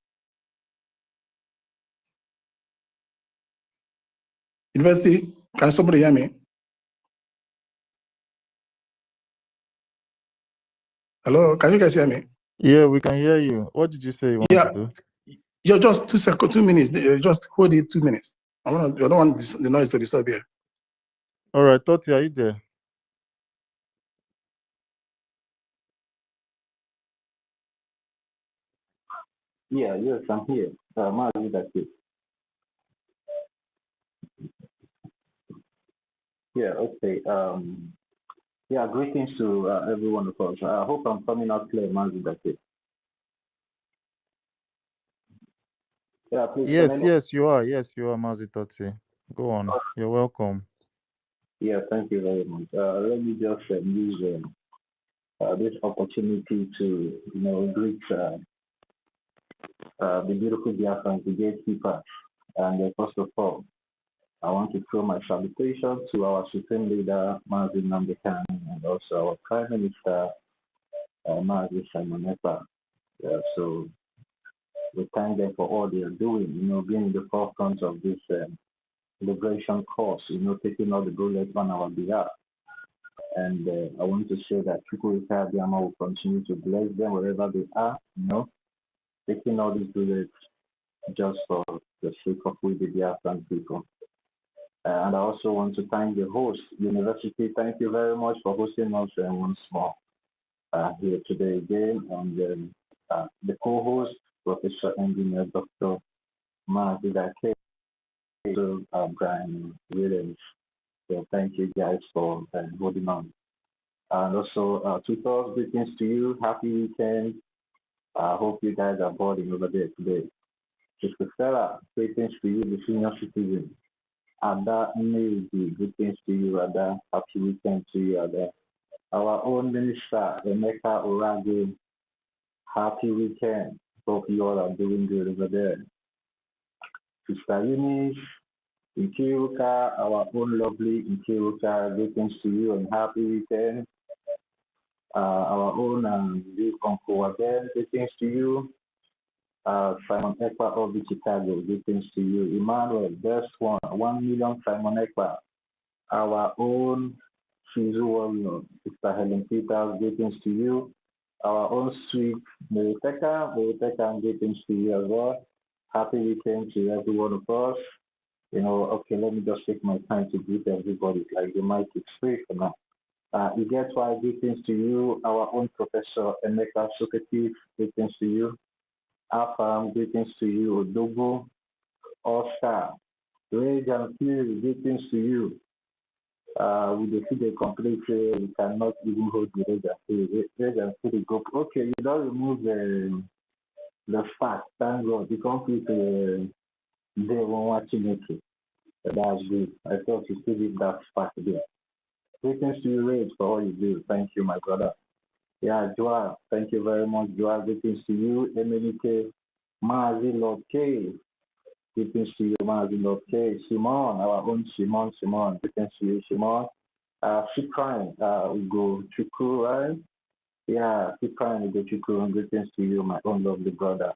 University, can somebody hear me? Hello, can you guys hear me? Yeah, we can hear you. What did you say you want to do? Yeah, just 2 seconds, 2 minutes. Just hold it 2 minutes. I don't want the noise to disturb here. All right, Toti, are you there? Yeah, yes, I'm here. Yeah, okay. Yeah, greetings to every one of us. I hope I'm coming out clear, Mazidake. Yeah, please. Yes, yes, you are. Yes, you are, Mazitotsi. Go on. You're welcome. Yeah, thank you very much. Let me just use this opportunity to, greet the beautiful Biafrans, the gatekeepers. And first of all, I want to throw my salutation to our Supreme Leader, Mazi Namdekan, and also our Prime Minister, Mazi Simon Ekpa. Yeah, so we thank them for all they are doing, being in the forefront of this liberation cause, taking all the bullets on our behalf. And I want to say that Chukwuka Abiyama will continue to bless them wherever they are, taking all these bullets just for the sake of we the Biafran people. And I also want to thank the host, University. Thank you very much for hosting us once more here today again. And the co-host, Professor Engineer Dr. Mazidake, Brian Williams. So thank you guys for holding on. And also, tutors, greetings to you. Happy weekend. I hope you guys are boarding over there today. Sister Sarah, greetings to you, the senior citizen. Ada Navy, greetings to you, Ada. Happy weekend to you, Ada. Our own minister, Emeka Orage, happy weekend. Hope you all are doing good over there. Sister Eunice, Nkiruka, our own lovely Nkiruka, greetings to you and happy weekend. Our own big uncle again, greetings to you. Simon Ekpa of Chicago, greetings to you. Emmanuel, best one, 1 million Simon Ekpa. Our own Shizu Warrior, Sister Helen Peters, greetings to you. Our own sweet Meriteka, greetings to you as well. Happy weekend to every one of us. Okay, let me just take my time to greet everybody, like the mic is free for now. Igetwa, greetings to you. Our own Professor Emeka Soketi, greetings to you. Afam, greetings to you. Odogo, Oscar, Rage and Fury, greetings to you. With the figure complete, we cannot even hold the Rage and Fury. Rage and Fury go. Okay, you don't remove the fact. Thank God. You complete they won't watching it. That's good. I thought you still did that fact there. Greetings to you, Rage, for all you do. Thank you, my brother. Yeah, Joa, thank you very much, Joa. Greetings to you, Emelike, Mazi Lord K. Greetings to you, Mazi Lord K. Simon, our own Simon. Greetings to you, Simon. Cyprian, we go Chuku, right? Yeah, Cyprian, we go Chuku. Greetings to you, my own lovely brother.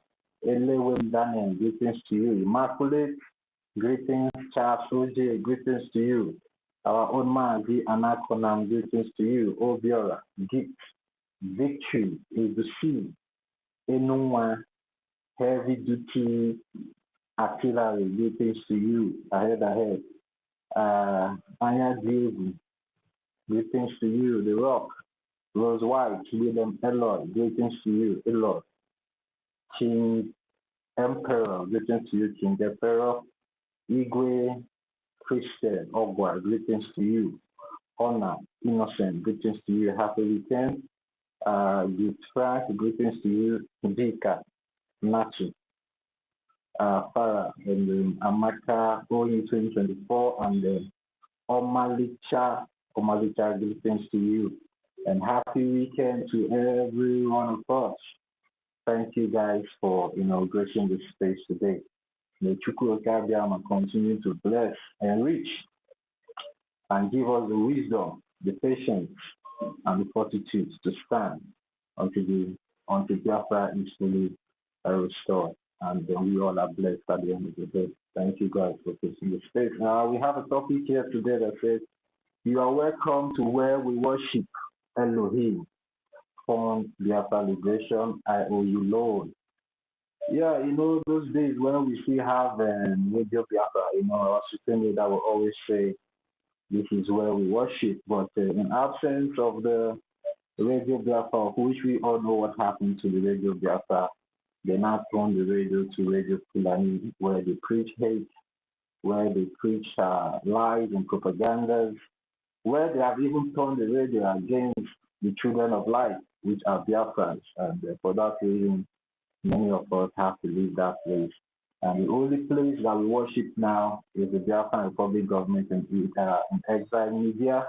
Elewem Daniel, greetings to you. Immaculate, greetings. Charles Oje, greetings to you. Our own Mazi Anakonam, greetings to you. Obiora, Gift. Victory is the sea. Anyone heavy duty artillery, greetings to you. Ahead. Anya Diego, greetings to you. The Rock, Rose White, William Elliot, greetings to you. Elliot, King Emperor, greetings to you. King Emperor, Igwe Christian Ogwa, greetings to you. Honor Innocent, greetings to you. Happy weekend. Good Frank, greetings to you. Vika, Nachi, Farah, and Amaka, OE 2024, and Omalicha, greetings to you. And happy weekend to every one of us. Thank you guys for gracing this space today. May Chukwuka Abiyama continue to bless, enrich, and give us the wisdom, the patience, and the fortitude to stand until Biafra is fully restored, and we all are blessed at the end of the day. Thank you guys for facing the space. Now we have a topic here today that says, "You are welcome to where we worship Elohim from Biafra Liberation. I owe you, Lord." Yeah, those days when we still have Radio Biafra, our Supreme Leader will always say, "This is where we worship." But in absence of the Radio Biafra, which we all know what happened to the Radio Biafra, they now turned the radio to Radio Fulani, where they preach hate, where they preach lies and propagandas, where they have even turned the radio against the children of light, which are Biafrans. And for that reason, many of us have to leave that place And the only place that we worship now is the Biafran Republic government in exile media,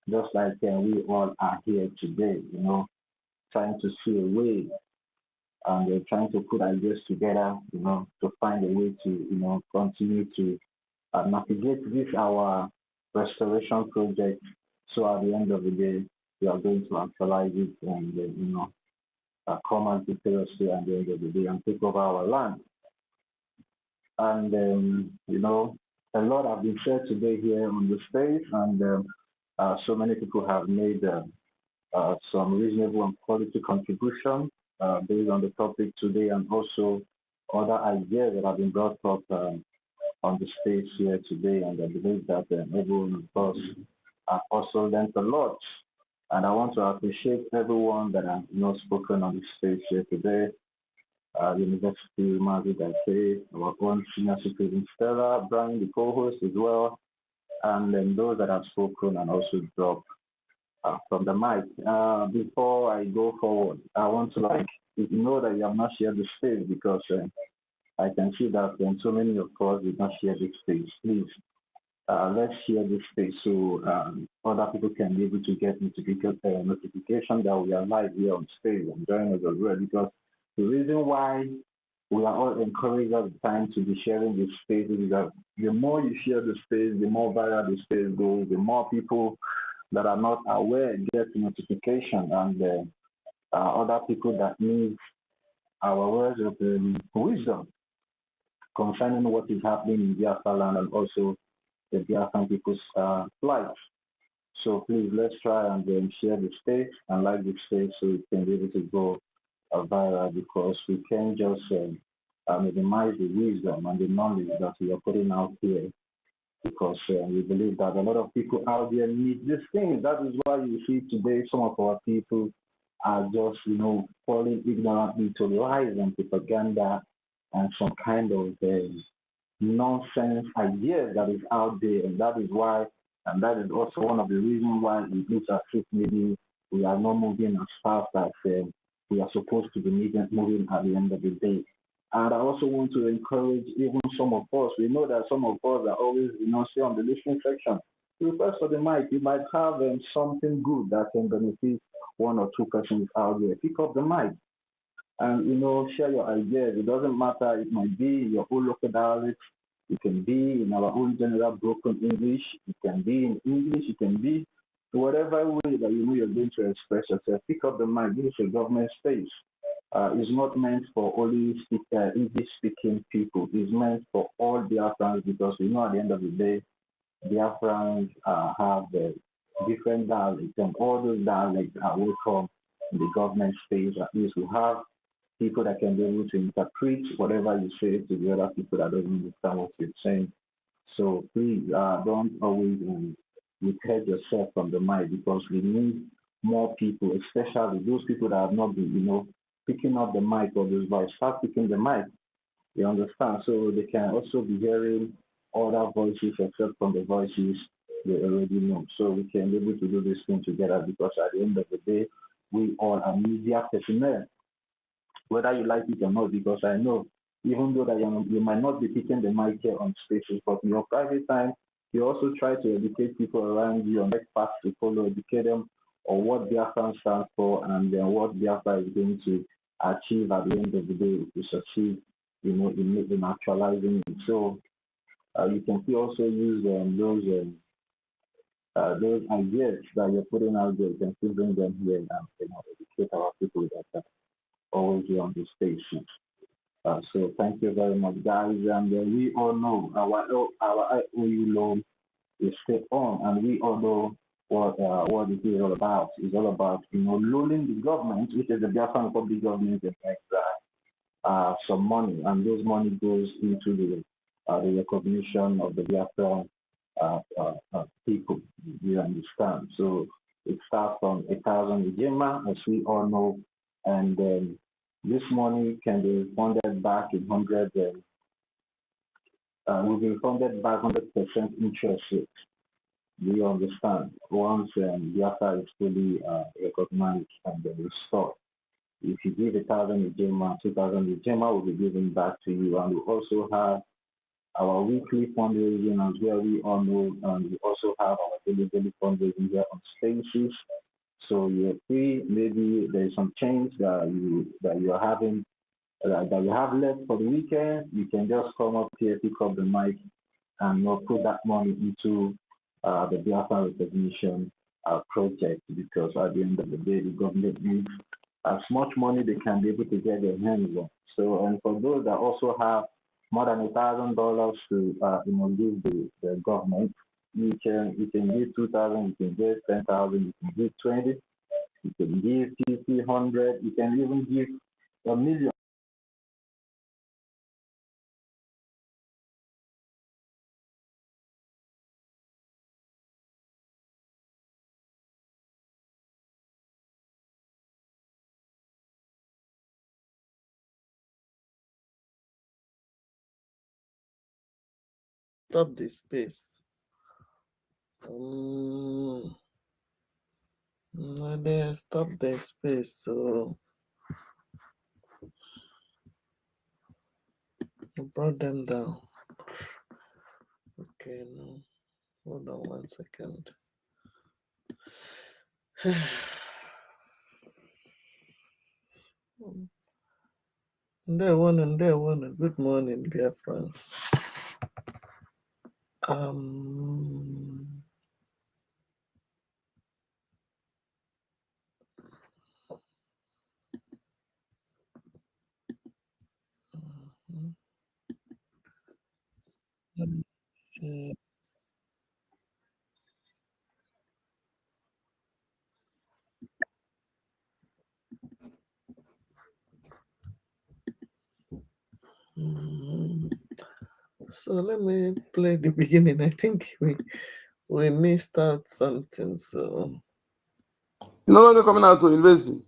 just like we all are here today, trying to see a way, and they're trying to put ideas together, to find a way to, continue to navigate this our restoration project. So at the end of the day, we are going to actualize it and come and seriously at the end of the day and take over our land. And a lot have been said today here on the stage, and so many people have made some reasonable and quality contribution based on the topic today, and also other ideas that have been brought up on the stage here today. And I believe that everyone of us have also learned a lot. And I want to appreciate everyone that has spoken on the stage here today. University Mazi Dake, our own senior citizen Stella, Brian, the co-host as well, and then those that have spoken and also dropped from the mic. Before I go forward, I want to that you have not shared the stage, because I can see that so many of us did not share this stage. Please, let's share this stage so other people can be able to get notification that we are live here on stage and join us as well, because the reason why we are all encouraged all the time to be sharing this space is that the more you share the space, the more viral the space goes, the more people that are not aware get notification, and other people that need our words of wisdom concerning what is happening in Biafra land and also the Biafran people's lives. So please, let's try and share the space and like the space so it can be able to go viral, because we can't just minimize the wisdom and the knowledge that we are putting out here, because we believe that a lot of people out there need these things. That is why you see today some of our people are just, falling ignorantly to lies and propaganda and some kind of nonsense ideas that is out there. And that is why, and that is also one of the reasons why it looks as if maybe we are not moving as fast as we are supposed to be moving at the end of the day. And I also want to encourage even some of us. We know that some of us are always, stay on the listening section. Request for the mic. You might have something good that can benefit one or two persons out there. Pick up the mic and, share your ideas. It doesn't matter. It might be your own local dialect. It can be in our own general broken English. It can be in English. It can be whatever way that you're going to express yourself. Pick up the mic. This is a government space. It's not meant for only English-speaking people. It's meant for all Biafrans, because we know at the end of the day, Biafrans have different dialects, and all those dialects are welcome in the government space. At least we have people that can be able to interpret whatever you say to the other people that don't understand what you're saying. So please don't always withhold yourself from the mic, because we need more people, especially those people that have not been, picking up the mic or those voice. Start picking the mic. You understand? So they can also be hearing other voices except from the voices they already know. So we can be able to do this thing together, because at the end of the day, we all are media personnel, whether you like it or not, because I know, even though that you might not be picking the mic here on spaces, but in your private time, you also try to educate people around you on what path to follow, educate them on what Biafran stands for, and then what Biafra is going to achieve at the end of the day to succeed, in actualizing it. So you can also use those ideas that you're putting out there. You can still bring them here and educate our people that are always here on the station. So thank you very much, guys. And we all know our IOU loan is still on, and we all know what it is all about. It's all about lulling the government, which is the Biafran Republic government, in exile, some money, and those money goes into the recognition of the Biafran people. You understand? So it starts from 1,000 Ijema, as we all know, and this money can be funded back in 100. Will be funded back 100% interest rate. Do you understand? Once Biafra is fully recognized and restored. If you give 1,000 Ijema, 2,000 Ijema will be given back to you. And we also have our weekly fundraising as well. We all know, and we also have our daily fundraising here on Spaces. So you're free. Maybe there's some change that you are having that you have left for the weekend. You can just come up here, pick up the mic, and we'll put that money into the Biafra recognition project, because at the end of the day, the government needs as much money they can be able to get their hands on. So, and for those that also have more than $1,000 to give the government, you can give 2,000, you can give 10,000, you can give 20, you can give 50, 100, you can even give $1 million. Stop the space. Stop the space. So I brought them down. Okay, no. Hold on 1 second. Day one. Good morning, BIAFRANS. Let me see. So let me play the beginning. I think we missed out something. So you're no longer coming out to university.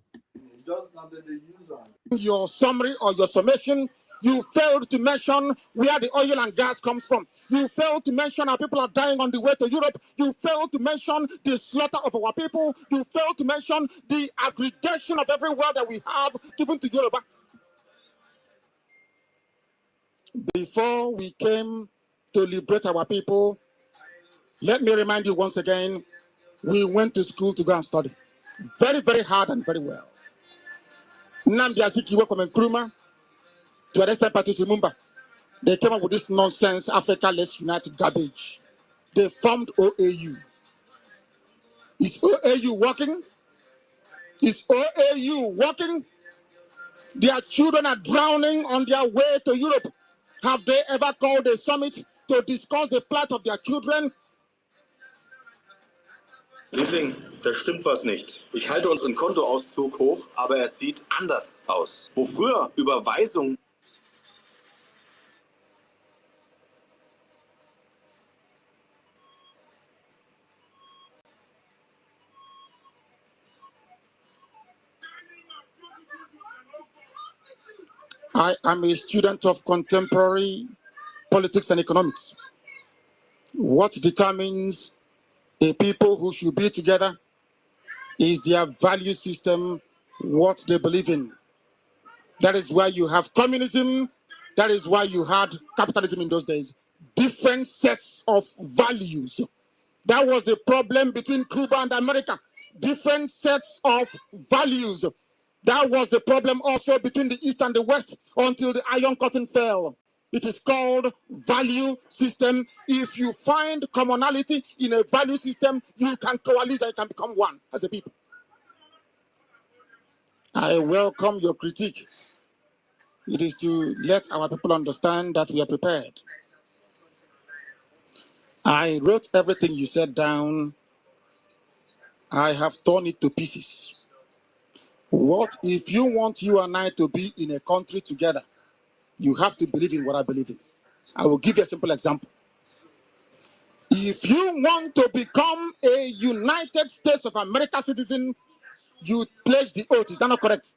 Your summary or your summation, you failed to mention where the oil and gas comes from. You failed to mention how people are dying on the way to Europe. You failed to mention the slaughter of our people. You failed to mention the aggregation of every word that we have given to Yoruba. Before we came to liberate our people, let me remind you once again, we went to school to go and study. Very, very hard and very well. Nnamdi Azikiwe from Nkrumah to arrest Patrice Lumumba. They came up with this nonsense, Africa Let's Unite garbage. They formed OAU. Is OAU working? Is OAU working? Their children are drowning on their way to Europe. Have they ever called a summit to discuss the plight of their children? Liebling, da stimmt was nicht. Ich halte unseren Kontoauszug hoch, aber er sieht anders aus. Wo früher Überweisungen... I am a student of contemporary politics and economics. What determines a people who should be together is their value system, what they believe in. That is why you have communism. That is why you had capitalism in those days. Different sets of values. That was the problem between Cuba and America. Different sets of values. That was the problem also between the East and the West until the Iron Curtain fell. It is called value system. If you find commonality in a value system, you can coalesce and you can become one as a people. I welcome your critique. It is to let our people understand that we are prepared. I wrote everything you said down. I have torn it to pieces. What if you want you and I to be in a country together? You have to believe in what I believe in. I will give you a simple example. If you want to become a United States of America citizen, you pledge the oath. Is that not correct?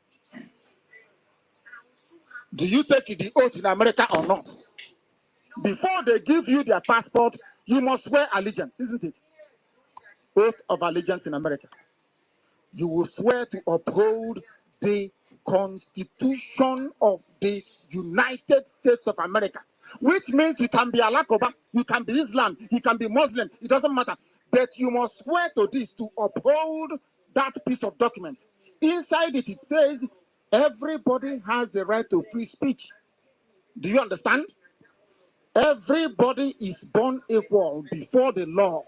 Do you take the oath in America or not? Before they give you their passport, you must swear allegiance, isn't it? Oath of allegiance in America. You will swear to uphold the Constitution of the United States of America, which means you can be Alakoba, you can be Islam, you can be Muslim, it doesn't matter. But you must swear to this to uphold that piece of document. Inside it, it says everybody has the right to free speech. Do you understand? Everybody is born equal before the law.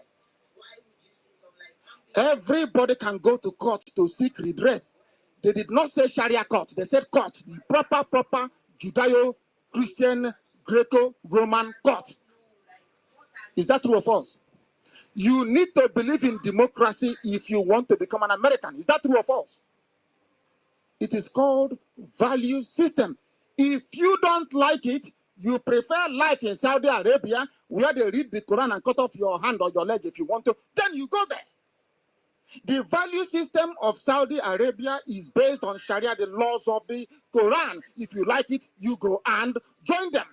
Everybody can go to court to seek redress. They did not say Sharia court. They said court. Proper Judeo-Christian, Greco-Roman court. Is that true or false? You need to believe in democracy if you want to become an American. Is that true or false? It is called value system. If you don't like it, you prefer life in Saudi Arabia where they read the Quran and cut off your hand or your leg if you want to, then you go there. The value system of Saudi Arabia is based on Sharia, the laws of the Quran. If you like it, you go and join them.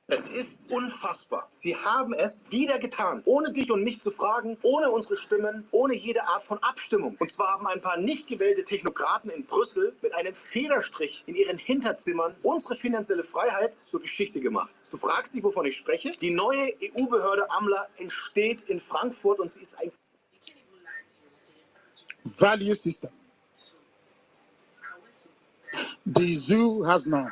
Es ist unfassbar. Sie haben es wieder getan, ohne dich und mich zu fragen, ohne unsere Stimmen, ohne jede Art von Abstimmung. Und zwar haben ein paar nicht gewählte Technokraten in Brüssel mit einem Federstrich in ihren Hinterzimmern unsere finanzielle Freiheit zur Geschichte gemacht. Du fragst dich, wovon ich spreche? Die neue EU-Behörde AMLA entsteht in Frankfurt und sie ist ein Value system. The zoo has none.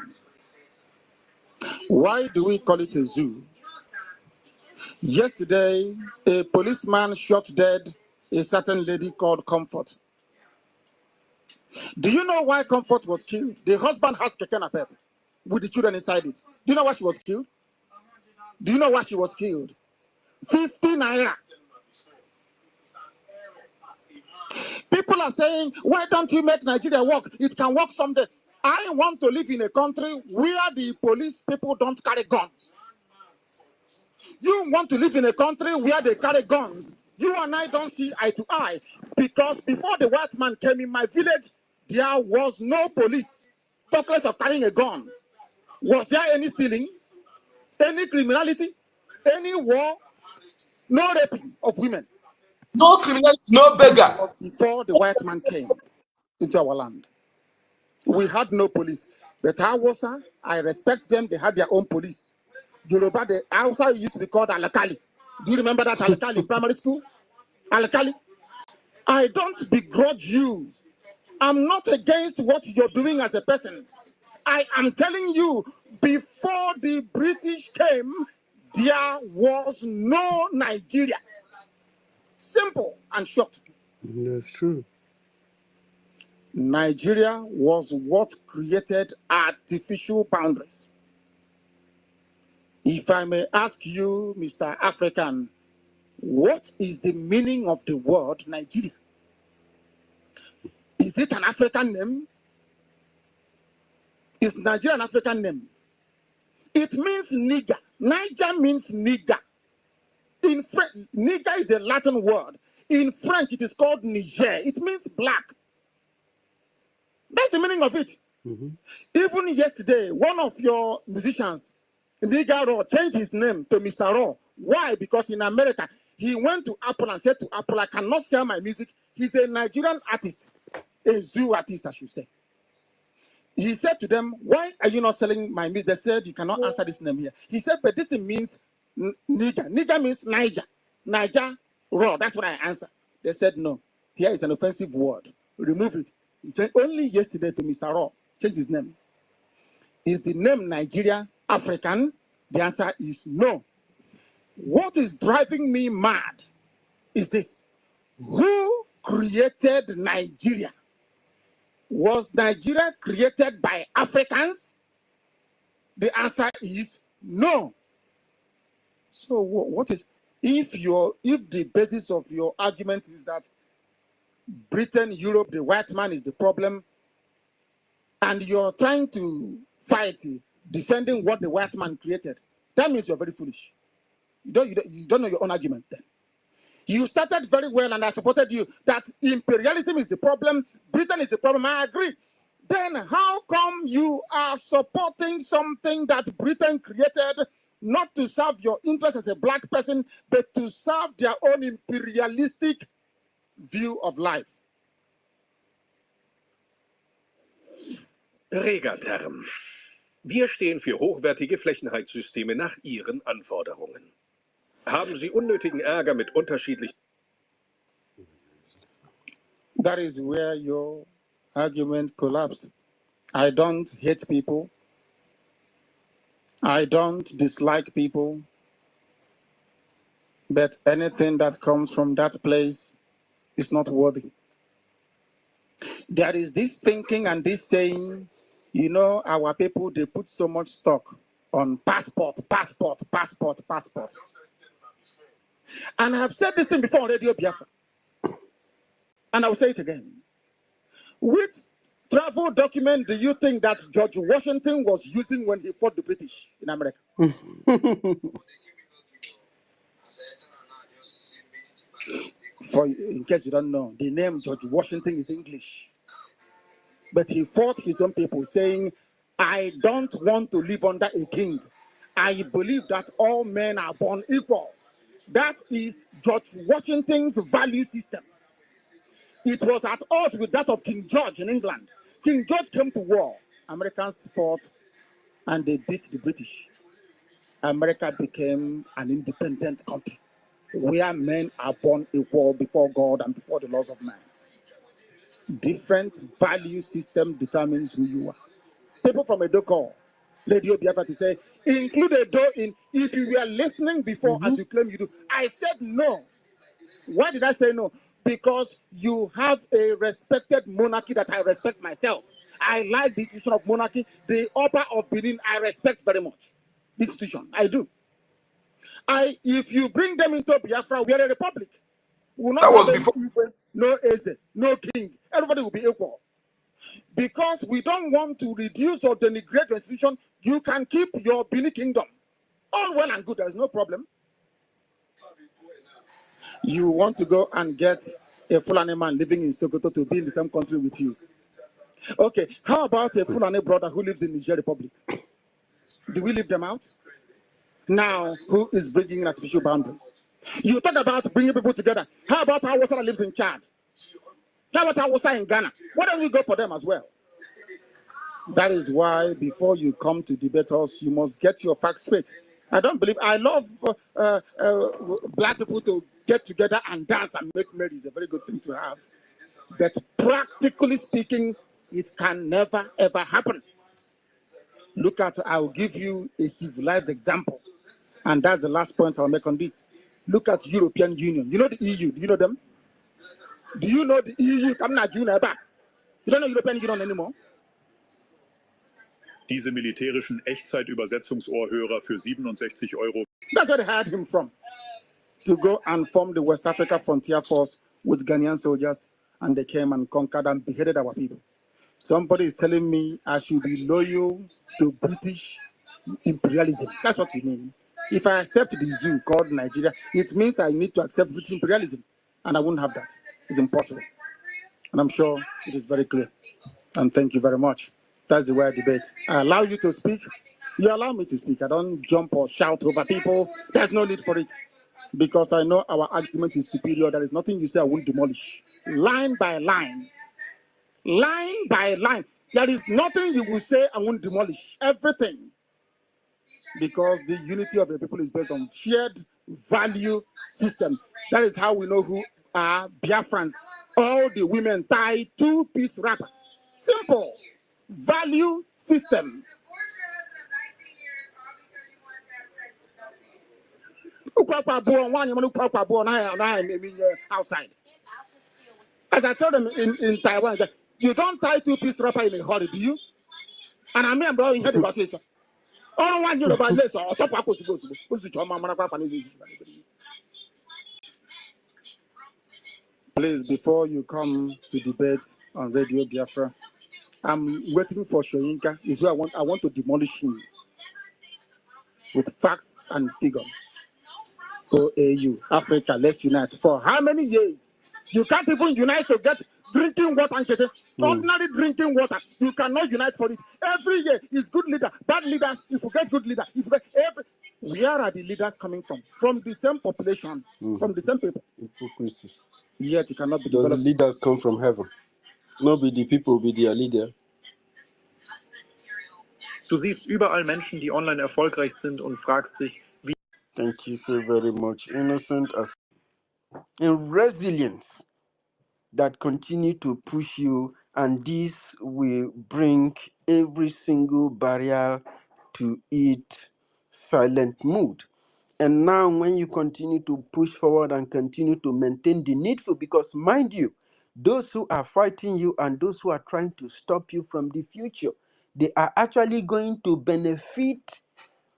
Why do we call it a zoo? Yesterday, a policeman shot dead a certain lady called Comfort. Do you know why Comfort was killed? The husband has Keke Napep with the children inside it. Do you know why she was killed? Do you know why she was killed? 50 naira. People are saying, why don't you make Nigeria work? It can work someday. I want to live in a country where the police people don't carry guns. You want to live in a country where they carry guns. You and I don't see eye to eye. Because before the white man came in my village, there was no police. Talk less of carrying a gun. Was there any stealing? Any criminality? Any war? No raping of women. No criminality, no beggar. This was before the white man came into our land. We had no police. But Hausa, I respect them. They had their own police. Yoruba, the Hausa used to be called Alakali. Do you remember that Alakali in primary school? Alakali. I don't begrudge you. I'm not against what you're doing as a person. I am telling you, before the British came, there was no Nigeria. Simple and short. That's true. Nigeria was what created artificial boundaries. If I may ask you, Mr. African, what is the meaning of the word Nigeria? Is it an African name? Is Nigeria an African name? It means nigger. Niger means nigger. In French, nigger is a Latin word. In French, it is called Niger. It means black. That's the meaning of it. Mm-hmm. Even yesterday, one of your musicians, Nigga Raw, changed his name to Mr. Raw. Why? Because in America, he went to Apple and said to Apple, I cannot sell my music. He's a Nigerian artist, a zoo artist, I should say. He said to them, why are you not selling my music? They said, you cannot answer this name here. He said, but this means nigger. Nigger means Niger. Niger Raw. That's what I answered. They said, no. Here is an offensive word. Remove it. He changed only yesterday to Mr. Raw. Change his name. Is the name Nigeria African? The answer is no. What is driving me mad is this. Who created Nigeria? Was Nigeria created by Africans? The answer is no. So what is, if the basis of your argument is that Britain, Europe, the white man is the problem, and you're trying to fight defending what the white man created, that means you're very foolish. You don't know your own argument then. You started very well, and I supported you, that imperialism is the problem, Britain is the problem. I agree. Then how come you are supporting something that Britain created not to serve your interest as a black person, but to serve their own imperialistic view of life? Regatherren. Wir stehen für hochwertige Flächenheizsysteme nach Ihren Anforderungen. Haben Sie unnötigen Ärger mit unterschiedlichen... That is where your argument collapsed. I don't hate people. I don't dislike people. But anything that comes from that place is not worthy. There is this thinking and this saying, you know, our people, they put so much stock on passport. And I have said this thing before on Radio Biafra. And I will say it again. Which travel document do you think that George Washington was using when he fought the British in America? In case you don't know, the name George Washington is English. But he fought his own people saying, I don't want to live under a king. I believe that all men are born equal. That is George Washington's value system. It was at odds with that of King George in England. King George came to war. Americans fought and they beat the British. America became an independent country where men are born equal before God and before the laws of man. Different value system determines who you are. People from Edo call Radio Biafra to say, include Edo in, if you were listening before as you claim you do. I said no. Why did I say no? Because you have a respected monarchy that I respect myself. I like the institution of monarchy. The Oba of Benin, I respect very much. The institution, I do. If you bring them into Biafra, we are a republic. We will not have any Igwe, no Eze, no king. Everybody will be equal. Because we don't want to reduce or denigrate the institution, you can keep your Benin kingdom. All well and good, there is no problem. You want to go and get a Fulani man living in Sokoto to be in the same country with you. Okay, how about a Fulani brother who lives in Niger Republic? Do we leave them out? Now, who is bringing in artificial boundaries? You talk about bringing people together. How about our Hausa that lives in Chad? How about our Hausa in Ghana? Why don't we go for them as well? That is why before you come to debate us, you must get your facts straight. I don't believe, I love black people to get together and dance and make merry. Is a very good thing to have. But practically speaking, it can never ever happen. Look at, I'll give you a civilized example. And that's the last point I'll make on this. Look at European Union. You know the EU, do you know them? Do you know the EU? You don't know European Union anymore? Diese militärischen Echtzeitübersetzungsohrhörer für 67 €. That's where they hired him from. To go and form the West Africa Frontier Force with Ghanaian soldiers. And they came and conquered and beheaded our people. Somebody is telling me I should be loyal to British imperialism. That's what you mean. If I accept the zoo called Nigeria, it means I need to accept British imperialism. And I wouldn't have that. It's impossible. And I'm sure it is very clear. And thank you very much. That's the way I debate. I allow you to speak. You allow me to speak. I don't jump or shout over people. There's no need for it. Because I know our argument is superior. There is nothing you say I won't demolish. Line by line. Line by line. There is nothing you will say I won't demolish. Everything. Because the unity of the people is based on shared value system. That is how we know who are Biafrans. All the women tie two-piece wrapper. Simple. Value system. Outside. As I told them in Taiwan, you don't tie two-piece wrapper in a hurry, do you? And I mean, bro, you heard the conversation. All one year about this or top. Please, before you come to debate on Radio Biafra, I'm waiting for Shoyinka. Is where I want to demolish him with facts and figures. OAU, Africa, let's unite. For how many years? You can't even unite to get drinking water and ordinary drinking water. You cannot unite for it. Every year is good leader, bad leaders. If you get good leader, where are the leaders coming from? From the same population, from the same people. Hypocrisy. Yet you cannot be Does the developed. leaders come from heaven? No, be the people, be their leader. Du siehst überall Menschen, die online erfolgreich sind und fragst dich, wie. Thank you so very much, Innocent. And resilience that continue to push you, and this will bring every single barrier to its silent mood. And now when you continue to push forward and continue to maintain the needful, because mind you, those who are fighting you and those who are trying to stop you from the future, they are actually going to benefit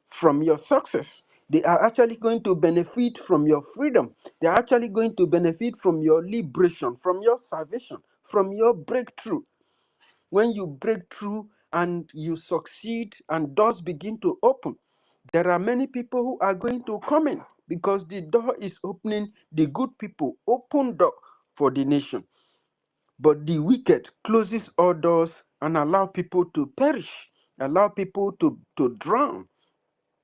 from your success. They are actually going to benefit from your freedom. They are actually going to benefit from your liberation, from your salvation, from your breakthrough. When you break through and you succeed and doors begin to open, there are many people who are going to come in because the door is opening. The good people open door for the nation, but the wicked closes all doors and allow people to perish, allow people to drown.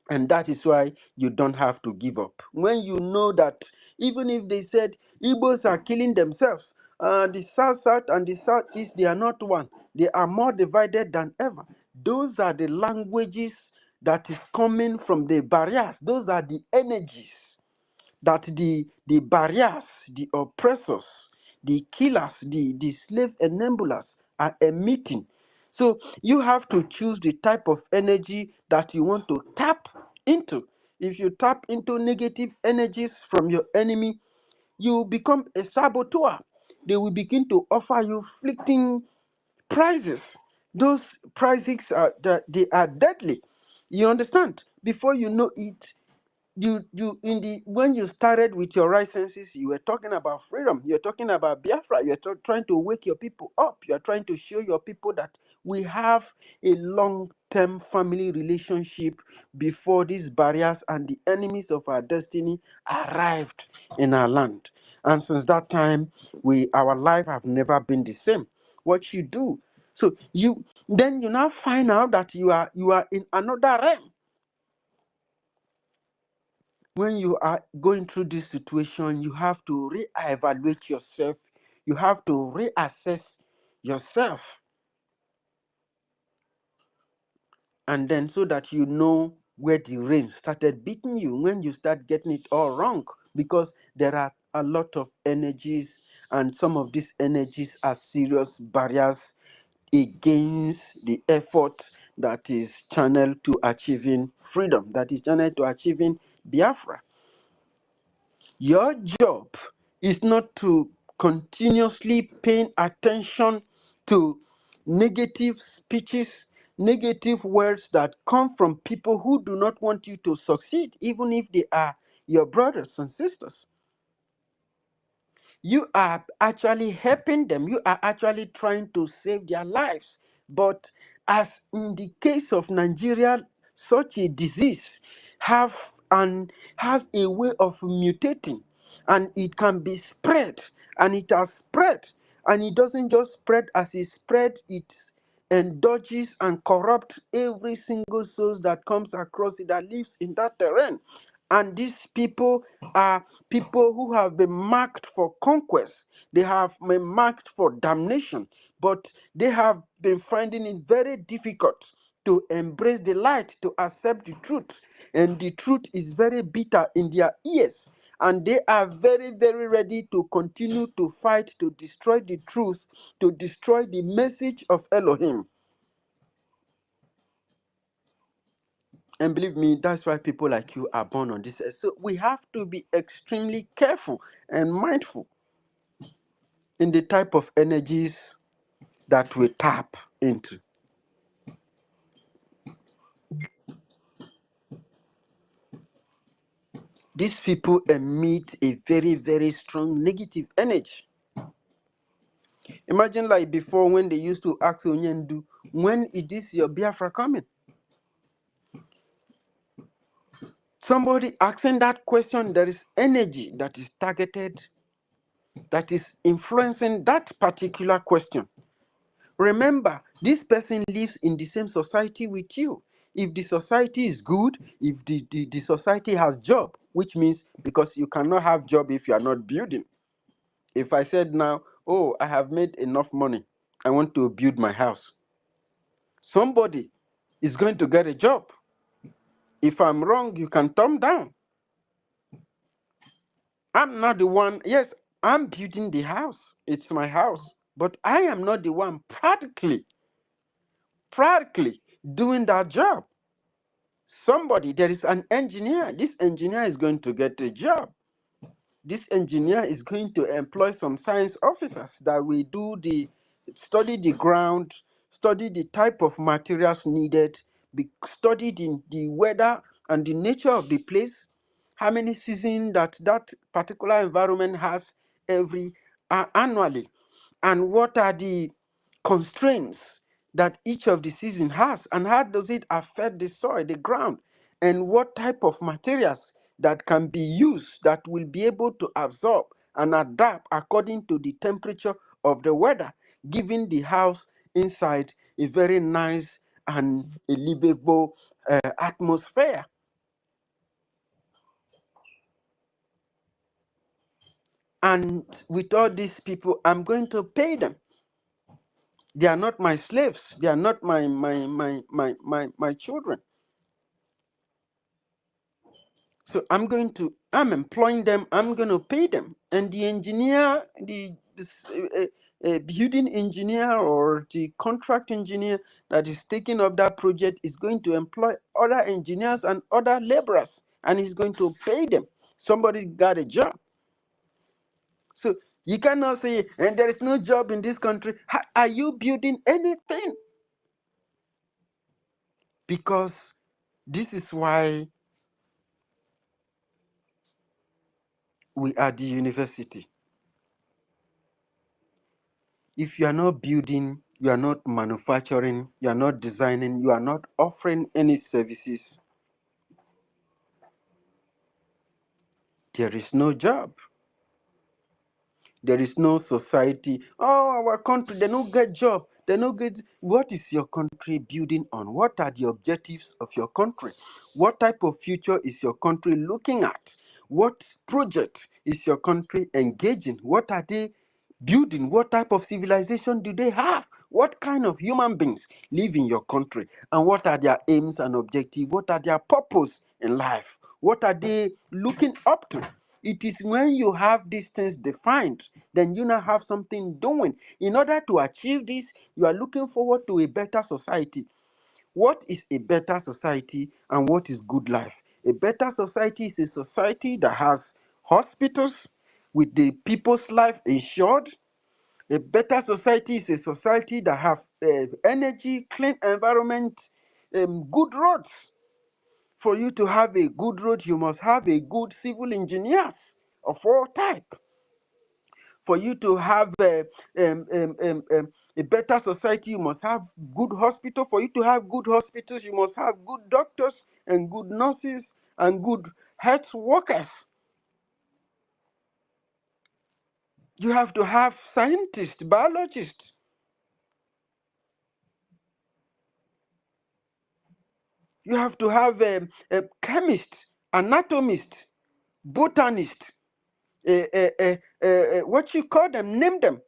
And that is why you don't have to give up. When you know that even if they said Igbos are killing themselves, the South and the Southeast, they are not one. They are more divided than ever. Those are the languages that is coming from the barriers. Those are the energies that the barriers, the oppressors, the killers, the slave enablers are emitting. So you have to choose the type of energy that you want to tap into. If you tap into negative energies from your enemy, you become a saboteur. They will begin to offer you fleeting prizes. Those prizes they are deadly. You understand? Before you know it, you in the when you started with your right senses, you were talking about freedom, you're talking about Biafra, you're trying to wake your people up, you're trying to show your people that we have a long-term family relationship before these barriers and the enemies of our destiny arrived in our land. And since that time, our life have never been the same. What you do, so you now find out that you are in another realm. When you are going through this situation, you have to reevaluate yourself. You have to reassess yourself. And then so that you know where the rain started beating you, when you start getting it all wrong. Because there are a lot of energies, and some of these energies are serious barriers against the effort that is channeled to achieving freedom, that is channeled to achieving Biafra. Your job is not to continuously pay attention to negative speeches, negative words that come from people who do not want you to succeed, even if they are your brothers and sisters. You are actually helping them. You are actually trying to save their lives. But as in the case of Nigeria, such a disease have a way of mutating, and it can be spread, and it has spread, and it doesn't just spread as it spread, it endorges and corrupt every single soul that comes across it, that lives in that terrain. And these people are people who have been marked for conquest. They have been marked for damnation, but they have been finding it very difficult to embrace the light, to accept the truth. And the truth is very bitter in their ears. And they are very, very ready to continue to fight, to destroy the truth, to destroy the message of Elohim. And believe me, that's why people like you are born on this earth. So we have to be extremely careful and mindful in the type of energies that we tap into. These people emit a very, very strong negative energy. Imagine like before, when they used to ask Onyendu, when is this your Biafra coming? Somebody asking that question, there is energy that is targeted, that is influencing that particular question. Remember, this person lives in the same society with you. If the society is good, if the society has job, which means because you cannot have job if you are not building. If I said now, oh, I have made enough money, I want to build my house. Somebody is going to get a job. If I'm wrong, you can thumb down. I'm not the one. Yes, I'm building the house. It's my house. But I am not the one practically doing that job. Somebody, there is an engineer. This engineer is going to get a job. This engineer is going to employ some science officers that will study the ground, study the type of materials needed, study the weather and the nature of the place, how many seasons that particular environment has annually, and what are the constraints that each of the season has, and how does it affect the soil, the ground, and what type of materials that can be used that will be able to absorb and adapt according to the temperature of the weather, giving the house inside a very nice and a livable atmosphere. And with all these people, I'm going to pay them. They are not my slaves. They are not my children. So I'm employing them. I'm going to pay them. And the engineer, the building engineer or the contract engineer that is taking up that project is going to employ other engineers and other laborers, and he's going to pay them. Somebody got a job. So you cannot say, and there is no job in this country. Are you building anything? Because this is why we are the university. If you are not building, you are not manufacturing, you are not designing, you are not offering any services, there is no job. There is no society. Oh, our country, they don't get job. They don't get. What is your country building on? What are the objectives of your country? What type of future is your country looking at? What project is your country engaging? What are they building? What type of civilization do they have? What kind of human beings live in your country? And what are their aims and objectives? What are their purpose in life? What are they looking up to? It is when you have these things defined, then you now have something doing. In order to achieve this, you are looking forward to a better society. What is a better society and what is good life? A better society is a society that has hospitals with the people's life insured. A better society is a society that have energy, clean environment, good roads. For you to have a good road, you must have a good civil engineers of all type. For you to have a better society, you must have good hospital. For you to have good hospitals, you must have good doctors and good nurses and good health workers. You have to have scientists, biologists. You have to have a chemist, anatomist, botanist, what you call them, name them.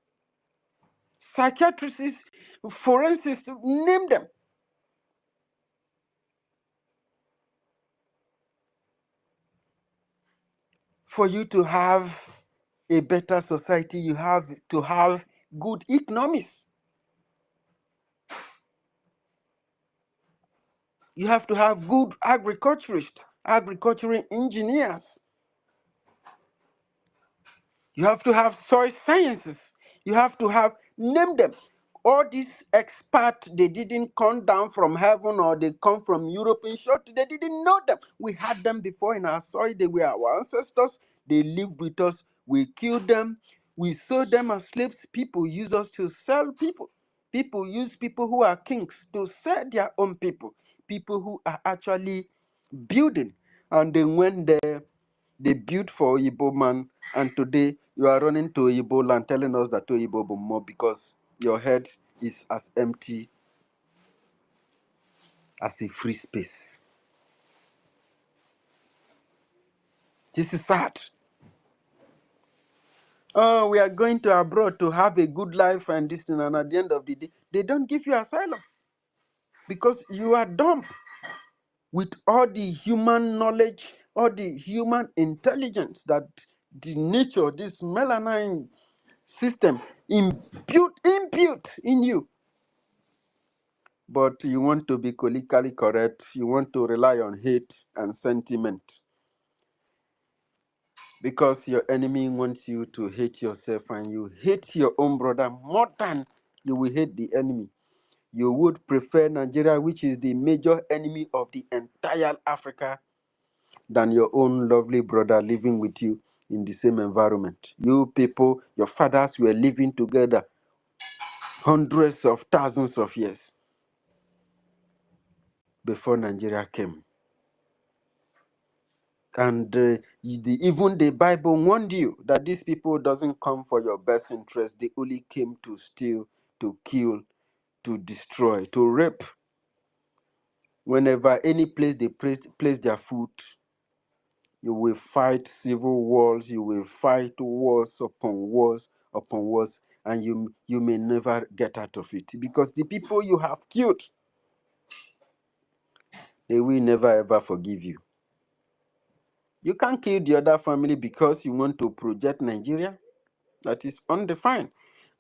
Psychiatrists, forensics, name them. For you to have a better society, you have to have good economics. You have to have good agriculturists, agricultural engineers. You have to have soil sciences. You have to have, name them. All these experts, they didn't come down from heaven or they come from Europe. In short, they didn't know them. We had them before in our soil. They were our ancestors. They lived with us. We killed them. We sold them as slaves. People use us to sell people. People use people who are kings to sell their own people. People who are actually building. And then when they built for Igbo man, and today you are running to Igbo land telling us that Igbo more because your head is as empty as a free space. This is sad. Oh, we are going to abroad to have a good life and this thing, and at the end of the day, they don't give you asylum. because you are dumb with all the human knowledge, all the human intelligence that the nature, this melanin system impute in you. But you want to be politically correct, you want to rely on hate and sentiment because your enemy wants you to hate yourself and you hate your own brother more than you will hate the enemy. You would prefer Nigeria, which is the major enemy of the entire Africa, than your own lovely brother living with you in the same environment. You people, your fathers were living together hundreds of thousands of years before Nigeria came. And even the Bible warned you that these people doesn't come for your best interest. They only came to steal, to kill, to destroy, to rape. Whenever any place they place their foot, you will fight civil wars, you will fight wars upon wars upon wars, and you may never get out of it. Because the people you have killed, they will never ever forgive you. You can't kill the other family because you want to project Nigeria. That is undefined.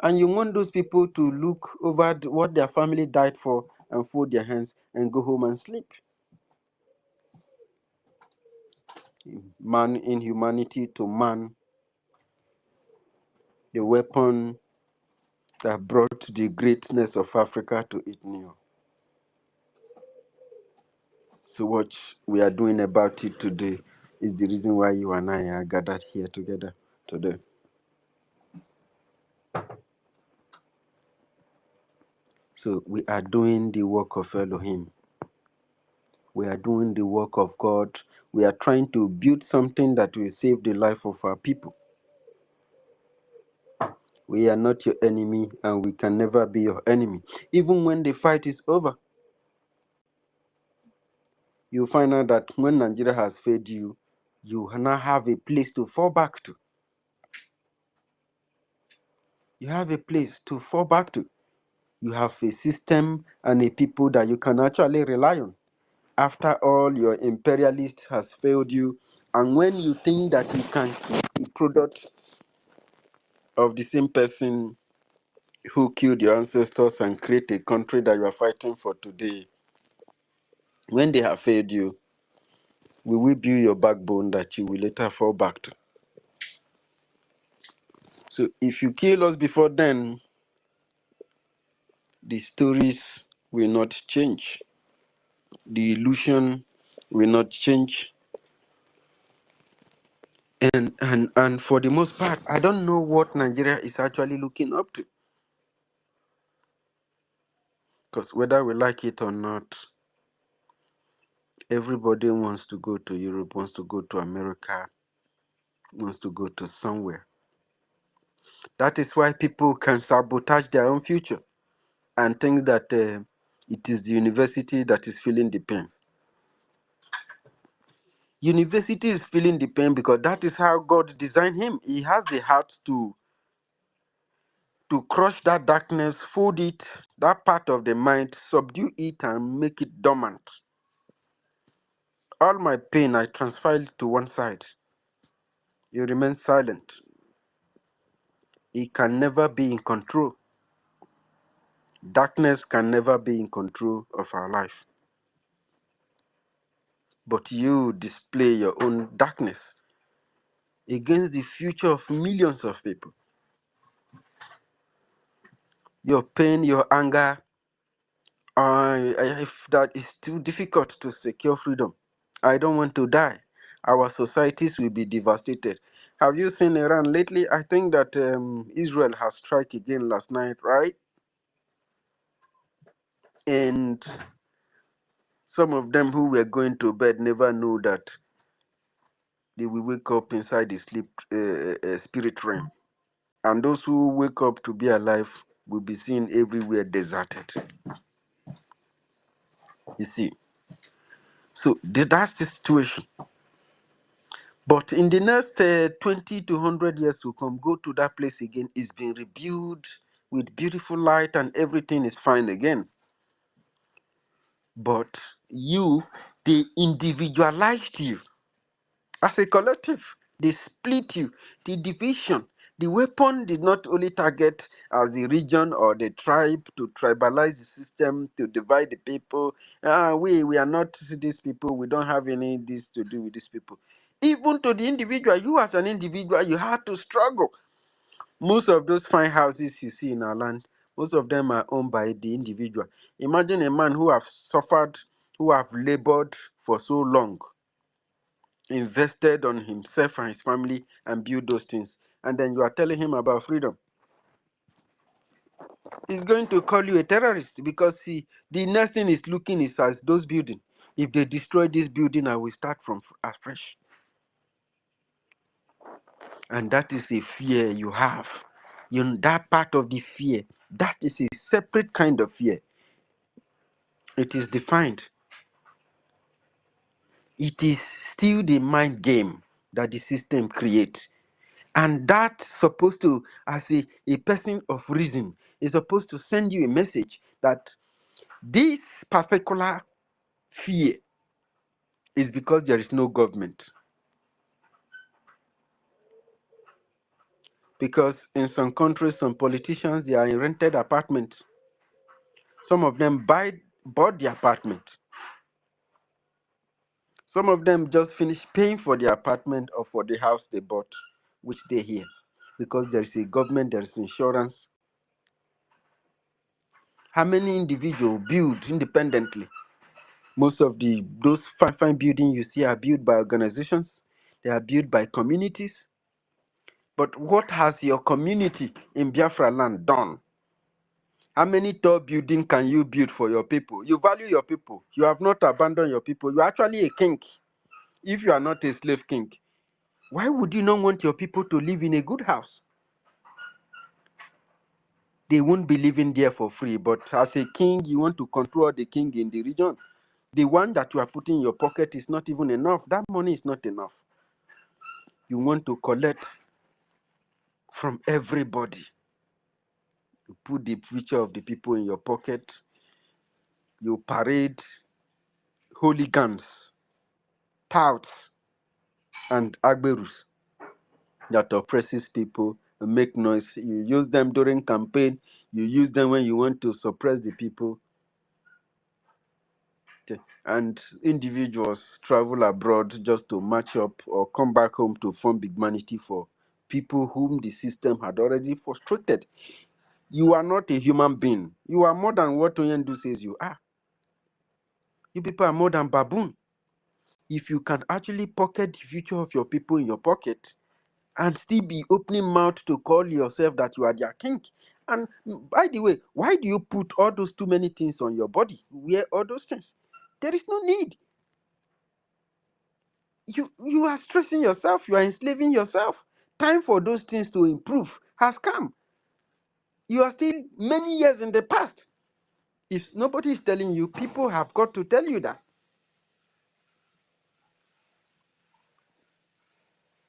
And you want those people to look over what their family died for and fold their hands and go home and sleep. Man inhumanity to man, the weapon that brought the greatness of Africa to its new. So what we are doing about it today is the reason why you and I are gathered here together today. So we are doing the work of Elohim. We are doing the work of God. We are trying to build something that will save the life of our people. We are not your enemy and we can never be your enemy. Even when the fight is over, you find out that when Nigeria has failed you, you now have a place to fall back to. You have a place to fall back to. You have a system and a people that you can actually rely on. After all, your imperialist has failed you, and when you think that you can keep a product of the same person who killed your ancestors and create a country that you are fighting for today, when they have failed you, we will build your backbone that you will later fall back to. So if you kill us before then, the stories will not change. The illusion will not change. And for the most part, I don't know what Nigeria is actually looking up to. Because whether we like it or not, everybody wants to go to Europe, wants to go to America, wants to go to somewhere. That is why people can sabotage their own future and think that it is the university that is feeling the pain. University is feeling the pain because that is how God designed him. He has the heart to crush that darkness, fold it, that part of the mind, subdue it and make it dormant. All my pain, I transfer it to one side. You remain silent. He can never be in control. Darkness can never be in control of our life. But you display your own darkness against the future of millions of people. Your pain, your anger, if that is too difficult to secure freedom, I don't want to die. Our societies will be devastated. Have you seen Iran lately? I think that Israel has struck again last night, right? And some of them who were going to bed never knew that they will wake up inside the spirit realm. And those who wake up to be alive will be seen everywhere deserted. You see. So that's the situation. But in the next 20 to 100 years to come, go to that place again. It's been rebuilt with beautiful light and everything is fine again. but they individualized you as a collective. They split you. The division, the weapon did not only target as the region or the tribe to tribalize the system, to divide the people. We are not these people. We don't have any this to do with these people. Even to the individual, you as an individual, you had to struggle. Most of those fine houses you see in our land, most of them are owned by the individual. Imagine a man who have suffered, who have labored for so long, invested on himself and his family and build those things, and then you are telling him about freedom. He's going to call you a terrorist because the next thing he's looking is as those buildings. If they destroy this building, I will start from afresh. And that is a fear you have. That part of the fear, that is a separate kind of fear. It is defined. It is still the mind game that the system creates. And that's supposed to, as a person of reason, is supposed to send you a message that this particular fear is because there is no government. Because in some countries, some politicians, they are in rented apartments. Some of them bought the apartment. Some of them just finished paying for the apartment or for the house they bought, which they hear. Because there is a government, there is insurance. How many individuals build independently? Most of those fine buildings you see are built by organizations. They are built by communities. But what has your community in Biafra land done? How many tall buildings can you build for your people? You value your people. You have not abandoned your people. You are actually a king. If you are not a slave king, why would you not want your people to live in a good house? They won't be living there for free. But as a king, you want to control the king in the region. The one that you are putting in your pocket is not even enough. That money is not enough. You want to collect from everybody. You put the future of the people in your pocket. You parade hooligans, touts, and agberus that oppresses people and make noise. You use them during campaign. You use them when you want to suppress the people. And individuals travel abroad just to match up or come back home to form humanity for people whom the system had already frustrated. You are not a human being. You are more than what Oyendu says you are. You people are more than baboon. If you can actually pocket the future of your people in your pocket and still be opening mouth to call yourself that you are their king. And by the way, why do you put all those too many things on your body? Wear all those things. There is no need. You are stressing yourself. You are enslaving yourself. Time for those things to improve has come. You are still many years in the past. If nobody is telling you, people have got to tell you that.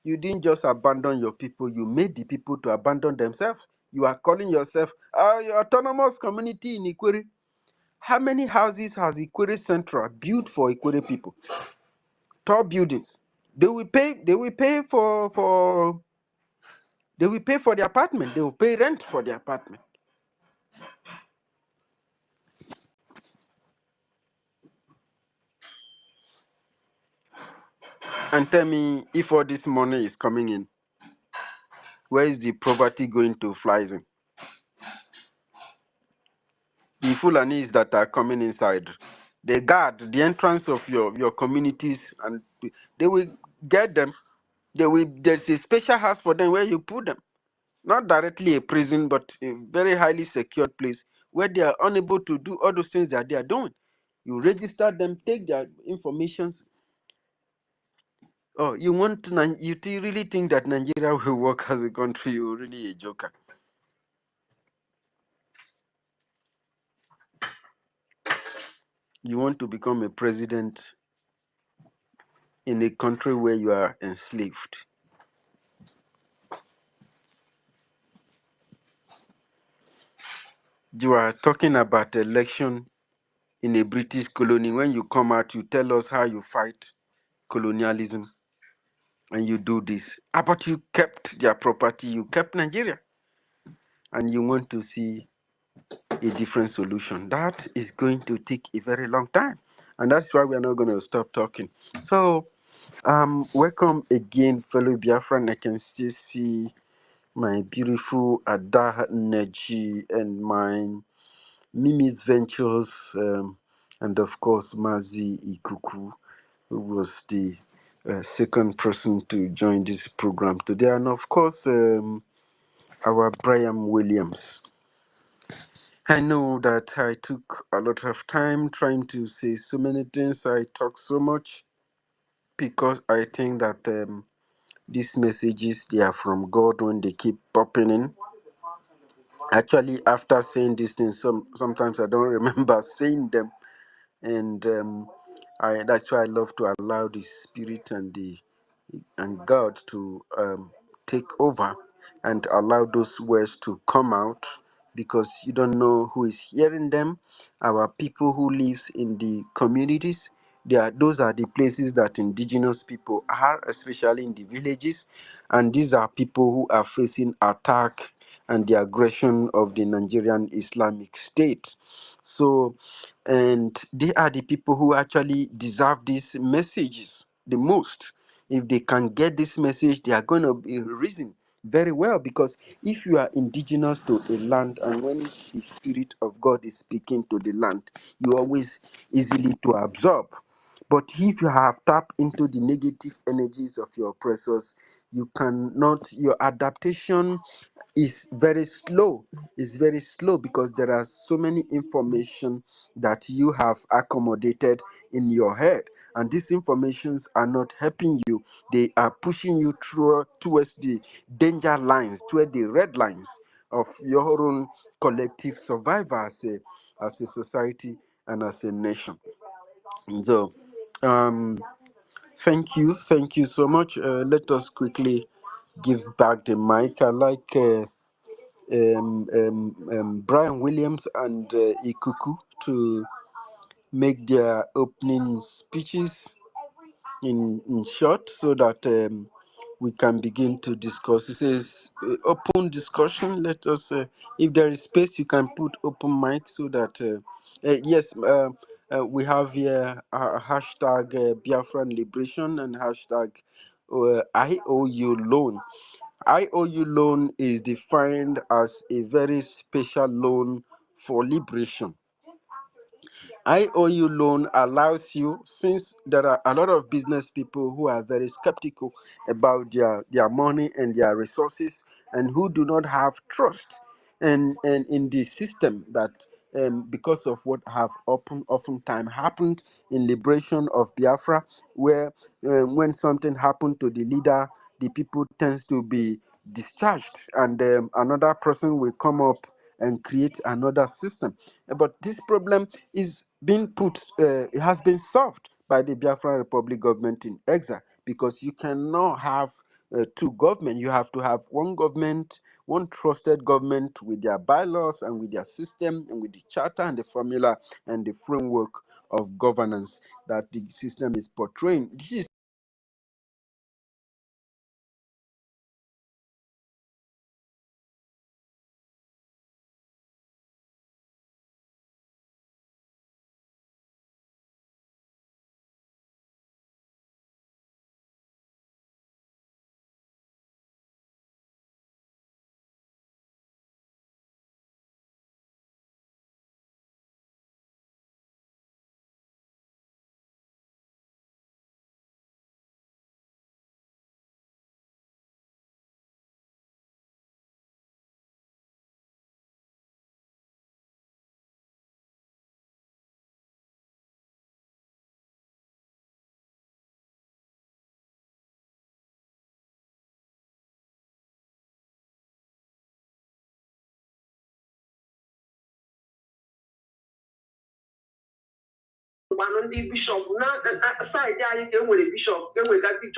You didn't just abandon your people, you made the people to abandon themselves. You are calling yourself your autonomous community in Ikwere. How many houses has Ikwere Central built for Ikwere people? Tall buildings. They will pay for the apartment. They will pay rent for the apartment. And tell me, if all this money is coming in, where is the poverty going to fly in? The Fulanis that are coming inside, they guard the entrance of your communities, and they will get them. There's a special house for them where you put them. Not directly a prison, but a very highly secured place where they are unable to do all those things that they are doing. You register them, take their information. Oh, you really think that Nigeria will work as a country? You're really a joker. You want to become a president in a country where you are enslaved. You are talking about election in a British colony. When you come out, you tell us how you fight colonialism and you do this. But you kept their property, you kept Nigeria, and you want to see a different solution. That is going to take a very long time. And that's why we're not going to stop talking. So, welcome again, fellow Biafran. I can still see my beautiful Ada Neji and my Mimi's Ventures, and of course, Mazi Ikuku, who was the second person to join this program today. And of course, our Brian Williams. I know that I took a lot of time trying to say so many things. I talk so much because I think that these messages, they are from God when they keep popping in. Actually, after saying these things, sometimes I don't remember saying them, and that's why I love to allow the Spirit and God to take over and allow those words to come out, because you don't know who is hearing them. Our people who lives in the communities, those are the places that indigenous people are, especially in the villages, and these are people who are facing attack and the aggression of the Nigerian Islamic State. So, and they are the people who actually deserve these messages the most. If they can get this message, they are going to be reasoned very well, because if you are indigenous to a land, and when the Spirit of God is speaking to the land, you always easily to absorb. But if you have tapped into the negative energies of your oppressors, you cannot, your adaptation is very slow. It's very slow because there are so many information that you have accommodated in your head, and these informations are not helping you. They are pushing you through towards the danger lines, toward the red lines of your own collective survival as a society and as a nation. So, thank you so much. Let us quickly give back the mic. I like Brian Williams and Ikuku to make their opening speeches in short, so that we can begin to discuss. This is open discussion. Let us, if there is space, you can put open mic so that, yes, we have here hashtag Biafran Liberation and hashtag IOU loan. IOU loan is defined as a very special loan for liberation. IOU loan allows you, since there are a lot of business people who are very skeptical about their money and their resources, and who do not have trust and in the system, that because of what have oftentimes happened in liberation of Biafra, where when something happened to the leader, the people tends to be discharged, and another person will come up and create another system. But this problem is being it has been solved by the Biafran Republic government in exile, because you cannot have two governments. You have to have one government, one trusted government with their bylaws and with their system and with the charter and the formula and the framework of governance that the system is portraying. This is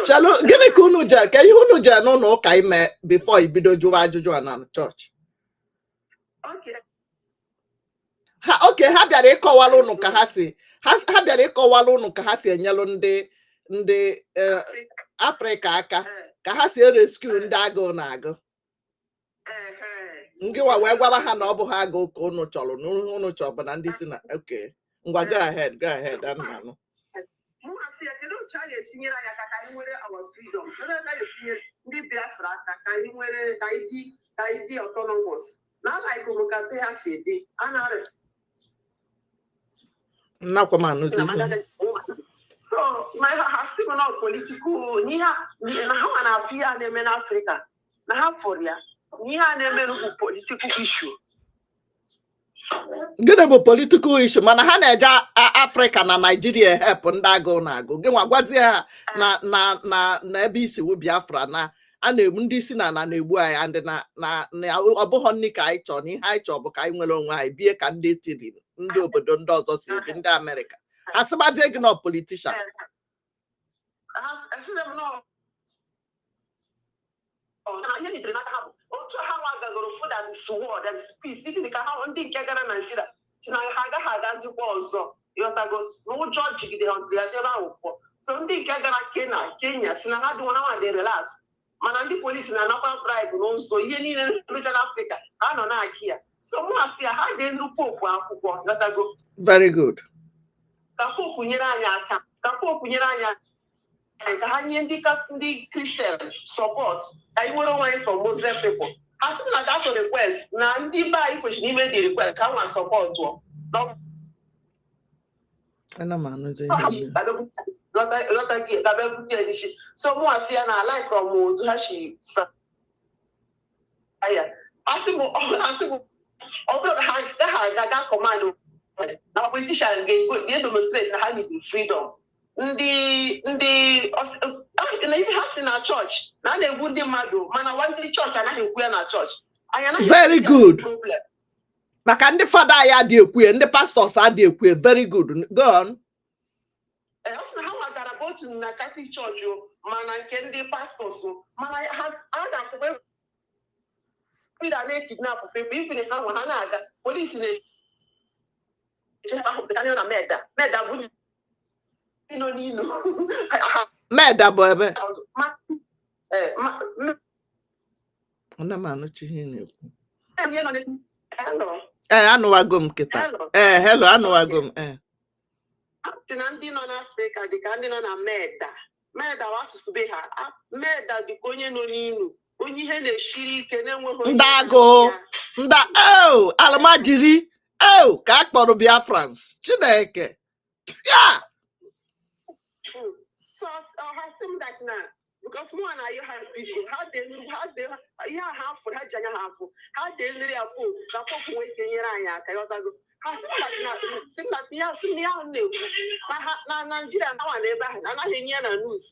Chalo, gịnị ka unu ji ka ihe unu ji n'ụlọ ụka ime before ibido jụwa ajụjụ a na chọọchị? ha okay ha bịara ịkọwala unu ka ha si ha bịara ịkọwala unu ka ha si enyelu ndị Africa aka ka ha si rescue ndị agụụ na-agụ ngịwa wee gwara ha na ọ bụ ha agụụ ka unu chọrọ na unu chọrọ na ndị si na okay ngwa go ahead anụmanụ ndị Biafra aka ka anyị nwere ka anyị dị autonomous na like obodo ha si dị nakwa manụ so my hasi no political ni ha na ha na afia na eme na Africa na ha for ya ni ha na eme no political issue gịnị bụ political issue mana ha na-eje Africa na Nigeria help ndị agụụ na-agụ gị nwa gwazie ha na ebe isi wu Biafra na a na-egbu ndị isi na na-egbu anyị ndị na ọ bụghị nni ka anyị chọrọ na ihe anyị chọrọ bụ ka anyị nwere onwe anyị bie ka ndị tiri ndị obodo ndị ọzọ si ebi ndị Amerịka ha sịbazie gị na politician otu ha wagagoro food and sword and peace ibi ka ha ndị nke gara Nigeria si na ha agaghị agazikwa ọzọ ịghọtago n'ụjọ jigide ha ntị ya ebe ahụ pụọ so ndị nke gara Kenya si na ha dịwa na dị relax mana ndị polisi na-anakwa bribe n'ụzọ ihe niile mecha n'Africa ha nọ na-akị ya so mụ asị ya ha ga-enu popu akwụkwọ ịghọtago very good ka popu nyere anyị aka ka ha nye ndị Christian support ka anyị nwere onwe anyị from Muslim people ha sị na that request na ndị be anyị kwesịrị ime the request ka nwa support so mụ asị ya na like from otu ha shi asị m ọ bụrụ na ha ga command na politician ga-demonstrate na ha need freedom ndị ife ha si na chọọchị na a na-egbu ndị mmadụ mana ndị chọọchị anaghị ekwu ya na chọọchị very good maka ndị fada anyị adị ekwu ndị pastọs adị ekwu very good go on ọ sị na ha nwagara bụ otu na Catholic chọọchị mana nke ndị pastọs mana ha ga-akwụkwọ pida na-ekidnap pepe ifere ha nwa ha na-aga polisi na-eche ha hụpụtara na meda bụ meda bụ ebe anụwago m kịta hello anụwago m sị na ndị nọ n'Africa dịka ndị nọ na meda wa asụsụ be ha meda dịka onye nọ n'inu onye ihe na-eshiri ike na-enweghị ndị agụụ ndị alụmajiri ka a kpọrọ Biafrans Chineke ya so has him that now because more na you have people how they yeah half for ha janya half how they really are poor ka poor we kenyere anya aka yotago ha sim that ya na Nigeria na wan ebe ahụ anaghị enye na news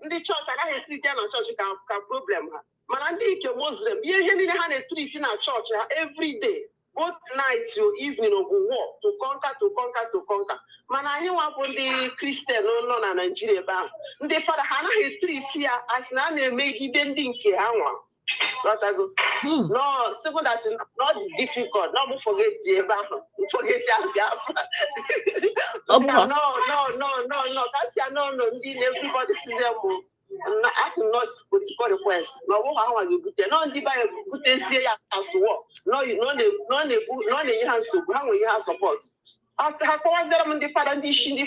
ndị church anaghị treat ya na church ka problem ha mana ndị nke Muslim ihe niile ha na-treat na church ha every day both night or evening of war to conquer mana anyị nwapụ ndị Christian nọ na Nigeria ebe ahụ ndị fada ha anaghị treat ya as na na-emegide ndị nke ha nwa gotago no simple that not difficult no forget ebe ahụ forget Biafra no that's ya no ndị everybody see them as not political request no wo ha nwa ga-ebute no ndị ba ebutezie ya as war no na-enye ha nsogbu ha nwere ha support as ha kọwazara m ndị fada ndị isi ndị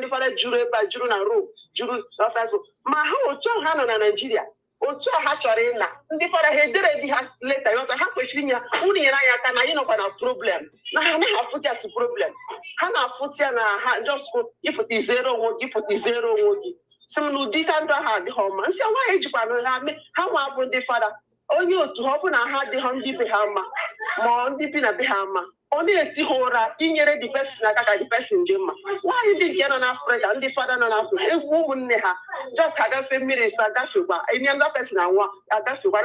fada juru ebe a juru na Rome juru ọtago ma ha otu ha nọ na Nigeria otu ha chọrọ ịna ndị fada ha edere bi ha leta yọta ha kwesịrị inye unu nyere anyị aka na anyị nọkwa na problem na ha anaghị afụta as problem ha na-afụta na ha just ịpụta izere onwe gị sị m na ụdị ka ndụ ahụ adịghị ọma nsị nwaanyị ejikwana ha nwa bụ ndị fada onye otu ha ọ bụ na ha adịghị ndị be ha mma ma ndị bi na be ha mma ọ na-eti ha ụra inyere the person aka ka the person dị mma nwaanyị ndị nke nọ n'Africa ndị fada nọ n'Africa egwu ụmụnne ha just agafe mmiri sa agafekwa enye ndị person anwa agafekwa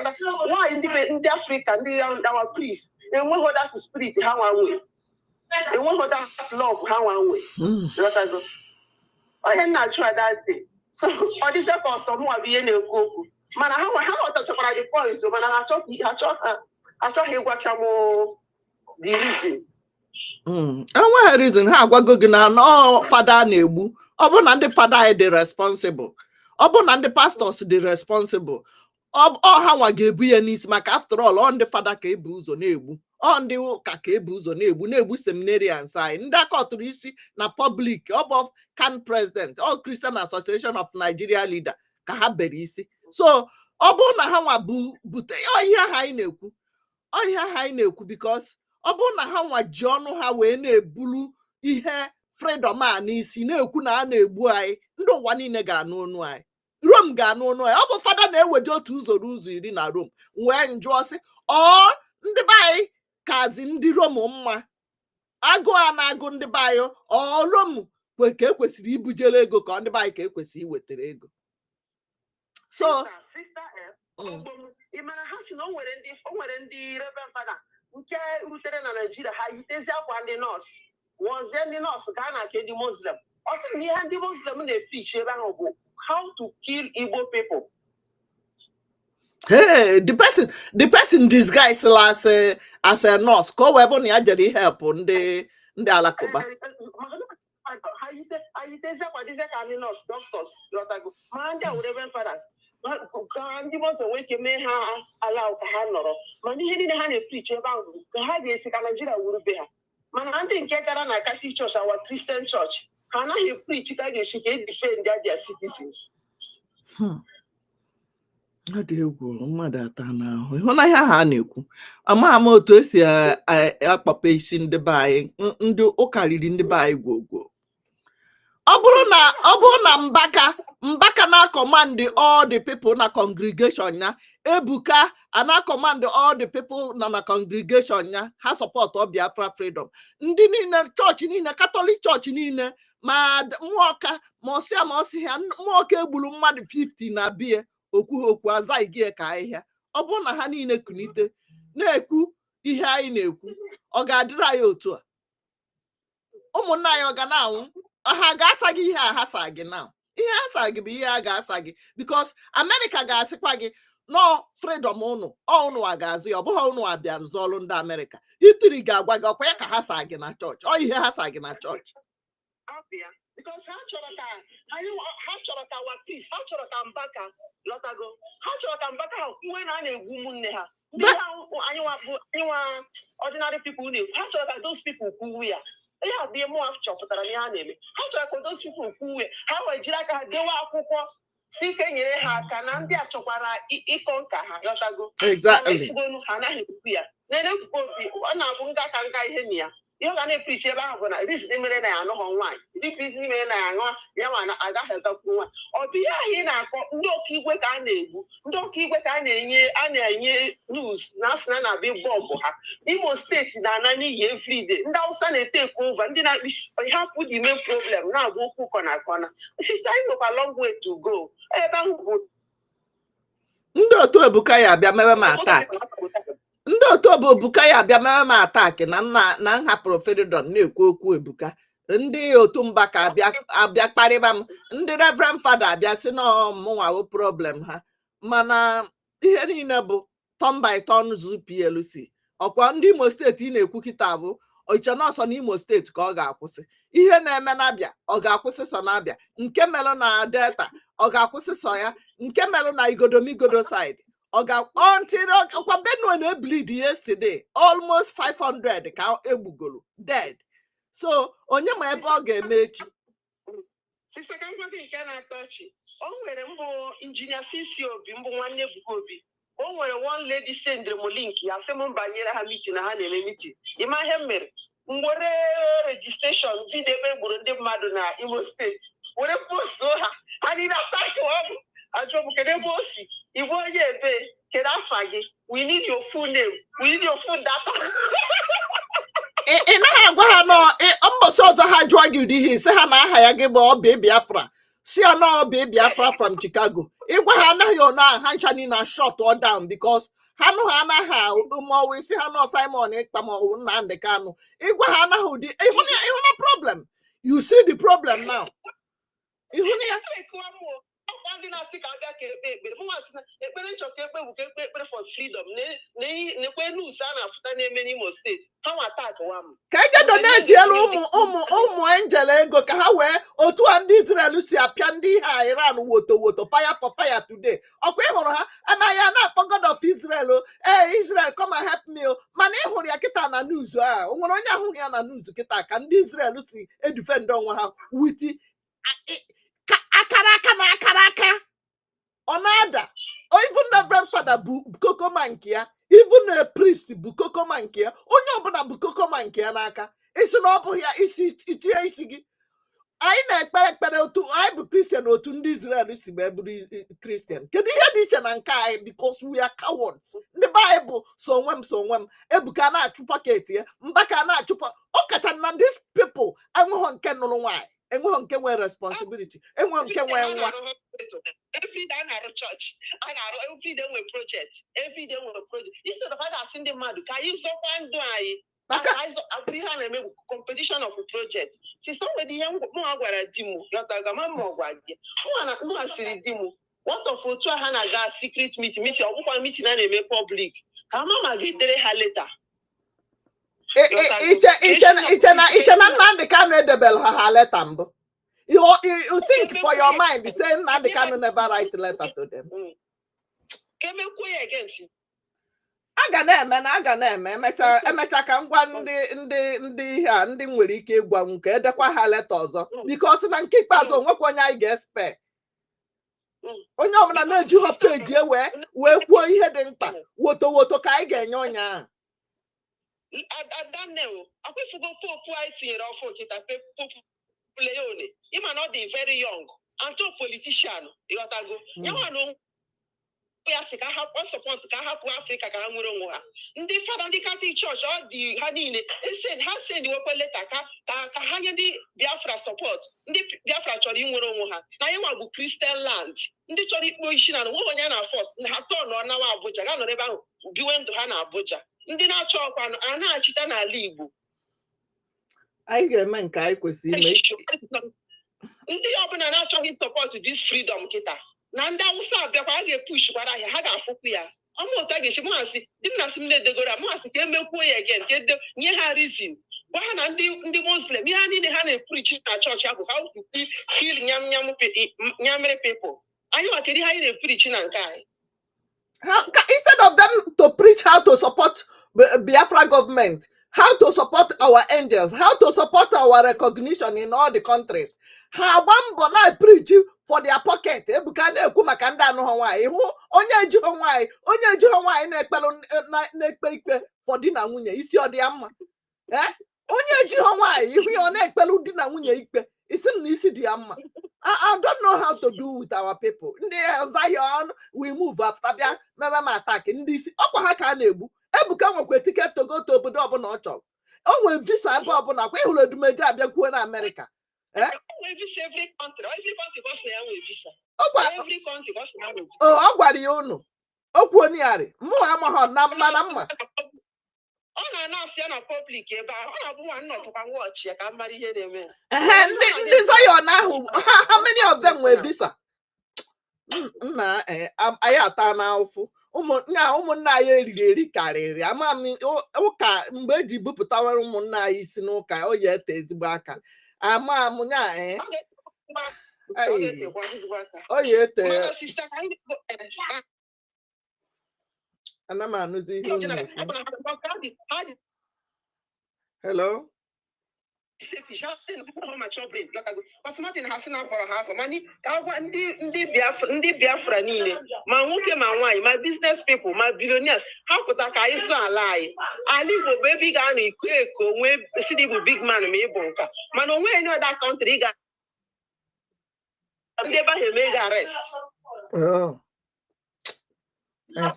nwaanyị ndị Africa ndị awa priest enweghị that spirit ha nwa nwe enweghị that love ha nwa nwe onye na-achụ adadị so ọ dịzị ka ọsọ mụwa bụ ihe na-ekwu okwu mana ha ghọtachakwara the point mana ha achọghị ịgwacha m the reason Enweghị reason ha agwago gị na no fada na-egbu. Ọ bụ na ndị fada anyị dị responsible. Ọ bụ na ndị pastors dị responsible. Ọ ha nwa ga-ebu ya n'isi maka after all ọ ndị fada ka ebu ụzọ na-egbu. Ọ ndị ụka ka ebu ụzọ na-egbu seminarians anyị. Ndị aka ọtụrụ isi na public ọ bụ can president all Christian Association of Nigeria leader ka ha bere isi. So ọ bụ na ha nwa bute ihe ha anyị na-ekwu. Ihe ha anyị na-ekwu because ọ bụrụ na ha nwa ji ọnụ ha wee na-ebulu ihe freedom a n'isi na-ekwu na a na-egbu anyị, ndị ụwa niile ga-anụ ọnụ anyị. Rome ga-anụ ọnụ anyị. Ọ bụ fada na-eweje otu ụzọ 10 na Rome wee njụọ sị ọ ndị be anyị kazi ndị Rome mma, agụ a na-agụ ndị be anyị ọ Rome ka ekwesịrị ibujere ego ka ndị be anyị ka ekwesịrị iwetara ego. So ị mara ha si na o nwere ndị Reverend Fada nke rutere na Nigeria ha yitezi akwa ndị nọọsụ wọzie ndị nọọsụ gaa na nke ndị Muslim. Ọ sị na ihe ndị Muslim na-epichi ebe ahụ bụ how to kill Igbo people. Hey, the person disguised as a nurse. Ka o wee bụ na ya jere help ndị Alakụba. Ha yitezi akwa dịzie ka ndị nọọsụ doctors lọtago ma ndị Reverend Fathers ka ndị Muslim nwee ike mee ha ala ka ha nọrọ mana ihe niile ha na-eprichi ebe ahụ ka ha ga-esi ka Nigeria wuru be ha. Mana ndị nke gara na Catholic Church our Christian Church ha anaghị eprichi ka a ga-esi ka edefend their citizens. Ọ dị egwu mmadụ ata n'ahụ ịhụnanya ha na-ekwu ama otu esi akpọpe isi ndị be anyị ndị ụka riri ndị be anyị gwogwo. Ọ bụrụ na Mbaka na command all the people na congregation ya, Ebuka na command all the people na congregation ya, ha support Biafra freedom. Ndị niile church niile Catholic church niile ma mmụọka ma osi ha mmụọka egburu mmadụ 50 na bie okwu azaghị ka ahịhịa. Ọ bụrụ na ha niile kunite na-ekwu ihe anyị na-ekwu ọ ga-adịrị anyị otu a ụmụnna anyị ọ ga na-anwụ ha ga-asa gị ihe a ha sa gị na ihe ha sa gị bụ ihe a ga-asa gị because America ga-asịkwa gị no freedom ụnụ a ga-azụ ya ọ bụghị ụnụ abịa zọọlụ ndị America. Itiri ga-agwa gị ọkwa ya ka ha sa gị na chọọchị ọ ihe ha sa gị na chọọchị. Because ha chọrọ ka our peace, ha chọrọ ka Mbaka lọtago, ha chọrọ ka Mbaka ha kwuwe na a na-egwu ụmụnne ha. Ndị anyị ordinary people na-ekwu ha chọrọ ka those people kwuwe ya. Ihe a bụ ihe mụ chọpụtara na ihe a na-eme. Ha chọrọ ka those people kwuwe ha wee jiri aka ha dewe akwụkwọ si ike nyere ha aka na ndị a chọkwara ịkọ nka ha lọtago. Exactly. Ha anaghị ekwu ya. Na-ekwukwa obi ọ na-abụ nga ihe na ya. Ihe ọ ga na-eprichi ebe ahụ bụ na risi mere na ya anụghọ nwaanyị ripisi mere na ya aṅụ ya ma agaghị adọkwu nwa. Ọ bụ ihe ahụ ị na-akpọ ndị ọkaigwe ka a na-egbu ndị ọkaigwe ka a na-enye news na asị na na-abịa bọmbụ ha. Imo steeti na-ana n'iyi everyday ndị Hausa na-etekwu ụva ndị na-akpị hapụ the main problem na-agwa okwu kọna kọna. Sista anyị nọkwa long way to go ebe ahụ bụ ndị otu Ebuka ya abịa mewe m attack. Ndị otu Ebuka ya abịa mewe m attack na nhapụrụ Freedom na-ekwu okwu Ebuka. Ndị otu Mbaka abịa kparịba m. Ndị Reverend Fada abịa sị na mụnwawo problem ha. Mana ihe niile bụ turn by turn zu PLC. Ọkwa ndị Imo steeti ị na-ekwu kịta bụ oiche nọọsọ na Imo steeti ka ọ ga-akwụsị. Ihe na-eme n'Abịa ọ ga-akwụsị sọ n'Abịa. Nke melụ na Delta ọ ga-akwụsị sọ ya. Nke melụ na Igodomigodo side until Benue na-ebleed yesterday almost 500 ka egbugoro dead. So onye ma ebe ọ ga-eme echi. Sista ka ngwa nke na-atọ ọchị o nwere mbụ injinia CC Obi mbụ nwanne Ebuka Obi o nwere one lady sendere m link ya sị m banyere ha meeting na ha na-eme meeting. Ịma ihe m mere mgbere registration vidio ebe egburu ndị mmadụ na Imo steeti were posto ha anyị na-ataki ọbụ ajọbụ kedu ebe o si Igbo onye ebe kedu afa gị we need your full name we need your full data. Ị naghị agwa ha mbọsị ọzọ ha jụọ gị ụdị ihe isi ha na aha ya gị bụ Obi Biafra si ya na Obi Biafra from Chicago. Ịgwa ha anaghị ọnụ ahụ ha ncha niile shut or down because ha nụ ha anaghị maọwụ isi ha nọ Simon Ekpa maọwụ Nnamdi Kanu. Ịgwa ha anaghị ụdị ịhụ na problem. You see the problem now. Ịhụ na ya ndị na-asị ka abịa ekpere mụ asị na ekpere nchọka ekpe bụ ka ekpere for freedom nekwe news a na-afụta na-eme n'Imo steeti ha nwa atakwa m ka ị ga-donate elu ụmụ angel ego ka ha wee otu a ndị Israel si apịa ndị ha Iran woto fire for fire today ọkwa ị hụrụ ha anaghị a na-akpọ God of Israel Israel come and help me mana ị hụrụ ya kịta na news a o nwere onye ahụghị ya na news kịta ka ndị Israel si edifend onwe ha witi akara aka ọ na-ada even the Reverend Father bụ kokoma nke ya even a priest bụ kokoma nke ya onye ọbụla bụ kokoma nke ya n'aka isi na ọ bụghị ya isi itinye isi gị anyị na-ekpere ekpere otu anyị bụ Christian otu ndị Israel si wee bụrụ Christian kedu ihe dị iche na nke anyị because we are cowards ndị Bible so onwe m Ebuka na-achụ paket ya Mbaka na-achụpa ọ kacha na these people enweghị nke nụrụ nwaanyị enweghị nke nwere responsibility enweghị nke nwere nwa every day na church every day we project instead of us asking the mmadụ ka anyị zọkwa ndụ anyị abụrụ ihe a na-eme bụ competition of project si somebody ihe mụ gwara di m yọtaga ma mma ọgwa gị mụ asịrị di m what of otu ha na-aga secret meeting ọ bụkwa meeting a na-eme public ka mama ga-edere ha leta iche na Nnamdi Kanu edebel ha leta mbụ you think for your mind say Nnamdi Kanu never write letter to them a ga na-eme emecha ka ngwa ndị ihe a ndị nwere ike ịgwa m ka edekwa ha leta ọzọ because na nke ikpeazụ onwekwa onye anyị ga-espe onye ọbụla na-eji ha peji wee kwuo ihe dị mkpa woto ka anyị ga-enye onye ahụ Adanne akwefugo popu anyị tinyere ọfọ nkịta popu Leone ịma na ọ dị very young anto politician ịghọtago nyanwa na ya si ka hapụ support ka hapụ Afrịka ka ha nwere onwe ha ndị fada ndị Catholic Church ọ dị ha niile ha send wekwe leta ka ha nye ndị Biafra support ndị Biafra chọrọ inwere onwe ha na anyị nwa bụ Christian land ndị chọrọ ikpo isi na nwe onye na force ha tọọ nọ nawa Abuja ga nọrọ ebe ahụ biwe ndụ ha na Abuja ndị na-achọ ọkwa a na-achịta n'ala Igbo anyị ga-eme nke anyị kwesịrị ime ndị ọbụla na-achọghị support this freedom kịta na ndị Awụsa abịakwa a ga-epush kwara ahịa ha ga-afụkwu ya ọmụta ga-echi mụasị di m na asị m na-edegoro mụasị ka emekwuo ya again ka nye ha reason gwa ha na ndị Muslim ihe ha niile ha na-epreach na chọọchị ahụ how to kill nyamere people anyị maka ihe anyị na-epreach na nke anyị instead of them to preach how to support Biafra government, how to support our angels, how to support our recognition in all the countries, ha gbambo na preach for their pocket ebuka na-ekwu maka ndị anụghị nwaanyị hụ onye ejughị nwaanyị na-ekpe ikpe for di na nwunye isi ọ dị ya mma onye ejughị nwaanyị ihu ya ọ na-ekpelu di na nwunye ikpe isi na isi dị ya mma I don't know how to do with our people. Ndị Zion, we move up. Tabia, meme ma attack. Ndị isi, ọkwa ha ka a na-egbu. Ebuka nwekwe ticket to go to obodo ọbụla ọ chọrọ. O nwere visa ebe ọbụla kwa ịhụrụ edumeje abịa kwuo na America. Every country goes na ya nwere visa. Every country goes na ya nwere visa. Ọ gwara ya unu. O kwuo n'ịarị. Mụ amaghọ na mma na mma. Ọ na-anọsị ya na public ebe ahụ ọ na-abụ nwa nnọtụkwa nwa ọchị ya ka mara ihe na-eme ndị Zion ahụ how many of them were visa nna anyị ata n'afụ ụmụnna anyị eriri karịrị ama m ụka mgbe eji bupụtawara ụmụnna anyị isi n'ụka o yi ete ezigbo aka ama m nya o yi ete ana m anụzi ihe unu na-ekwu. Hello? ndị Biafra niile ma nwoke ma nwaanyị ma business people ma billionaires ha pụta ka anyị zụọ ala anyị. Ala Igbo bụ ebe ị ga-anọ iko eko nwee sidi bụ big man ma ịbụ nka mana onwe any other country ị ga ndị ebe ahụ eme ga arrest.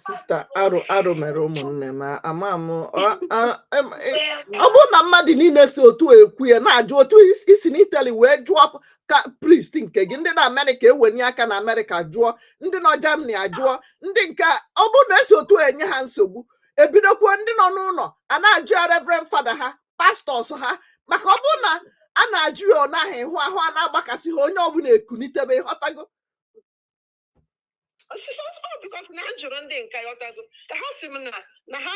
Sister arụ mere ụmụnne m ama m ọ bụrụ na mmadụ niile si otu ekwu ya na-ajụ otu isi n'Italy wee jụọ ka priest nke gị ndị na Amerịka ewenye aka na Amerịka jụọ ndị nọ Germany ajụọ ndị nke ọ bụrụ na esi otu enye ha nsogbu ebidokwuo ndị nọ n'ụlọ a na-ajụ ya Reverend Fada ha pastọs ha maka ọ bụrụ na a na-ajụ ya ọ naghị ịhụ ahụ a na-agbakasị ha onye ọbụla ekunitebe ịghọtago because na njụrụ ndị nka yọtago ha sị m na ha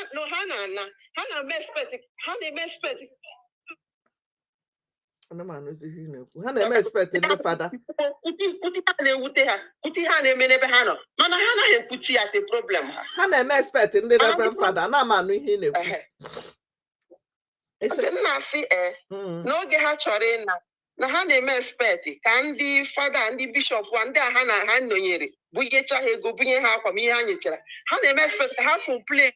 na-eme expect ha na-eme expect ha na-eme expect ndị fada kuti ha na-ewute ha kuti ha na-eme n'ebe ha nọ mana ha anaghị ekwuchi ya the problem ha na-eme expect ndị reverend fada na-amanụ ihe ị na-ekwu na-asị n'oge ha chọrọ ịna na ha na-eme expect ka ndị fada ndị bishọp ndị a ha nọnyere bunyecha ha ego bunye ha akwa ihe ha nyechara ha na-eme expect ka ha complain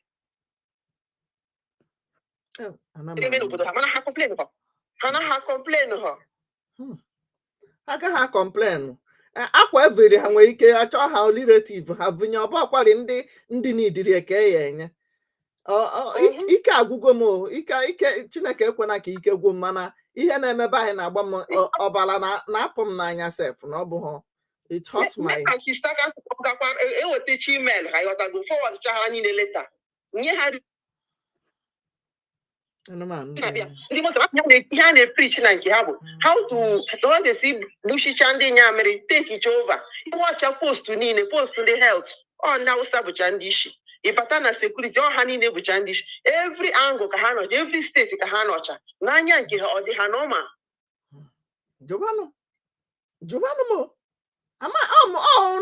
n'obodo ha mana ha complain ha na ha complain ha agaghị akọmplen akwa evere ha nwere ike achọ ha relative ha vụnye ọbọkwari ndị n'idiri eke ya enye ike agwụgo m ike Chineke ekwena ka ike gwụ m mana ihe na-emebe anyị na-agba m ọbara na-apụ m n'anya sef na ọ bụghị it hurts my ewetachi email ha yọtago forward cha ha niile leta nye ha ndị moto ihe a na-epreach na nke ha bụ how to si bushicha ndị nyamịrị take it over ịwacha post niile post ndị health ndị Hausa bụcha ndị isi ịbata na security ha niile bụcha ndị isi every angle ka ha nọcha every state ka ha nọcha n'anya nke ha ọ dị ha n'ọma jụbanụ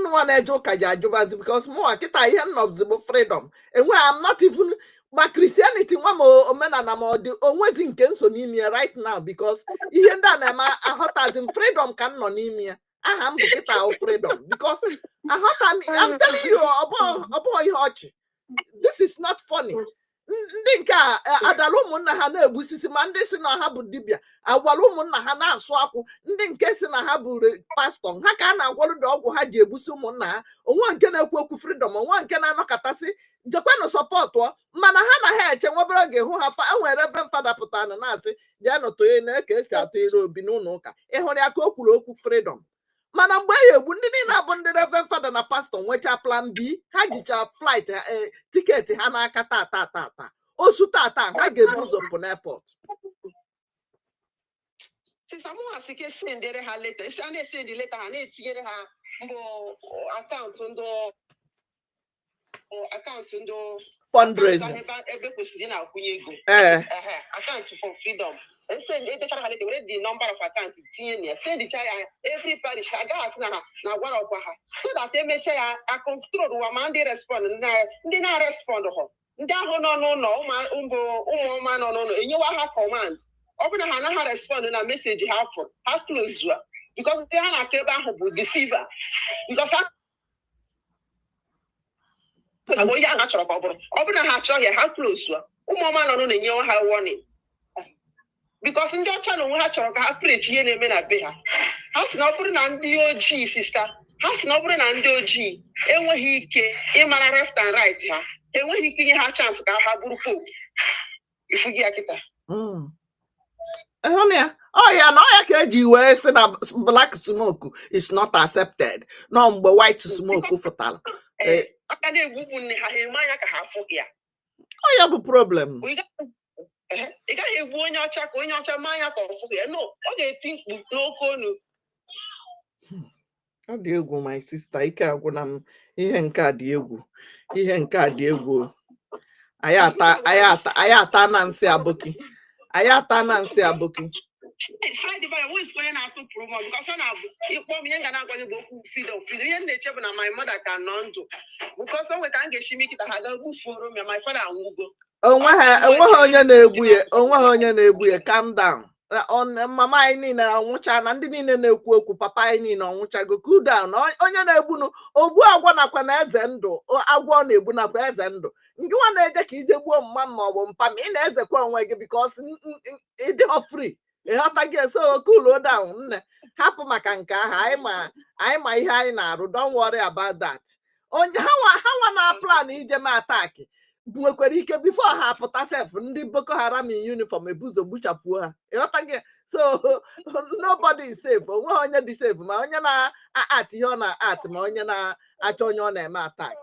nwa na-eje ụka ji ajụbazi because mụnwa kịta ihe nnọbzi bụ freedom enwe am not even ma Christianity nwa ma omenala ma ọ dị onwezi nke nso n'ime ya right now because ihe ndị a na-eme aghọtazi m freedom ka m nọ n'ime ya aha m bụ kịta freedom because aghọta m I'm telling you ọ bụghị ihe ọchị this is not funny ndị nke a adala ụmụnna ha na-egbusisi ma ndị si na ha bụ dibịa agwara ụmụnna ha na-asụ akwụ ndị nke si na ha bụ pastọ ha ka a na-agwọrụ dị ọgwụ ha ji egbusi ụmụnna ha onwe nke na-ekwu okwu freedom onwe nke na-anọkọtasị jekwanụ sọpọtụ mana ha na ha eche nwebere oge hụ ha enwere ebe mfada pụtara na-asị jeenụ toye na ka esi atụ ire obi n'ụlọ ụka ịhụrụ ya ka o kwuru okwu freedom mana mgbe ya egbu ndị niile abụ ndị reverend fada na pastọ nwechaa plan B ha jicha flight tiketi ha n'aka tata osu tata ha ga-ebu ụzọ pụ n'airport sisamụhasị ka esendere ha leta isi a na-esendi leta ha na-etinyere ha mbụ akaụntụ ndị fundraising ebe kwesịrị na-akwụnye ego akaụntụ for freedom edechara ha leta were the number of account tinye na ya sendicha ya every parish ha agaghị asị na ha na-agwara ọkwa ha so that emecha ya akọntrol ụwa ma ndị respond ndị na-respond ha ndị ahụ nọ n'ụlọ ụmụ ọma nọ n'ụlọ enyewa ha command ọ bụrụ na ha anaghị respond na meseji ha fụrụ ha close ya because ndị ha na-akọ ebe ahụ bụ deceiver because onye ahụ ha chọrọ ka ọ bụrụ na ha achọghị ha close ya ụmụ ọma nọ n'ụlọ enyewa ha warning because ndị ọcha na onwe ha chọrọ ka ha preach ihe na-eme na be ha ha sị na ọ bụrụ na ndị ojii sista ha sị na ọ bụrụ na ndị ojii enweghị ike ịmara left and right ha enweghị ike inye ha chance ka ha bụrụ pope ifugi ya kịta ya na ọya ka eji wee sị na black smoke is not accepted nọ mgbe white smoke fụtara aka na-egbu nne ha eme anya ka ha afụghị ya ya bụ problem ị gaghị egbu onye ọcha ka onye ọcha maa anya ka ọ fụghị ya no ọ ga-eti mkpu n'oke onu ọ dị egwu my sister ike agwụna m ihe nke a dị egwu anyị ata na nsị abụki onye na-atụpụrụ m because ọ na-abụ ịkpọ m ihe ga na-agwaghị bụ okwu freedom ihe m na-eche bụ na my mother ka nọ ndụ because o nwe ka m ga-esi mikịta ha ga-egbufuoro m ya my father anwụgo onweghị onye na-egbu ya calm down mama anyị niile anwụcha na ndị niile na-ekwu okwu papa anyị niile ọnwụchago cool down onye na-egbunu ogbu agwọ nakwa na eze ndụ agwọ ọ na-egbu nakwa eze ndụ nke nwa na-eje ka ije gbuo mma ma ọ bụ mpa ma ị na-ezekwa onwe gị because ịdịghọ free ịghọta gị so cool down nne hapụ maka nke ahụ anyị ma ihe anyị na-arụ don't worry about that onye ha nwa na plan ije m ataki nwekwara ike before ha apụta sef ndị Boko Haram in uniform ebuzo gbuchapụo ha ịghọta gị so nobody is safe onweghị onye dị safe ma onye na-at ihe ọ na-at ma onye na-achọ onye ọ na-eme attack.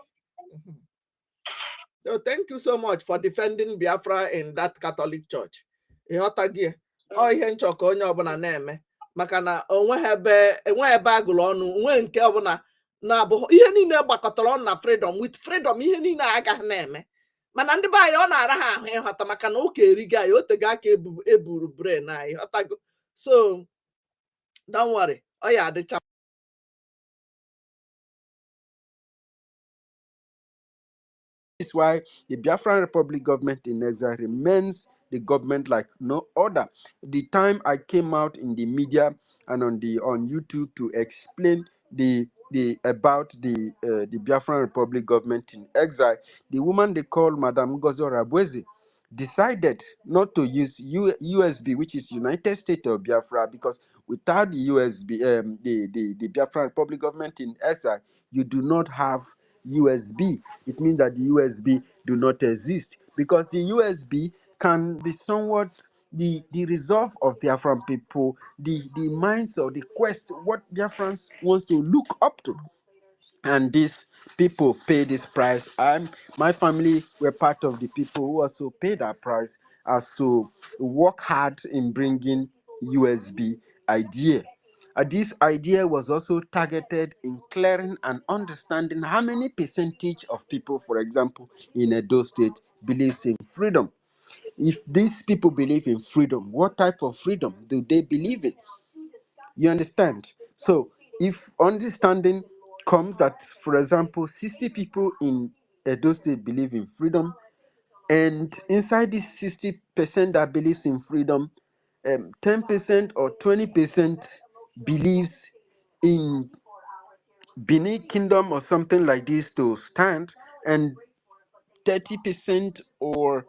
So thank you so much for defending Biafra in that Catholic Church. Ịghọta gị ọ ihe nchọ ka onye ọbụla na-eme maka na enweghị ebe agụrụ ọnụ nwe nke ọbụla na bụ ihe niile gbakọtara ọnụ na freedom. With freedom ihe niile agaghị na-eme, mana ndị be anyị ọ na-ara ha ahụ ịghọta maka na ụka erigo anyị, otego aka eburu brain anyị, ghọtago. So don't worry, ọ ya adịcha. Is why the Biafran Republic government in exile remains the government like no other. The time I came out in the media and on YouTube to explain the about the Biafran Republic government in exile, the woman they call Madame NGOZI decided not to use USB, which is United States of Biafra, because without the USB, the Biafran Republic government in exile, you do not have USB. It means that the USB do not exist, because the USB can be somewhat the resolve of Biafran people, the minds or the quest, what Biafrans wants to look up to. And these people pay this price. My family were part of the people who also paid that price, as to work hard in bringing USB idea. This idea was also targeted in clearing and understanding how many percentage of people, for example, in Edo State, believes in freedom. If these people believe in freedom, what type of freedom do they believe in? You understand? So if understanding comes that, for example, 60 people in Edo State believe in freedom, and inside this 60% that believes in freedom, 10% or 20% believes in Benin Kingdom or something like this to stand, and 30% or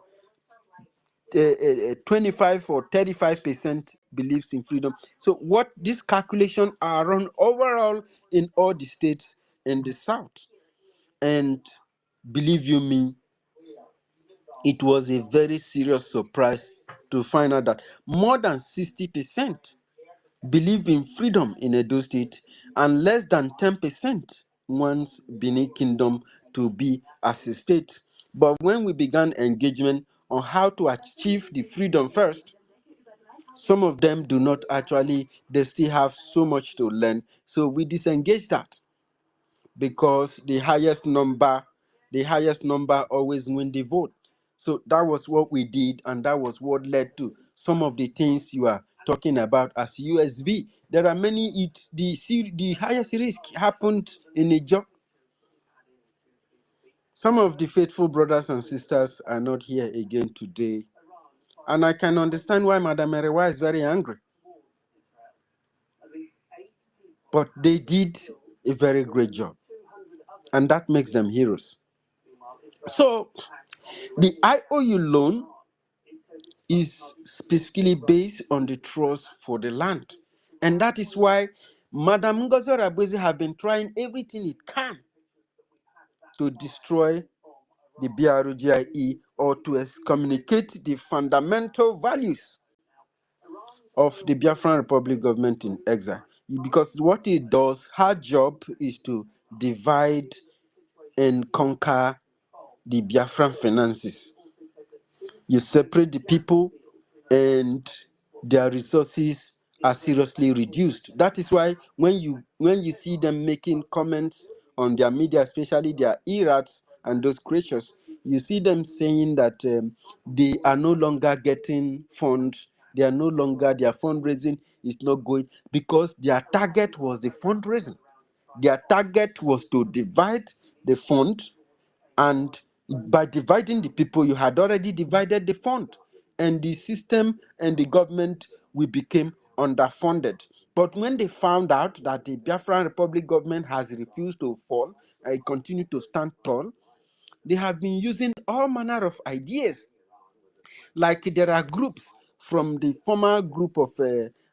25 or 35% believes in freedom. So what this calculation are run overall in all the states in the south, and believe you me, it was a very serious surprise to find out that more than 60% believe in freedom in Edo State, and less than 10% wants Benin Kingdom to be as a state. But when we began engagement on how to achieve the freedom first, some of them do not actually, they still have so much to learn. So we disengage that, because the highest number always win the vote. So that was what we did, and that was what led to some of the things you are talking about as USB. There are many. The highest risk happened in a job. Some of the faithful brothers and sisters are not here again today, and I can understand why Madam Erewa is very angry. But they did a very great job, and that makes them heroes. So the IOU loan is specifically based on the trust for the land. And that is why Madam NGOZI have been trying everything it can to destroy the BRGIE, or to excommunicate the fundamental values of the Biafran Republic government in exile. Because what it does, her job is to divide and conquer the Biafran finances. You separate the people, and their resources are seriously reduced. That is why when you see them making comments on their media, especially their ERATs and those creatures, you see them saying that they are no longer getting funds. They are no longer, their fundraising is not going, because their target was the fundraising. Their target was to divide the fund, and by dividing the people, you had already divided the fund, and the system and the government we became underfunded. But when they found out that the Biafran Republic government has refused to fall and continue to stand tall, they have been using all manner of ideas. Like there are groups from the former group of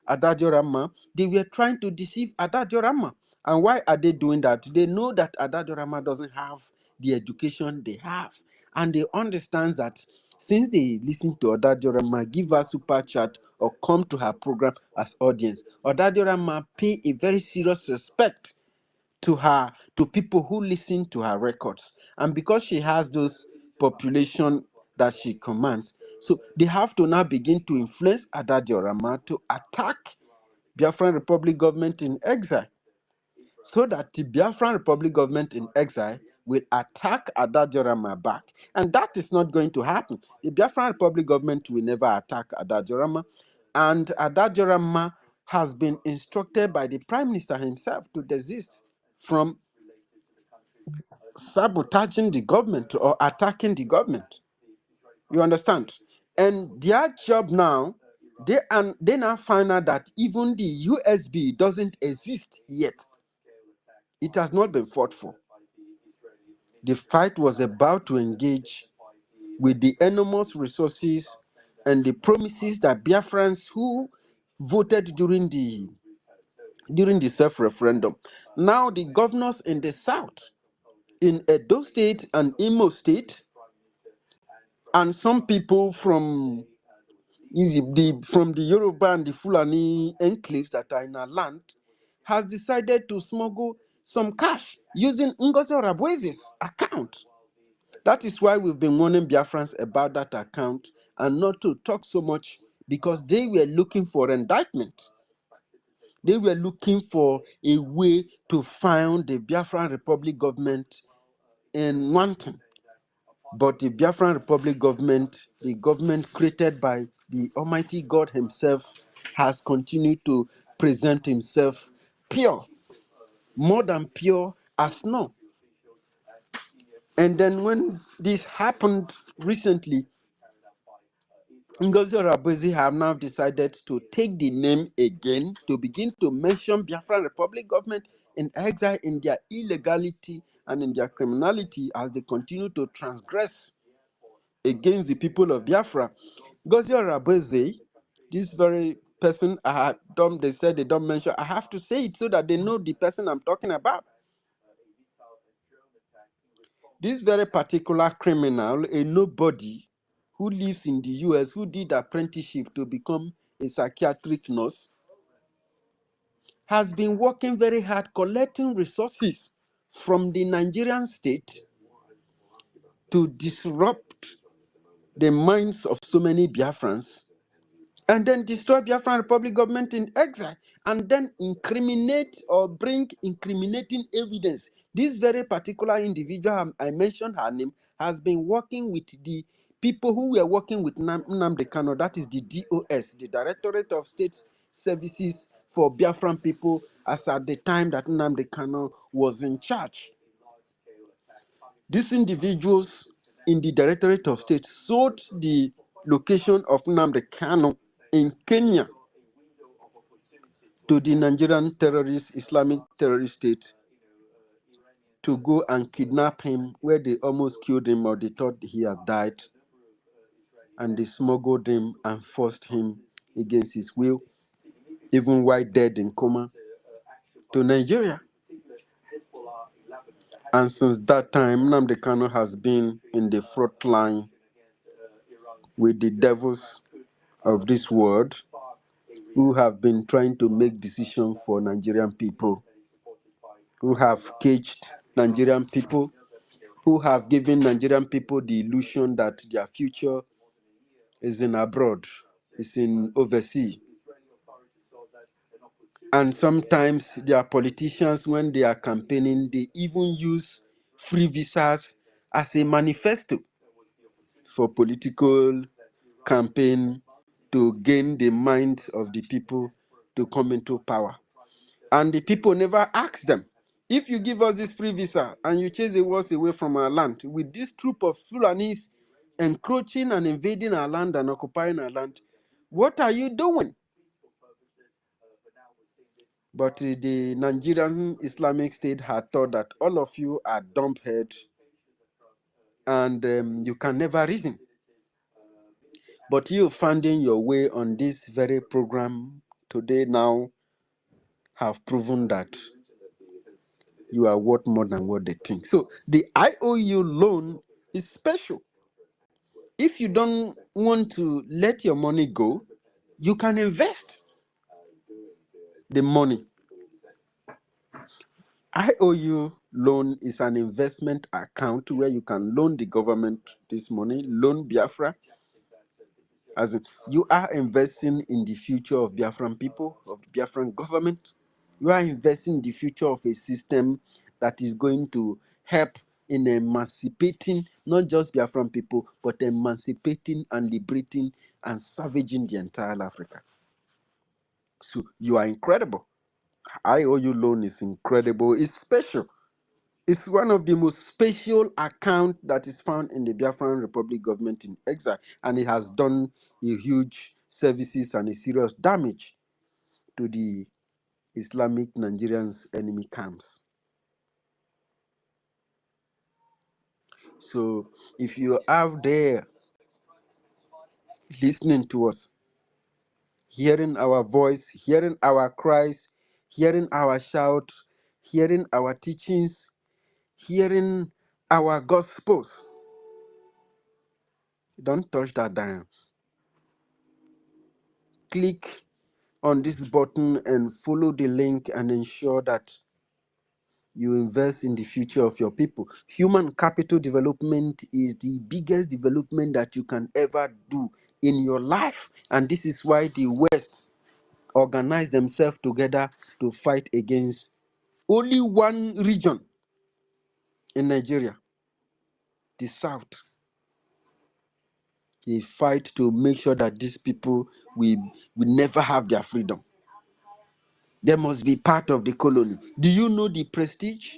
Adadio Rama, they were trying to deceive Adadio Rama. And why are they doing that? They know that Adadio Rama doesn't have the education they have. And they understand that since they listen to Adadio Rama, give her super chat or come to her program as audience, Adadio Rama pay a very serious respect to her, to people who listen to her records. And because she has those population that she commands, so they have to now begin to influence Adadio Rama to attack Biafran Republic government in exile. so that the Biafran Republic government in exile will attack Adajorama back. And that is not going to happen. The Biafran Republic government will never attack Adajorama. And Adajorama has been instructed by the Prime Minister himself to desist from sabotaging the government or attacking the government. You understand? And their job now, they now find out that even the USB doesn't exist yet. It has not been fought for. The fight was about to engage with the enormous resources and the promises that Biafrans who voted during the self-referendum. Now the governors in the south, in Edo State and Imo State, and some people from the Yoruba and the Fulani enclaves that are in our land, has decided to smuggle some cash using Ngozi Rabwezi's account. That is why we've been warning Biafrans about that account and not to talk so much, because they were looking for indictment. They were looking for a way to find the Biafran Republic government in wanting. But the Biafran Republic government, the government created by the Almighty God himself, has continued to present himself pure, more than pure as snow. And then when this happened recently, Ngozi Rabwezi have now decided to take the name again to begin to mention Biafran Republic government in exile in their illegality and in their criminality as they continue to transgress against the people of Biafra. Ngozi Rabwezi, this very person they said they don't mention, I have to say it so that they know the person I'm talking about. This very particular criminal, a nobody who lives in the US, who did apprenticeship to become a psychiatric nurse, has been working very hard collecting resources from the Nigerian state to disrupt the minds of so many Biafrans, and then destroy Biafran Republic government in exile, and then incriminate or bring incriminating evidence. This very particular individual, I mentioned her name, has been working with the people who were working with Nnamdi Kanu, that is the DOS, the Directorate of State Services for Biafran people, as at the time that Nnamdi Kanu was in charge. These individuals in the Directorate of State sought the location of Nnamdi Kanu in Kenya to the Nigerian terrorist, Islamic terrorist state, to go and kidnap him, where they almost killed him or they thought he had died. And they smuggled him and forced him against his will, even while dead in coma, to Nigeria. And since that time, Nnamdi Kanu has been in the front line with the devils of this world, who have been trying to make decisions for Nigerian people, who have caged Nigerian people, who have given Nigerian people the illusion that their future is in abroad, is in overseas. And sometimes their politicians, when they are campaigning, they even use free visas as a manifesto for political campaign to gain the mind of the people to come into power. And the people never ask them, if you give us this free visa and you chase the wars away from our land, with this troop of Fulanis encroaching and invading our land and occupying our land, what are you doing? But the Nigerian Islamic State had thought that all of you are dumbheads and you can never reason. But you finding your way on this very program today now have proven that you are worth more than what they think. So the IOU loan is special. If you don't want to let your money go, you can invest the money. IOU loan is an investment account where you can loan the government this money, loan Biafra, as in you are investing in the future of Biafran people, of the Biafran government. You are investing in the future of a system that is going to help in emancipating not just Biafran people, but emancipating and liberating and savaging the entire Africa. So you are incredible. IOU loan is incredible. It's special. It's one of the most special accounts that is found in the Biafran Republic government in exile, and it has done a huge services and a serious damage to the Islamic Nigerians' enemy camps. So if you are out there listening to us, hearing our voice, hearing our cries, hearing our shout, hearing our teachings, hearing our gospels, don't touch that dial. Click on this button and follow the link and ensure that you invest in the future of your people. Human capital development is the biggest development that you can ever do in your life. And this is why the West organize themselves together to fight against only one region in Nigeria, the South. They fight to make sure that these people will never have their freedom. They must be part of the colony. Do you know the prestige?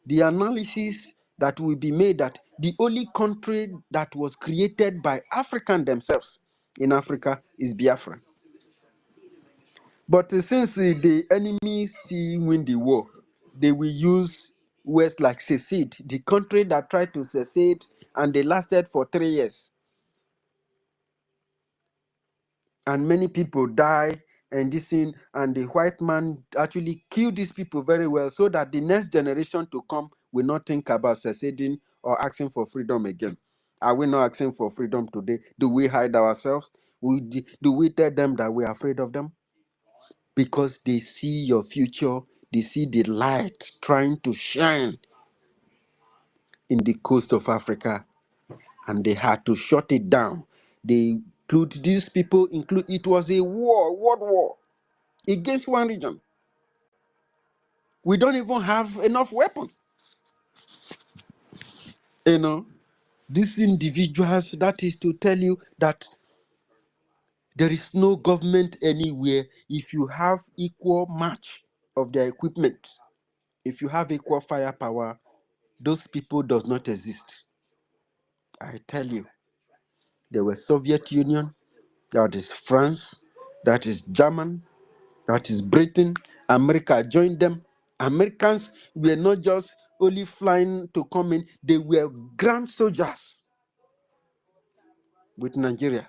The analysis that will be made that the only country that was created by Africans themselves in Africa is Biafra. But since the enemy still win the war, they will use words like secede, the country that tried to secede and they lasted for 3 years. And many people die and this thing, and the white man actually killed these people very well so that the next generation to come will not think about seceding or asking for freedom again. Are we not asking for freedom today? Do we hide ourselves? Do we tell them that we are afraid of them? Because they see your future, they see the light trying to shine in the coast of Africa, and they had to shut it down. They include these people, it was a war, world war against one region. We don't even have enough weapons. You know, these individuals, that is to tell you that there is no government anywhere. If you have equal match of their equipment, if you have equal firepower, those people does not exist. I tell you, there was Soviet Union, that is France, that is German, that is Britain. America joined them. Americans were not just only flying to come in, they were grand soldiers with Nigeria.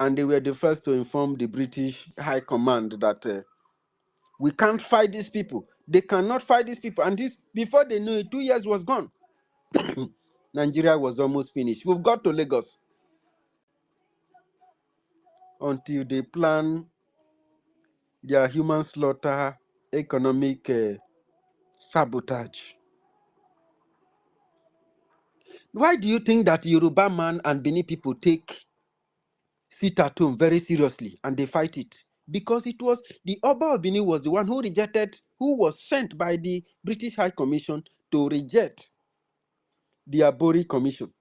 And they were the first to inform the British High Command that we can't fight these people. They cannot fight these people. And this, before they knew it, 2 years was gone. Nigeria was almost finished. We've got to Lagos until they plan their human slaughter, economic sabotage. Why do you think that Yoruba man and Benin people take sit at home very seriously and they fight it? Because it was the Oba of Benin was the one who rejected, who was sent by the British High Commission to reject the Abori Commission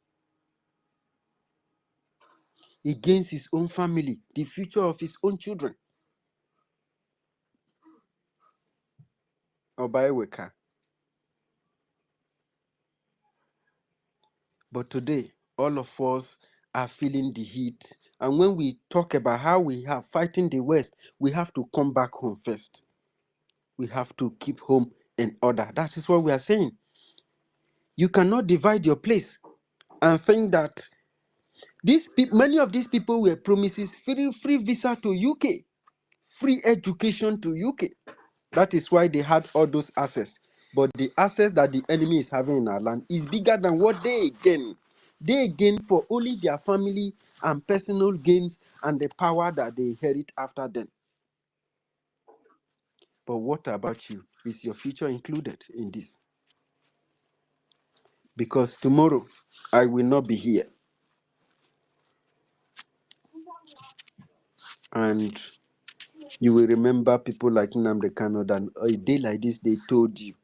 against his own family, the future of his own children. Obaeweka. But today, all of us are feeling the heat. And when we talk about how we are fighting the West, we have to come back home first. We have to keep home in order. That is what we are saying. You cannot divide your place and think that many of these people were promises free visa to UK, free education to UK. That is why they had all those access. But the access that the enemy is having in our land is bigger than what they gain. They gain for only their family and personal gains and the power that they inherit after them. But what about you? Is your future included in this? Because tomorrow I will not be here. And You will remember people like Nnamdi Kanu that a day like this they told you.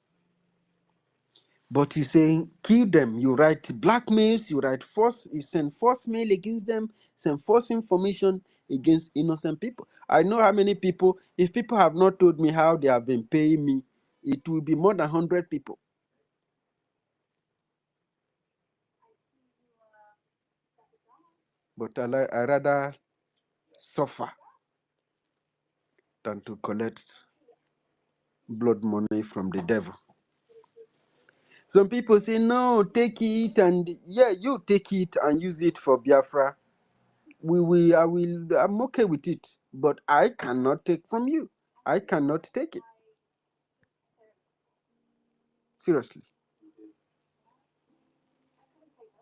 But you say kill them. You write blackmails. You write force. You send force mail against them. Send false information against innocent people. I know how many people. If people have not told me how they have been paying me, it will be more than 100 people. But I rather suffer than to collect blood money from the devil. Some people say, no, take it, and yeah, you take it and use it for Biafra. I'm okay with it, but I cannot take from you. I cannot take it. Seriously.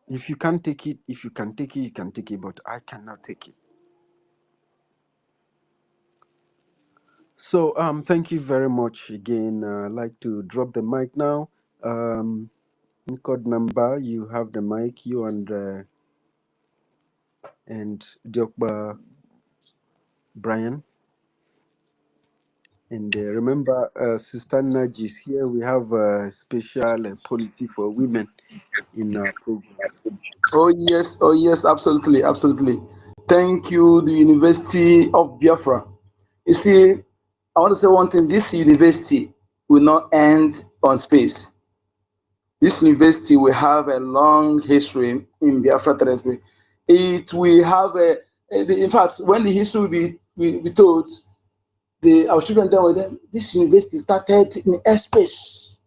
If you can't take it, if you can take it, you can take it, but I cannot take it. So thank you very much again. I'd like to drop the mic now. Code number, you have the mic, you and Diokba Brian. And remember, Sister Naj is here. We have a special policy for women in our programs. Oh yes, absolutely, absolutely. Thank you, the University of Biafra. You see, I want to say one thing. This university will not end on space. This university will have a long history in Biafra territory. It will have in fact, when the history will be told, our children then were then, this university started in airspace.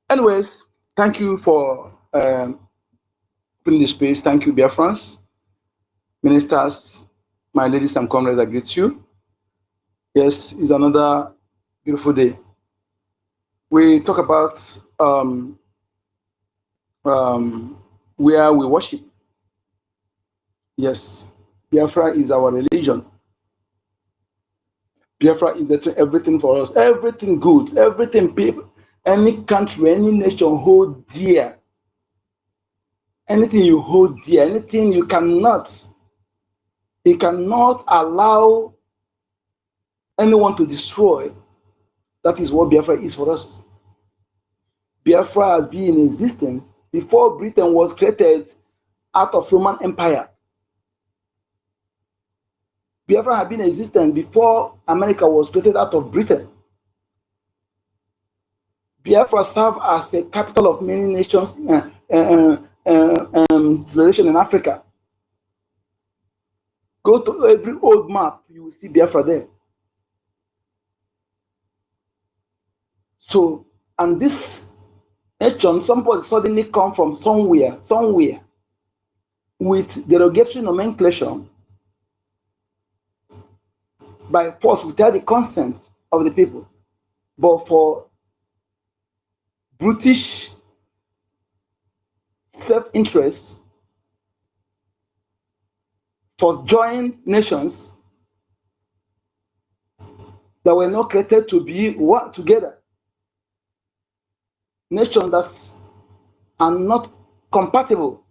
Anyways, thank you for putting the space. Thank you, Biafrans, ministers, my ladies and comrades, I greet you. Yes, it's another beautiful day. We talk about where we worship. Yes, Biafra is our religion. Biafra is everything for us, everything good, everything people, any country, any nation hold dear. Anything you hold dear, anything you cannot allow anyone to destroy. That is what Biafra is for us. Biafra has been in existence before Britain was created out of Roman Empire. Biafra had been in existence before America was created out of Britain. Biafra served as a capital of many nations, civilization in Africa. Go to every old map, you will see Biafra there. So, and this nation, somebody suddenly come from somewhere, with derogatory nomenclature by force without the consent of the people. But for brutish self-interest, for joint nations that were not created to be one together, nations that are not compatible,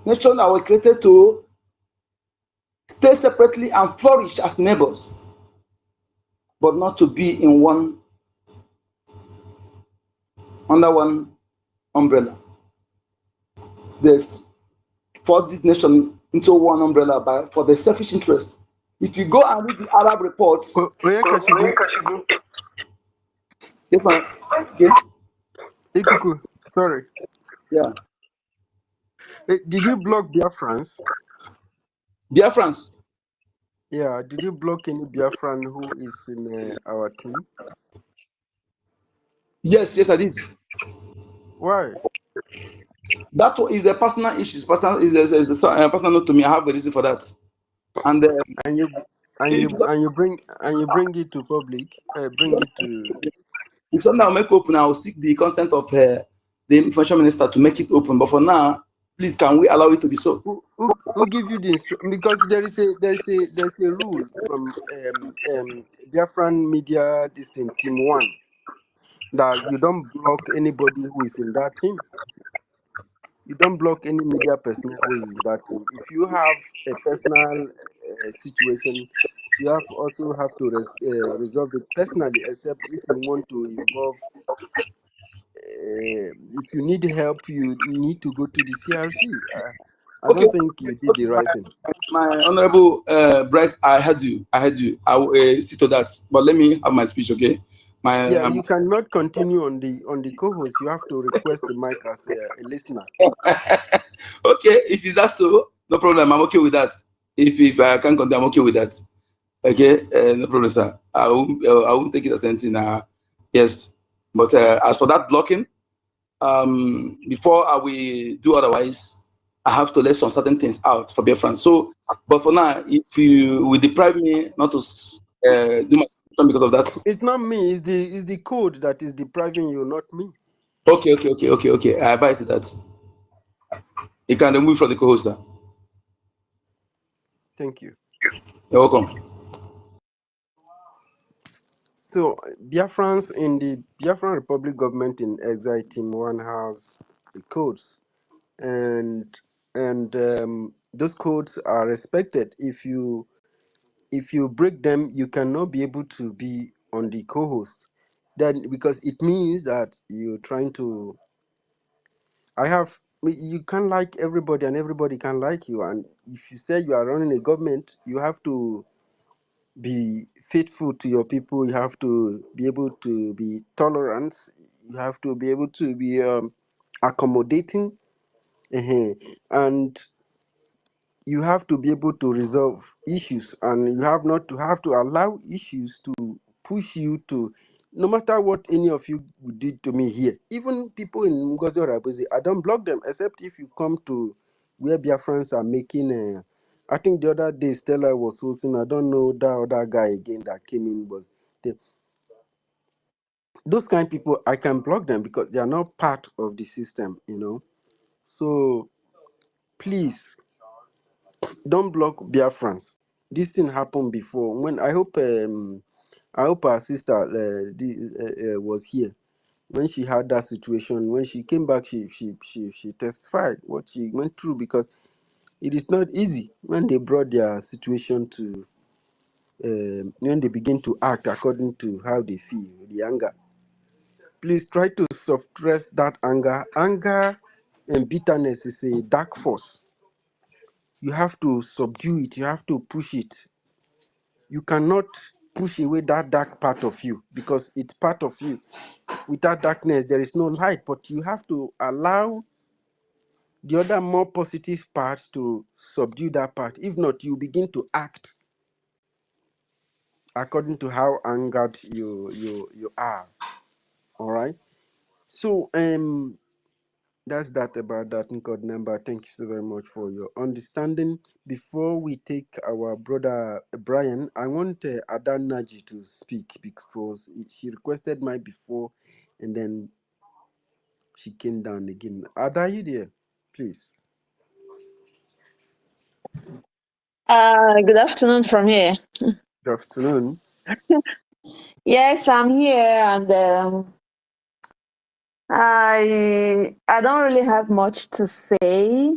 nations that were created to stay separately and flourish as neighbors, but not to be in one, under one umbrella. There's forced this nation into one umbrella for the selfish interest. If you go and read the Arab reports, Ikuku, sorry. Yeah. Did you block Biafrans? Biafrans? Yeah, did you block any Biafran who is in our team? Yes, I did. Why? That is a personal issue. Personal is a personal note to me. I have a reason for that. And you bring it to public. Bring it to. If something I'll make open, I'll seek the consent of the information minister to make it open. But for now, please, can we allow it to be so? Who give you the instruction? Because there's a rule from Biafran Media Team 1 that you don't block anybody who is in that team. You don't block any media personnel who is in that team. If you have a personal situation, you also have to resolve it personally, except if you want to involve, if you need help, you need to go to the CRC. I Okay, don't think you did the right thing. my honorable Bright, I heard you. I will see to that. But let me have my speech, okay? My Yeah, you cannot continue on the co-host. You have to request the mic as a listener. okay, if it's that so, no problem. I'm okay with that. If I can't continue, I'm okay with that. Okay, no problem, sir. I won't take it as anything. Yes, but as for that blocking, before I will do otherwise, I have to let some certain things out for BIAFRANS. So, but for now, if you will deprive me not to do my submission because of that. It's not me. It's the code that is depriving you, not me. Okay. I buy to that. You can remove from the co-host, sir. Thank you. You're welcome. So, Biafrans in the Biafran Republic government in exile team 1 has the codes, and those codes are respected. If you break them, you cannot be able to be on the co-host. Then, because it means that you're trying to. You can't like everybody, and everybody can like you. And if you say you are running a government, you have to be faithful to your people. You have to be able to be tolerant. You have to be able to be accommodating, and you have to be able to resolve issues, and you have not to have to allow issues to push you to, no matter what any of you did to me here, even people in NGOZI or Abuzi, I don't block them, except if you come to where Biafrans are making I think the other day Stella was hosting, I don't know that other guy again that came in was those kind of people. I can block them because they are not part of the system, So please don't block Biafrans. This thing happened before. When I hope our sister was here when she had that situation. When she came back, she testified what she went through, because it is not easy when they brought their situation to when they begin to act according to how they feel, the anger. Please try to suppress that anger. Anger and bitterness is a dark force. You have to subdue it. You have to push it. You cannot push away that dark part of you, because it's part of you. Without darkness, there is no light, but you have to allow the other more positive part to subdue that part. If not, you begin to act according to how angered you are. All right. So that's that about that code number. Thank you so very much for your understanding. Before we take our brother Brian, I want Adan Naji to speak, because she requested mine before, and then she came down again. Ada, are you there? Please. Good afternoon from here. Good afternoon. Yes, I'm here, and I don't really have much to say.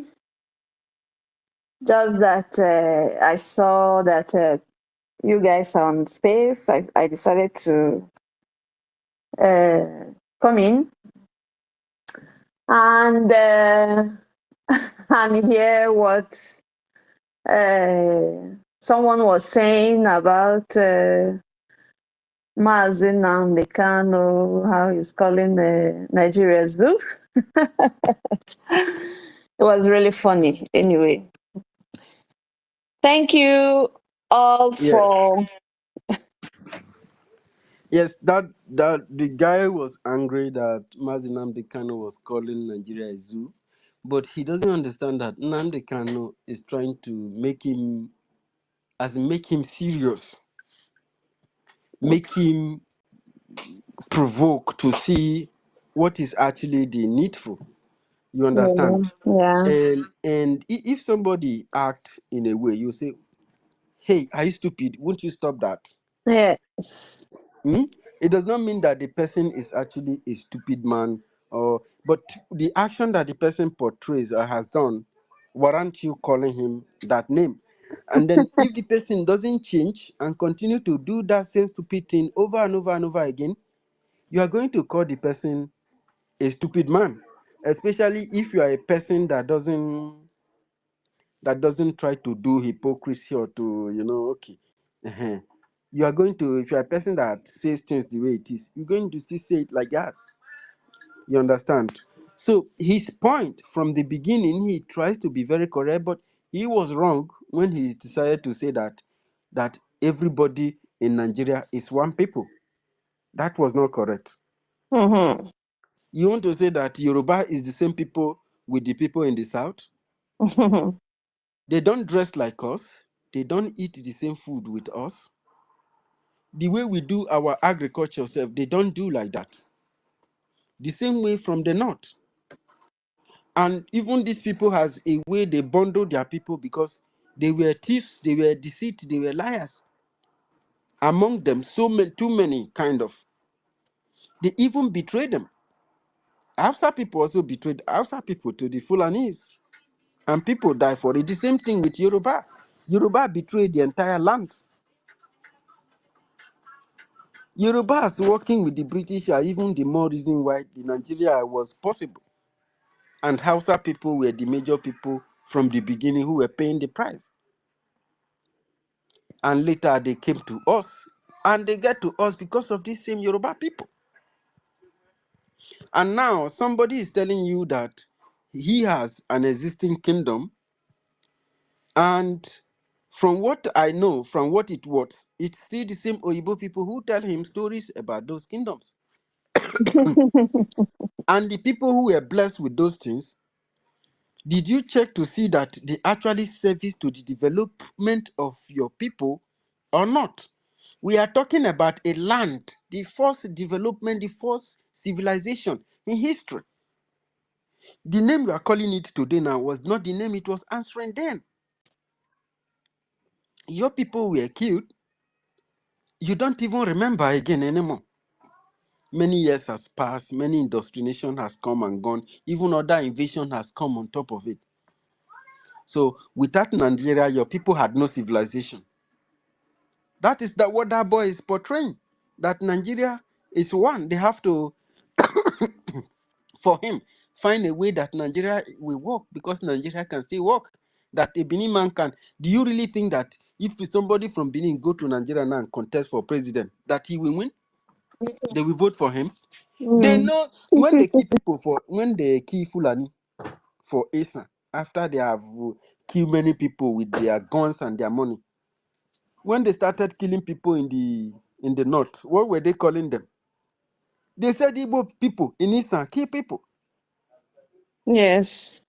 Just that I saw that you guys are on space. I decided to come in and and hear what someone was saying about Mazi Nnamdi Kanu, how he's calling Nigeria zoo. It was really funny. Anyway, thank you all for. Yes, that the guy was angry that Mazi Nnamdi Kanu was calling Nigeria a zoo, but he doesn't understand that Nnamdi Kanu is trying to make him serious, make him provoke to see what is actually the needful. You understand? Yeah. And if somebody acts in a way, you say, "Hey, are you stupid? Won't you stop that?" Yes. It does not mean that the person is actually a stupid man, or But the action that the person portrays or has done warrant you calling him that name. And then if the person doesn't change and continue to do that same stupid thing over and over and over again, you are going to call the person a stupid man, especially if you are a person that doesn't try to do hypocrisy or to, okay. You are going to, if you are a person that says things the way it is, you're going to say it like that. You understand? So his point from the beginning, he tries to be very correct, but he was wrong when he decided to say that everybody in Nigeria is one people. That was not correct. Mm-hmm. You want to say that Yoruba is the same people with the people in the south? They don't dress like us. They don't eat the same food with us. The way we do our agriculture self, they don't do like that. The same way from the north. And even these people has a way they bundle their people because they were thieves, they were deceit, they were liars. Among them, too many kind of. They even betrayed them. Hausa people also betrayed Hausa people to the Fulanese. And people die for it. The same thing with Yoruba. Yoruba betrayed the entire land. Yorubas working with the British are even the more reason why the Nigeria was possible. And Hausa people were the major people from the beginning who were paying the price. And later they came to us. And they get to us because of these same Yoruba people. And now somebody is telling you that he has an existing kingdom. And from what I know, from what it was, it's still the same Oyibo people who tell him stories about those kingdoms. And the people who were blessed with those things, did you check to see that they actually service to the development of your people or not? We are talking about a land, the first development, the first civilization in history. The name you are calling it today now was not the name it was answering then. Your people were killed. You don't even remember again anymore. Many years has passed, many indoctrination has come and gone, even other invasion has come on top of it. So without Nigeria, your people had no civilization. That is what that boy is portraying, that Nigeria is one. They have to, for him, find a way that Nigeria will work because Nigeria can still work. That a Benin man can. Do you really think that if somebody from Benin go to Nigeria now and contest for president, that he will win? They will vote for him. They know when they kill people when they kill Fulani for Asa, after they have killed many people with their guns and their money. When they started killing people in the north, what were they calling them? They said Igbo people in Eastern kill people. Yes.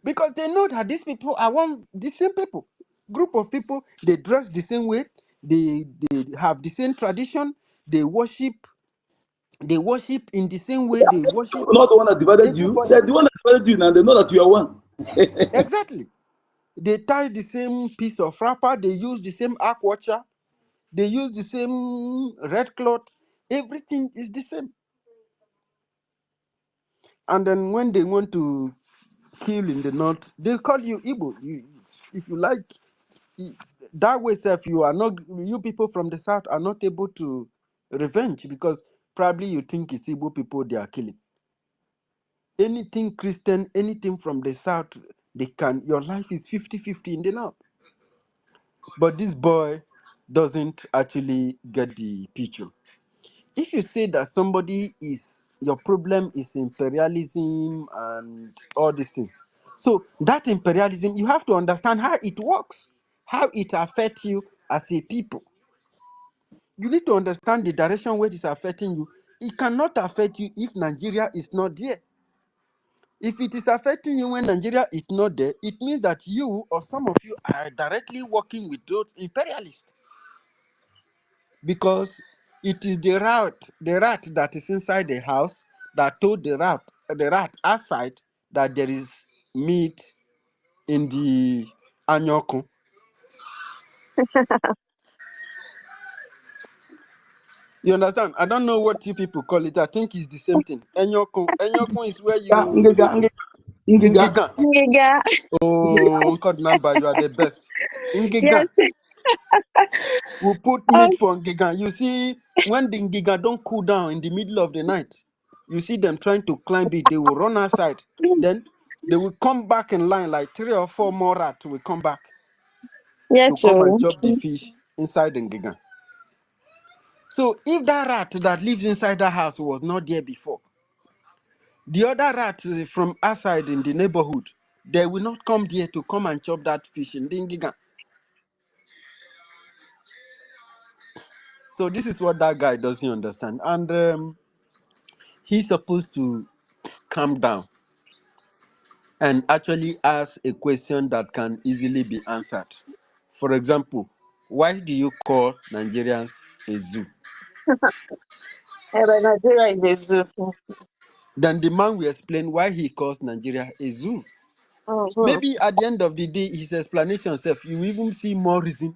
Because they know that these people are the same people. Group of people, they dress the same way, they have the same tradition, they worship in the same way, they worship Not the one that divided you. everybody. They're the one that divided you now. They know that you are one. Exactly. They tie the same piece of wrapper, they use the same arc watcher, they use the same red cloth, everything is the same. And then when they want to kill in the north, they call you Igbo. If you like, that way, self, you people from the south are not able to revenge because probably you think it's Igbo people they are killing. Anything Christian, anything from the south, your life is 50-50 in the north. But this boy doesn't actually get the picture. If you say that your problem is imperialism and all these things, so that imperialism, you have to understand how it works, how it affects you as a people. You need to understand the direction where it is affecting you. It cannot affect you if Nigeria is not there. If it is affecting you when Nigeria is not there, it means that you or some of you are directly working with those imperialists. Because it is the rat that is inside the house that told the rat outside that there is meat in the anyoko. 。 . 。 . 。 . 。 . 。 . 。 . 。 . 。 . 。 . 。 . 。 . 。 . 。 . 。 . 。 . 。 . 。 。 . 。 . 。 . 。 . 。 。 . 。 . 。 . 。 . 。 . . 。 . 。 . Yes. You understand? I don't know what you people call it. I think it's the same thing. Enyokun. Enyokun is where you Ngiga. Ngiga. Ngiga. Oh, Uncle Namba, you are the best. Yes. Ngiga. We put meat for Ngiga. You see, when the Ngiga don't cool down in the middle of the night, you see them trying to climb it. They will run outside. Then they will come back in line, like 3 or 4 more rats will come back to Yes. come and So. chop the fish inside the Ngiga. So if that rat that lives inside that house was not there before, the other rats from outside in the neighborhood, they will not come there to come and chop that fish in the Ngiga. So this is what that guy doesn't understand. And he's supposed to calm down and actually ask a question that can easily be answered. For example, why do you call Nigerians a zoo? Nigeria is a zoo. Then the man will explain why he calls Nigeria a zoo. Mhm. Maybe at the end of the day, his explanation self, you even see more reason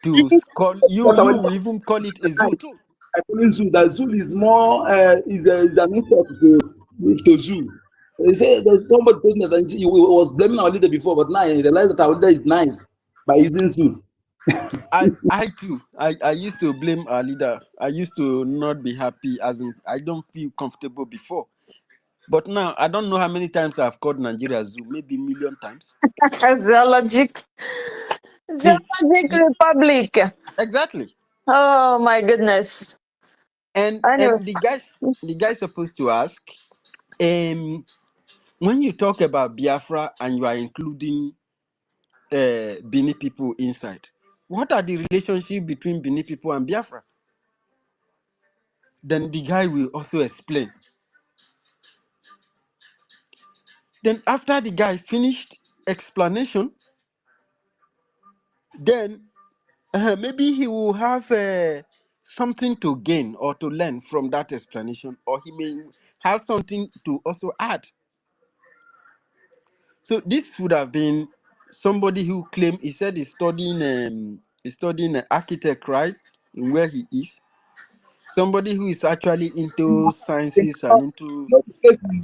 to call you will even call it a zoo too. I mean, zoo. That zoo is more is an insult to zoo. They say there's somebody told me that he was blaming our leader before, but now I realize that our leader is nice by using zoo. I too. I used to blame our leader. I used to not be happy, as in I don't feel comfortable before. But now I don't know how many times I've called Nigeria zoo, maybe 1,000,000 times. Zoologic Republic. Exactly. Oh my goodness. And Anyway. the guy's supposed to ask, when you talk about Biafra and you are including Bini people inside, what are the relationship between Bini people and Biafra? Then the guy will also explain. Then after the guy finished explanation, then maybe he will have something to gain or to learn from that explanation, or he may have something to also add. So this would have been somebody who claimed he said he's studying an architect, right? In where he is, somebody who is actually into sciences and into. Not the place in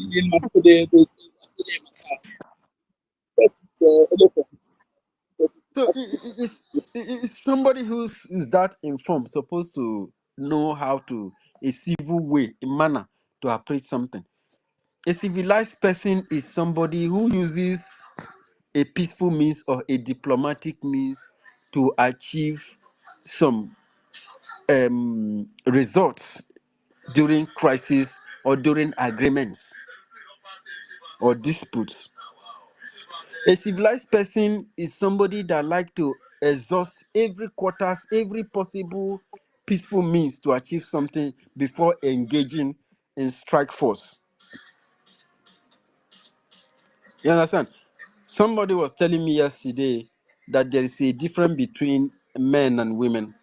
elephants. So it's somebody who is that informed, supposed to know how to a civil way, a manner to approach something. A civilized person is somebody who uses a peaceful means or a diplomatic means to achieve some results during crisis or during agreements or disputes. A civilized person is somebody that like to exhaust every quarters, every possible peaceful means to achieve something before engaging in strike force. You understand? Somebody was telling me yesterday that there is a difference between men and women.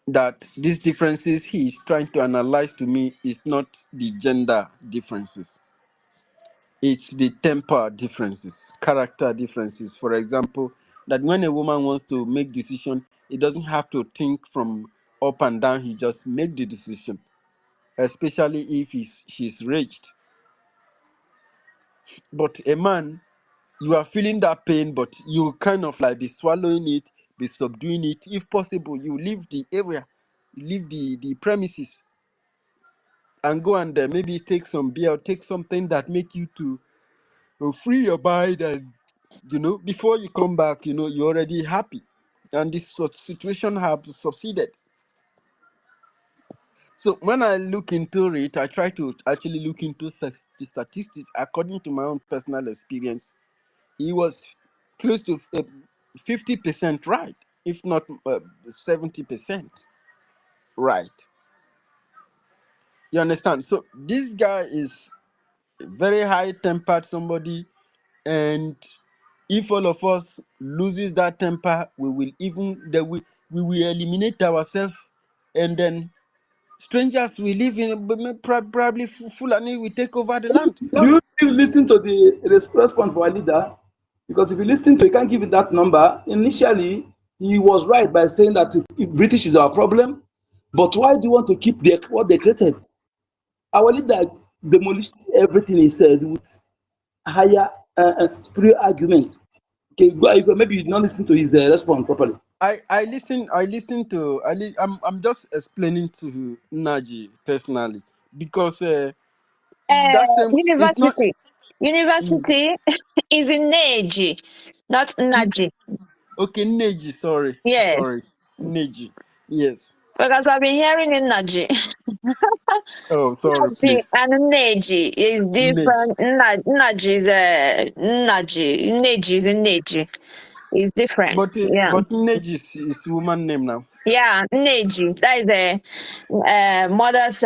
That these differences he is trying to analyze to me is not the gender differences. It's the temper differences, character differences. For example, that when a woman wants to make decision, it doesn't have to think from up and down. He just make the decision, especially if she's raged. But a man, you are feeling that pain, but you kind of like be swallowing it, be subduing it. If possible, you leave the area, you leave the premises, and go and maybe take some beer or take something that make you to free your mind, and before you come back, you're already happy, and this situation have succeeded. So when I look into it, I try to actually look into the statistics according to my own personal experience. He was close to 50% right, if not 70% right. You understand? So this guy is very high tempered somebody, and if all of us loses that temper, we will eliminate ourselves, and then strangers will live in probably Fulani will take over the land. Do you listen to the response for our leader? Because if you listen to, you can't give it that number. Initially, he was right by saying that British is our problem. But why do you want to keep what they created? Our leader demolished everything he said with higher superior arguments. Okay, maybe you did not listen to his response properly. I listen to I'm just explaining to Naji personally because that same it's not University is in Neji, not Naji. okay. Neji, Yes, sorry, Neji, yes. because I've been hearing in Naji. Oh, sorry, Naji please. and Neji is Neji. different. Naji is Naji. Neji is in Neji. It's different. Yeah. But Neji is woman name now. Yeah, Neji. That is the mother's.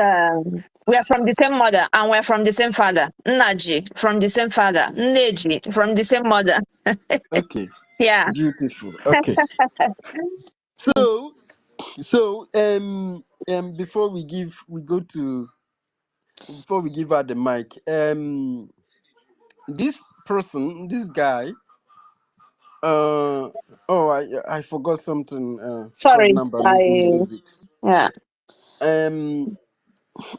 We are from the same mother and we're from the same father. Naji from the same father. Neji from the same mother. Okay, Yeah. beautiful. Okay, so before we give her the mic, this guy, I forgot something code Sorry, number, make me lose it. yeah.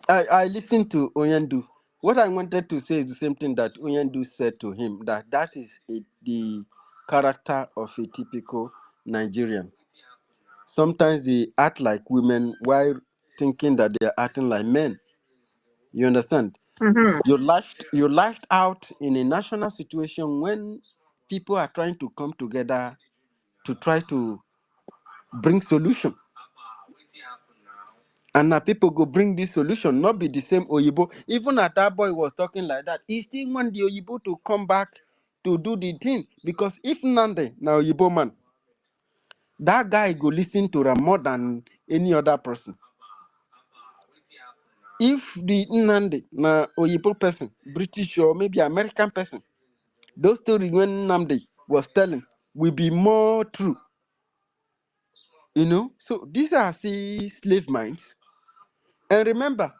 I listened to Onyendu. What I wanted to say is the same thing that Onyendu said to him, that is the character of a typical Nigerian. Sometimes they act like women while thinking that they are acting like men. You understand? Mm-hmm. You lashed out in a national situation when people are trying to come together to try to bring solution. And now people go bring this solution, not be the same Oyibo. Even as that boy was talking like that, he still want the Oyibo to come back to do the thing. Because if Nande, now Oyibo man, that guy go listen to Ram more than any other person. If the Nande, now Oyibo person, British or maybe American person, those stories when Nande was telling will be more true. You know? So these are the slave minds. And remember,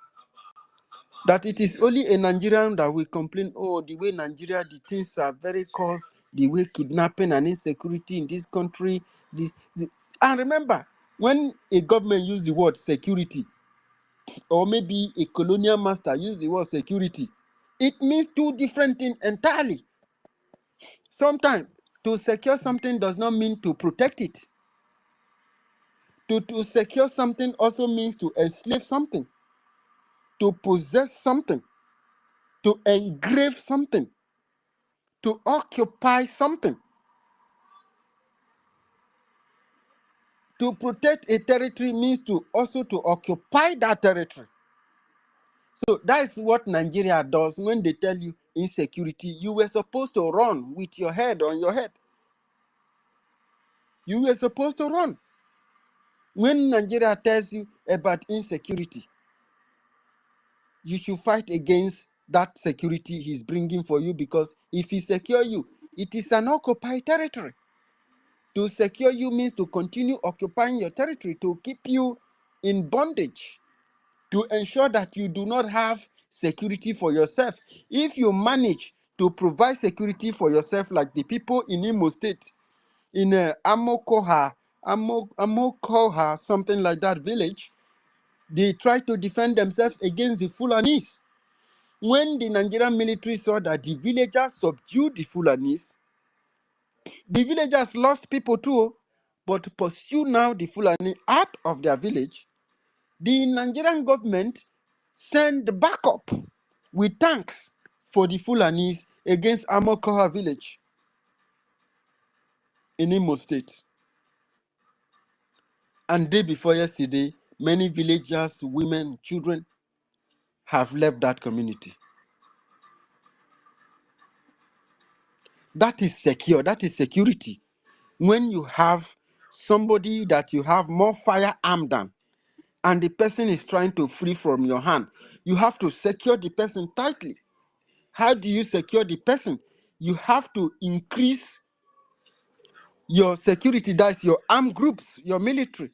that it is only a Nigerian that will complain, oh, the way Nigeria, the things are very cost, the way kidnapping and insecurity in this country. And remember, when a government use the word security, or maybe a colonial master use the word security, it means two different things entirely. Sometimes to secure something does not mean to protect it. To secure something also means to enslave something, to possess something, to engrave something, to occupy something. To protect a territory means to also to occupy that territory. So that's what Nigeria does when they tell you insecurity. You were supposed to run with your head on your head. You were supposed to run. When Nigeria tells you about insecurity, you should fight against that security he's bringing for you, because if he secure you, it is an occupied territory. To secure you means to continue occupying your territory, to keep you in bondage, to ensure that you do not have security for yourself. If you manage to provide security for yourself, like the people in Imo State, in Amokoha, something like that village, they try to defend themselves against the Fulanis. When the Nigerian military saw that the villagers subdued the Fulanis, the villagers lost people too, but pursue now the Fulani out of their village. The Nigerian government sent backup with tanks for the Fulanis against Amokoha village in Imo State. And day before yesterday, many villagers, women, children have left that community. That is secure. That is security. When you have somebody that you have more firearm than, and the person is trying to flee from your hand, you have to secure the person tightly. How do you secure the person? You have to increase your security, that's your armed groups, your military,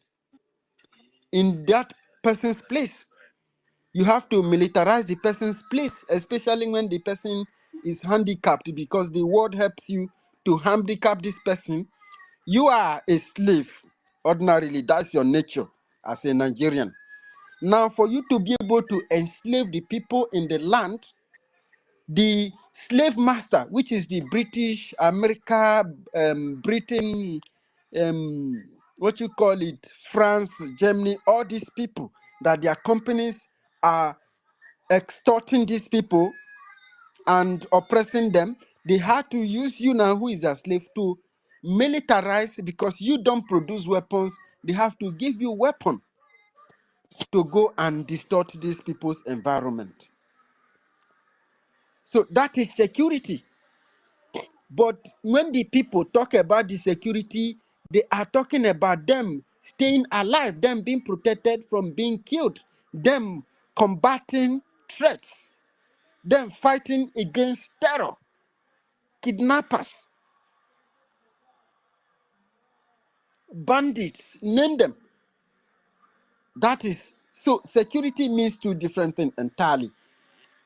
in that person's place. You have to militarize the person's place, especially when the person is handicapped, because the word helps you to handicap this person. You are a slave, ordinarily, that's your nature as a Nigerian. Now, for you to be able to enslave the people in the land, the slave master, which is the British, America, Britain, what you call it, France, Germany, all these people, that their companies are extorting these people and oppressing them, they had to use you now, who is a slave, to militarize, because you don't produce weapons. They have to give you weapon to go and distort these people's environment. So that is security. But when the people talk about the security, they are talking about them staying alive, them being protected from being killed, them combating threats, them fighting against terror, kidnappers, bandits, name them. That is, so security means two different things entirely.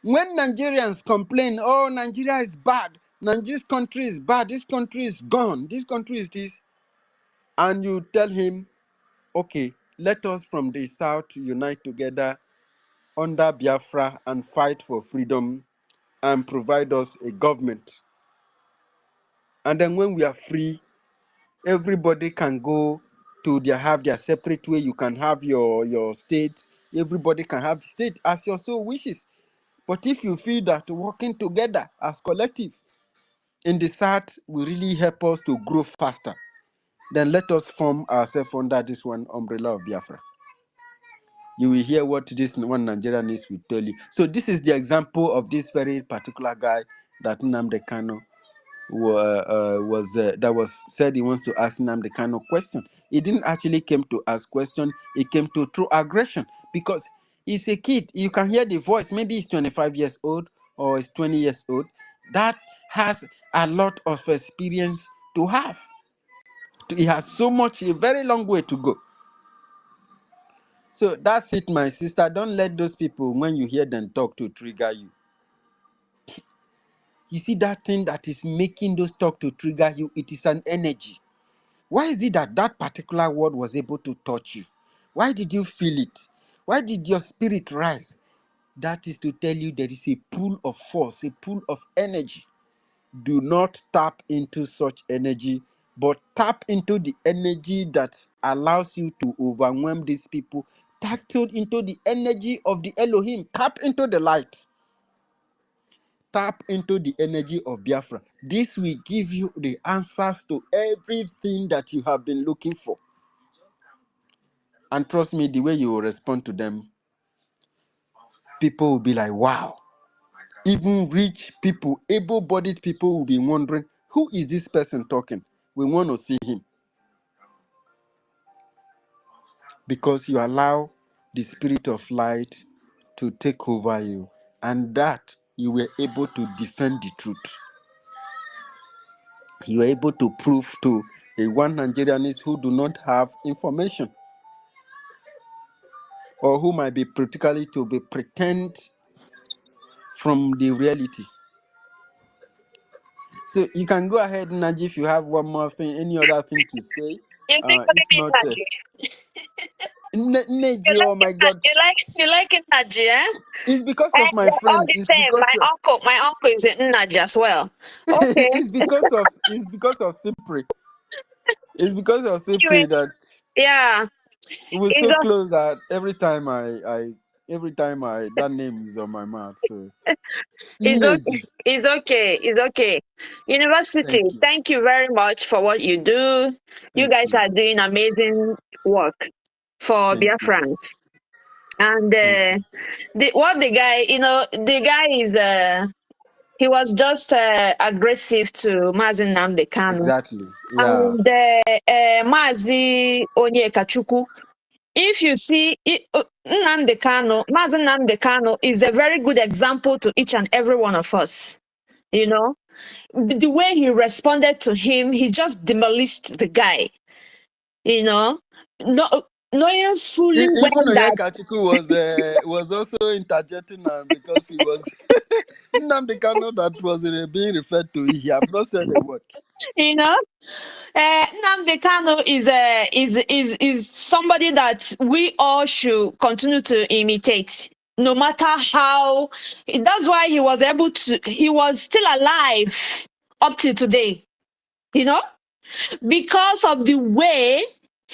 When Nigerians complain, oh, Nigeria is bad, this country is bad, this country is gone, this country is this, and you tell him, okay, let us from the south unite together under Biafra and fight for freedom and provide us a government. And then when we are free, everybody can go to have their separate way. You can have your state. Everybody can have state as your soul wishes. But if you feel that working together as collective in the south will really help us to grow faster, then let us form ourselves under this one umbrella of Biafra. You will hear what this one Nigerianist will tell you. So this is the example of this very particular guy that Nnamdi Kanu that was said he wants to ask Nnamdi Kanu question. He didn't actually came to ask question. He came to through aggression, because he's a kid. You can hear the voice. Maybe he's 25 years old or he's 20 years old. That has a lot of experience to have. He has so much, a very long way to go. So that's it, my sister. Don't let those people, when you hear them talk, to trigger you. You see that thing that is making those talk to trigger you, it is an energy. Why is it that that particular word was able to touch you? Why did you feel it? Why did your spirit rise? That is to tell you there is a pool of force, a pool of energy. Do not tap into such energy, but tap into the energy that allows you to overwhelm these people. Tap into the energy of the Elohim. Tap into the light. Tap into the energy of Biafra. This will give you the answers to everything that you have been looking for. And trust me, the way you will respond to them, people will be like, wow. Even rich people, able-bodied people will be wondering, who is this person talking? We want to see him. Because you allow the spirit of light to take over you, and that you were able to defend the truth. You were able to prove to a one Nigerianist who do not have information, or who might be practically to be pretend from the reality. So you can go ahead, Naji, if you have one more thing, any other thing to say. You still If calling me not, Naji? Naji, oh my God, You like it, Naji, eh? it's because And of my they're all friend. the It's same. because My uncle is in Naji as well. Okay. it's because of Cypri. It's because of Anyway, Cypri that yeah. we're It's so close that every time I that name is on my mouth. So It's okay. Neji, It's okay. It's okay. University, thank you, thank you very much for what you do. You thank guys you, are doing amazing work for thank you, BIAFRANS. And thank you. the guy, the guy is, he was just aggressive to Mazi Nnamdi Kanu. Exactly. Yeah. And Mazi Onyekachukwu. If you see Nnamdi Kanu, Mazi Nnamdi Kanu is a very good example to each and every one of us. You know, the way he responded to him, he just demolished the guy. You know, knowing fully Even well that Onyeka Chiku was also interjecting because he Nnamdi Kanu that was being referred to, he have not said a word. You know, Nnamdi Kanu is somebody that we all should continue to imitate, no matter how. That's why he was able to. He was still alive up to today. You know, because of the way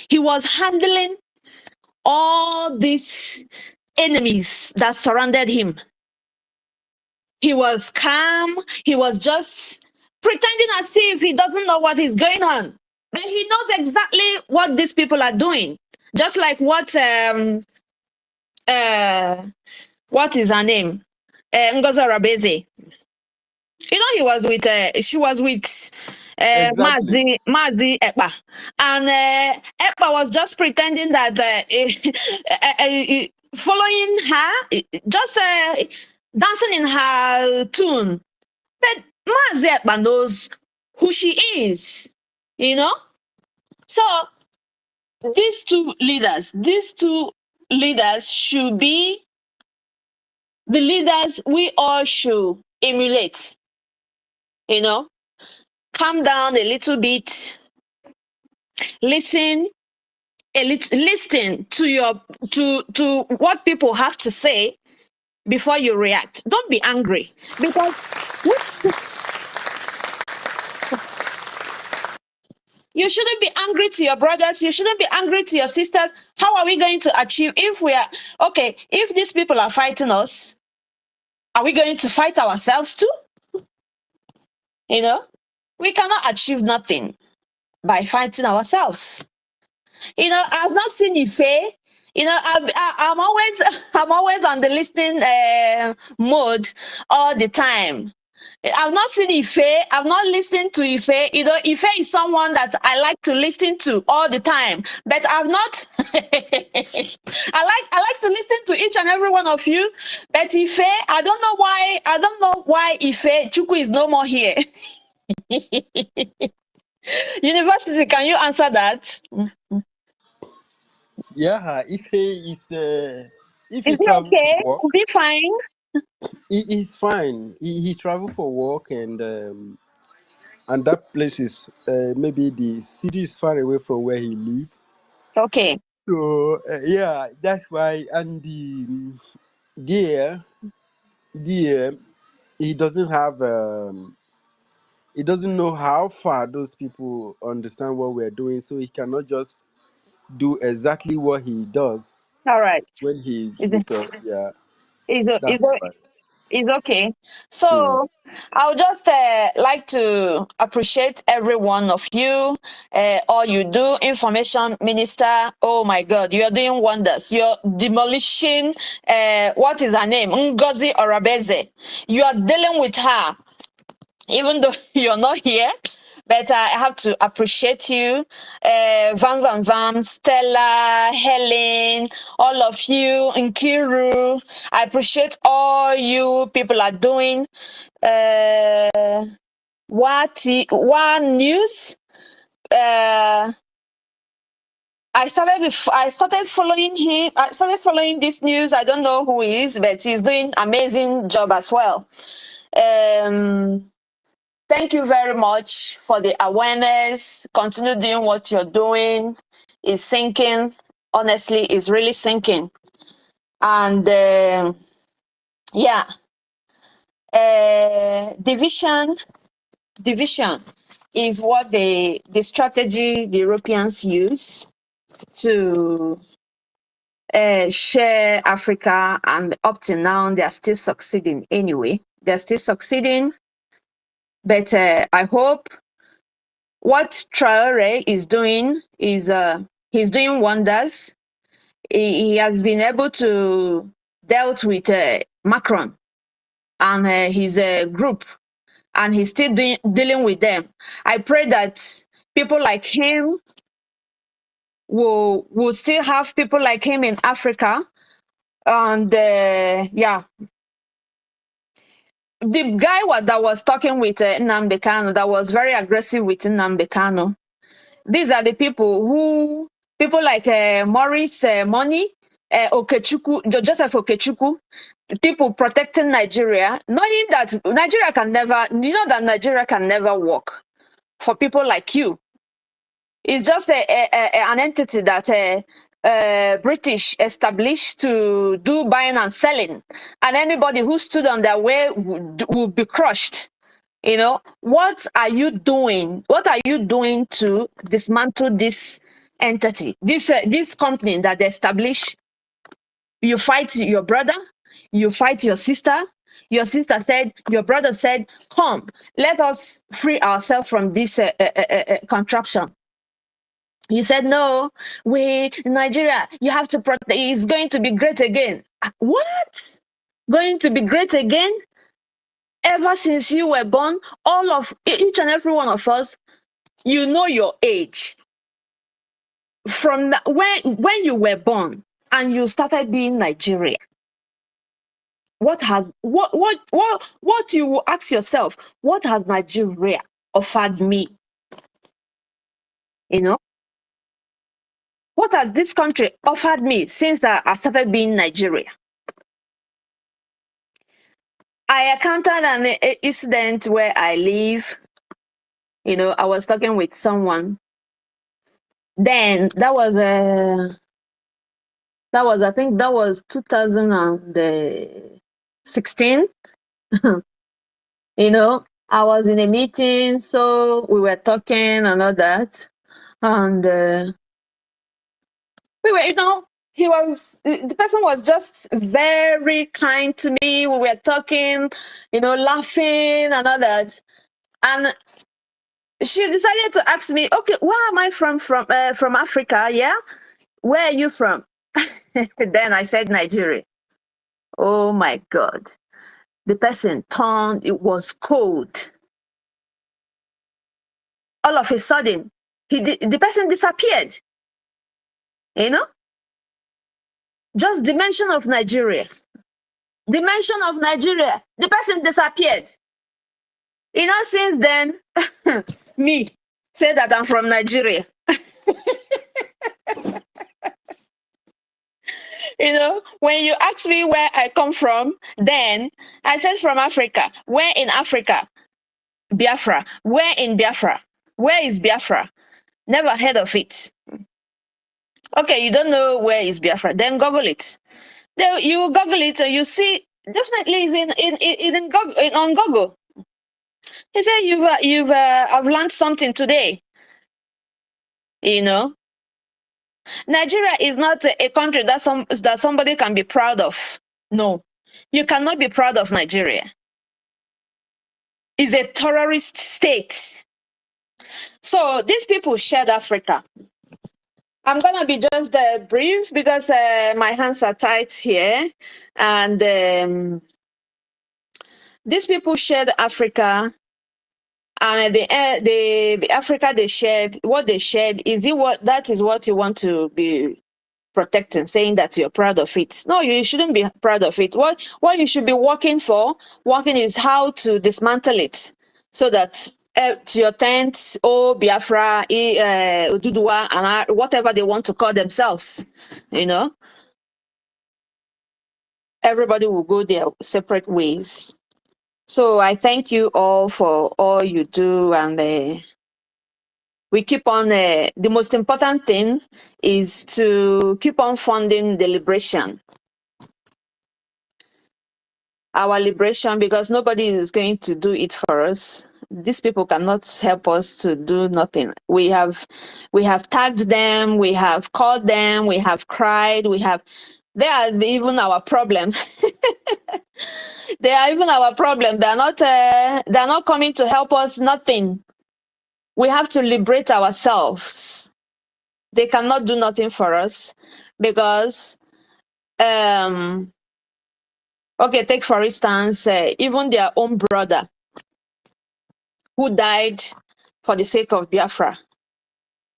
he was handling all these enemies that surrounded him. He was calm. He was just pretending as if he doesn't know what is going on. But he knows exactly what these people are doing. Just like what is her name? Ngozi Rabeze. You know, she was with Exactly. Mazi Ekpa. And Ekpa was just pretending that following her, just dancing in her tune. But Mazi Ekpa knows who she is, you know? So these two leaders should be the leaders we all should emulate, you know? Calm down a little bit, listen to what people have to say before you react. Don't be angry, because you shouldn't be angry to your brothers, you shouldn't be angry to your sisters. How are we going to achieve if if these people are fighting us? Are we going to fight ourselves too? You know, we cannot achieve nothing by fighting ourselves. You know, I've not seen Ife. You know, I'm always on the listening mode all the time. I've not seen Ife. I've not listened to Ife. You know, Ife is someone that I like to listen to all the time. But I've not. I like to listen to each and every one of you. But Ife, I don't know why. I don't know why Ife Chukwu is no more here. University, can you answer that? Yeah, if he Is he travel okay? for work, Is he fine? he's fine. He travel for work, and that place is maybe the city is far away from where he lives. Okay. So yeah, that's why. And there, he doesn't have he doesn't know how far those people understand what we're doing, so he cannot just do exactly what he does All right. when he's Is with us. Yeah, is that's why. is okay. Hmm. So I would just like to appreciate every one of you. All you do, information minister. Oh my God, you are doing wonders. You're demolishing. What is her name? Ngozi Orabeze. You are dealing with her, even though you're not here. But I have to appreciate you, Van, Stella, Helen, all of you, Nkiru. I appreciate all you people are doing. One news. I started following him. I started following this news. I don't know who he is, but he's doing amazing job as well. Thank you very much for the awareness. Continue doing what you're doing. It's sinking. Honestly, it's really sinking. And yeah, division is what the strategy the Europeans use to share Africa, and up to now, they're still succeeding anyway. They're still succeeding. But I hope what Traore is doing is he's doing wonders. He has been able to dealt with Macron and his group, and he's still dealing with them. I pray that people like him will still have people like him in Africa. And yeah, the guy that was talking with Nnamdi Kanu, that was very aggressive with Nnamdi Kanu. These are the people like Maurice Money, Joseph Okechukwu, people protecting Nigeria, knowing that Nigeria can never, Nigeria can never work for people like you. It's just an entity that British established to do buying and selling, and anybody who stood on their way would be crushed. You know, what are you doing? What are you doing to dismantle this entity, this company that they established? You fight your brother, you fight your sister. Your sister said, your brother said, come, let us free ourselves from this contraption. You said, no, Nigeria, you have to protect, it's going to be great again. What? Going to be great again? Ever since you were born, each and every one of us, you know your age. From when you were born and you started being Nigeria, what you will ask yourself, what has Nigeria offered me? You know? What has this country offered me since I started being Nigeria? I encountered an incident where I live. You know, I was talking with someone. Then that was I think that was 2016. You know, I was in a meeting, so we were talking and all that, and we were, you know, the person was just very kind to me. We were talking, you know, laughing and all that. And she decided to ask me, okay, where am I from Africa? Yeah. Where are you from? Then I said, Nigeria. Oh my God. The person turned, it was cold. All of a sudden, the person disappeared. You know? Just the mention of Nigeria. The mention of Nigeria, the person disappeared. You know, since then, me say that I'm from Nigeria. You know, when you ask me where I come from, then I said from Africa. Where in Africa? Biafra. Where in Biafra? Where is Biafra? Never heard of it. Okay, you don't know where is Biafra. Then Google it. Then you Google it, and you see definitely it's on Google. He said I've learned something today. You know, Nigeria is not a country that somebody can be proud of. No, you cannot be proud of Nigeria. It's a terrorist state. So these people shared Africa. I'm gonna be just brief because my hands are tight here, and these people shared Africa. And the Africa they shared, what they shared, that is what you want to be protecting, saying that you're proud of it. No, you shouldn't be proud of it. What you should be working is how to dismantle it, so that to your tent, Biafra, Ududua, and whatever they want to call themselves, you know, everybody will go their separate ways. So I thank you all for all you do, and we keep on, the most important thing is to keep on funding the liberation. Our liberation, because nobody is going to do it for us. These people cannot help us to do nothing. We have tagged them, we have called them, we have cried, they are even our problem. They are even our problem. They're not coming to help us, nothing. We have to liberate ourselves. They cannot do nothing for us because, okay, take for instance, even their own brother who died for the sake of Biafra,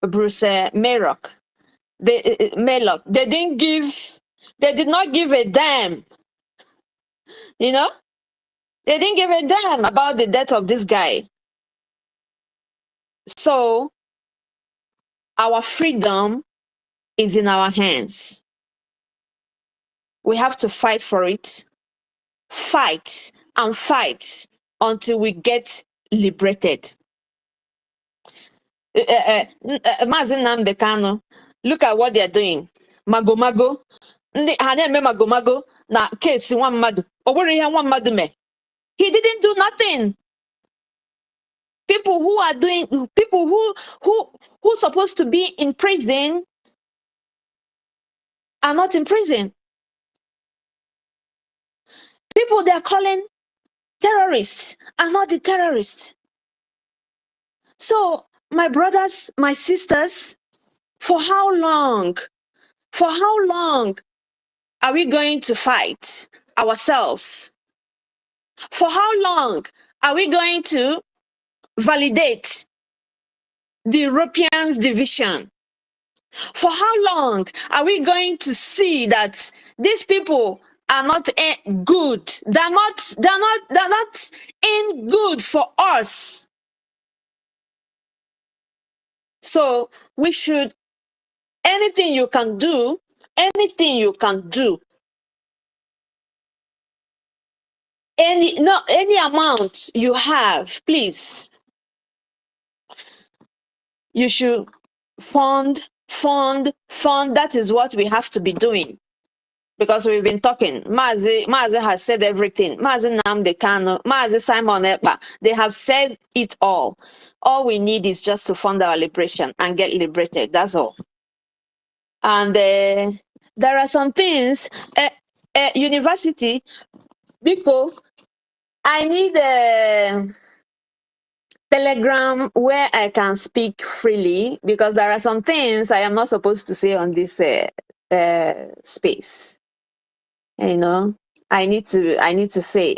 Bruce Mayrock. They did not give a damn, you know? They didn't give a damn about the death of this guy. So our freedom is in our hands. We have to fight for it. Fight and fight until we get liberated. Mazi Nnamdi Kanu, look at what they're doing. Magomago. Ha na-eme magomago na case nwa mmadụ. O nwere ihe nwa mmadụ mee. He didn't do nothing. People who are doing, people who supposed to be in prison are not in prison. People they are calling terrorists are not the terrorists. So, my brothers, my sisters, for how long? For how long are we going to fight ourselves? For how long are we going to validate the Europeans' division? For how long are we going to see that these people are not good? They're not in good for us. So we should, anything you can do, any amount you have, please, you should fund. That is what we have to be doing. Because we've been talking. Mazi has said everything. Mazi Nnamdi Kanu, Mazi Simon Ekpa, they have said it all. All we need is just to fund our liberation and get liberated. That's all. And there are some things, university, because I need a Telegram where I can speak freely, because there are some things I am not supposed to say on this space. You know, I need to say.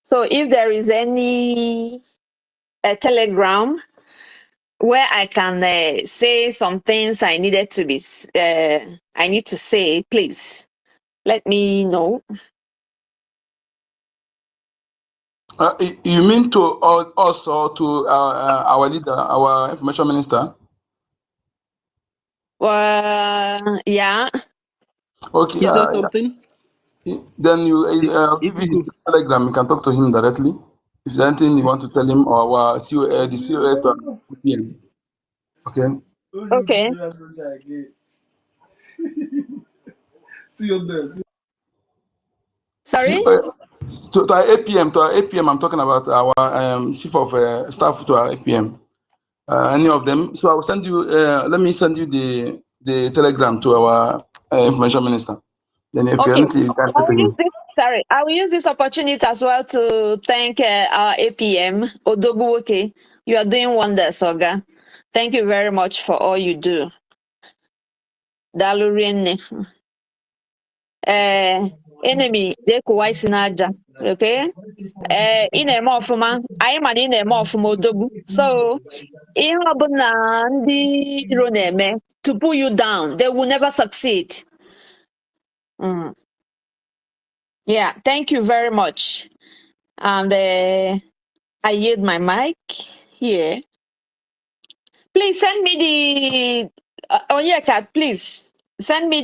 So if there is any Telegram where I can say some things I needed to be, I need to say, please let me know. You mean to also to our leader, our information minister? Yeah. Okay. Is there something? Then you give you his Telegram. You can talk to him directly. If there's anything you want to tell him, or the COS to PM. Okay. Okay. See you there. Sorry? To our 8 p.m. I'm talking about our chief of staff to our 8 p.m. Any of them. So I will send you. Let me send you the Telegram to our information minister. Then if Okay. anything, you can talk to him. I will use this opportunity as well to thank our APM, Odogwoke. You are doing wonders, Oga. Thank you very much for all you do. Dalurienne. Enemy, Jekuwa Sinaja. Okay? In a morphoma, I am in a morphomodogu. So, in Abunandi Roneme, to pull you down, they will never succeed. Yeah, thank you very much. And I yield my mic here. Please send me the Kat, please send me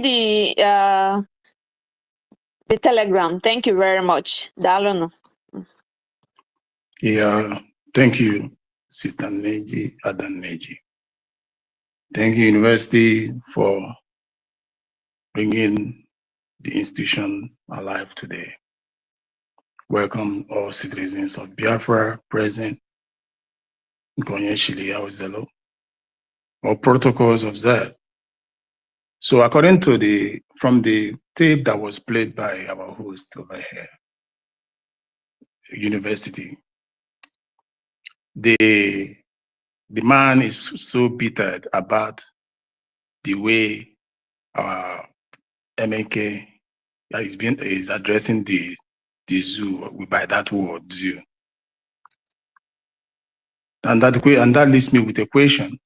the Telegram. Thank you very much. Dalono. Yeah, thank you, Sister Neji, Adan Neji. Thank you, University, for bringing the institution alive today. Welcome all citizens of Biafra present, all protocols observed. So according to from the tape that was played by our host over here, University, the man is so bitter about the way our MNK is addressing the zoo by that word zoo, and that leaves me with a question: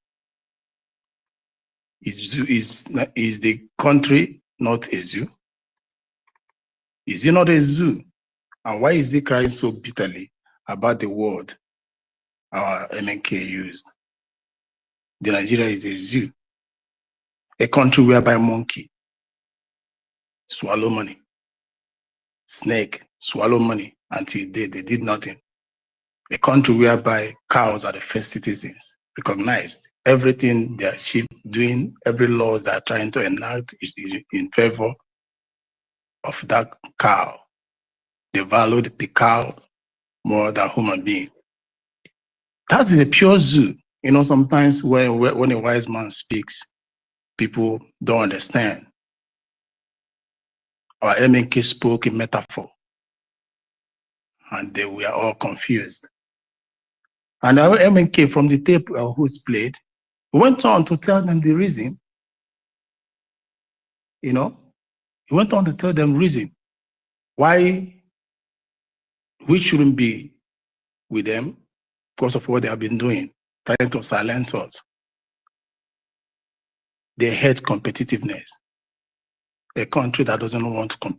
is the country not a zoo? Is it not a zoo? And why is he crying so bitterly about the word our MNK used? The Nigeria is a zoo. A country whereby monkey swallow money, snake swallow money until they did nothing. A country whereby cows are the first citizens, recognized everything their sheep doing, every law they're trying to enact is in favor of that cow. They valued the cow more than human being. That is a pure zoo. You know, sometimes when a wise man speaks, people don't understand. Our MNK spoke in metaphor, and they were all confused. And our MNK, from the tape who's played, went on to tell them the reason. You know, he went on to tell them reason why we shouldn't be with them because of what they have been doing, trying to silence us. They hate competitiveness. A country that doesn't want to compete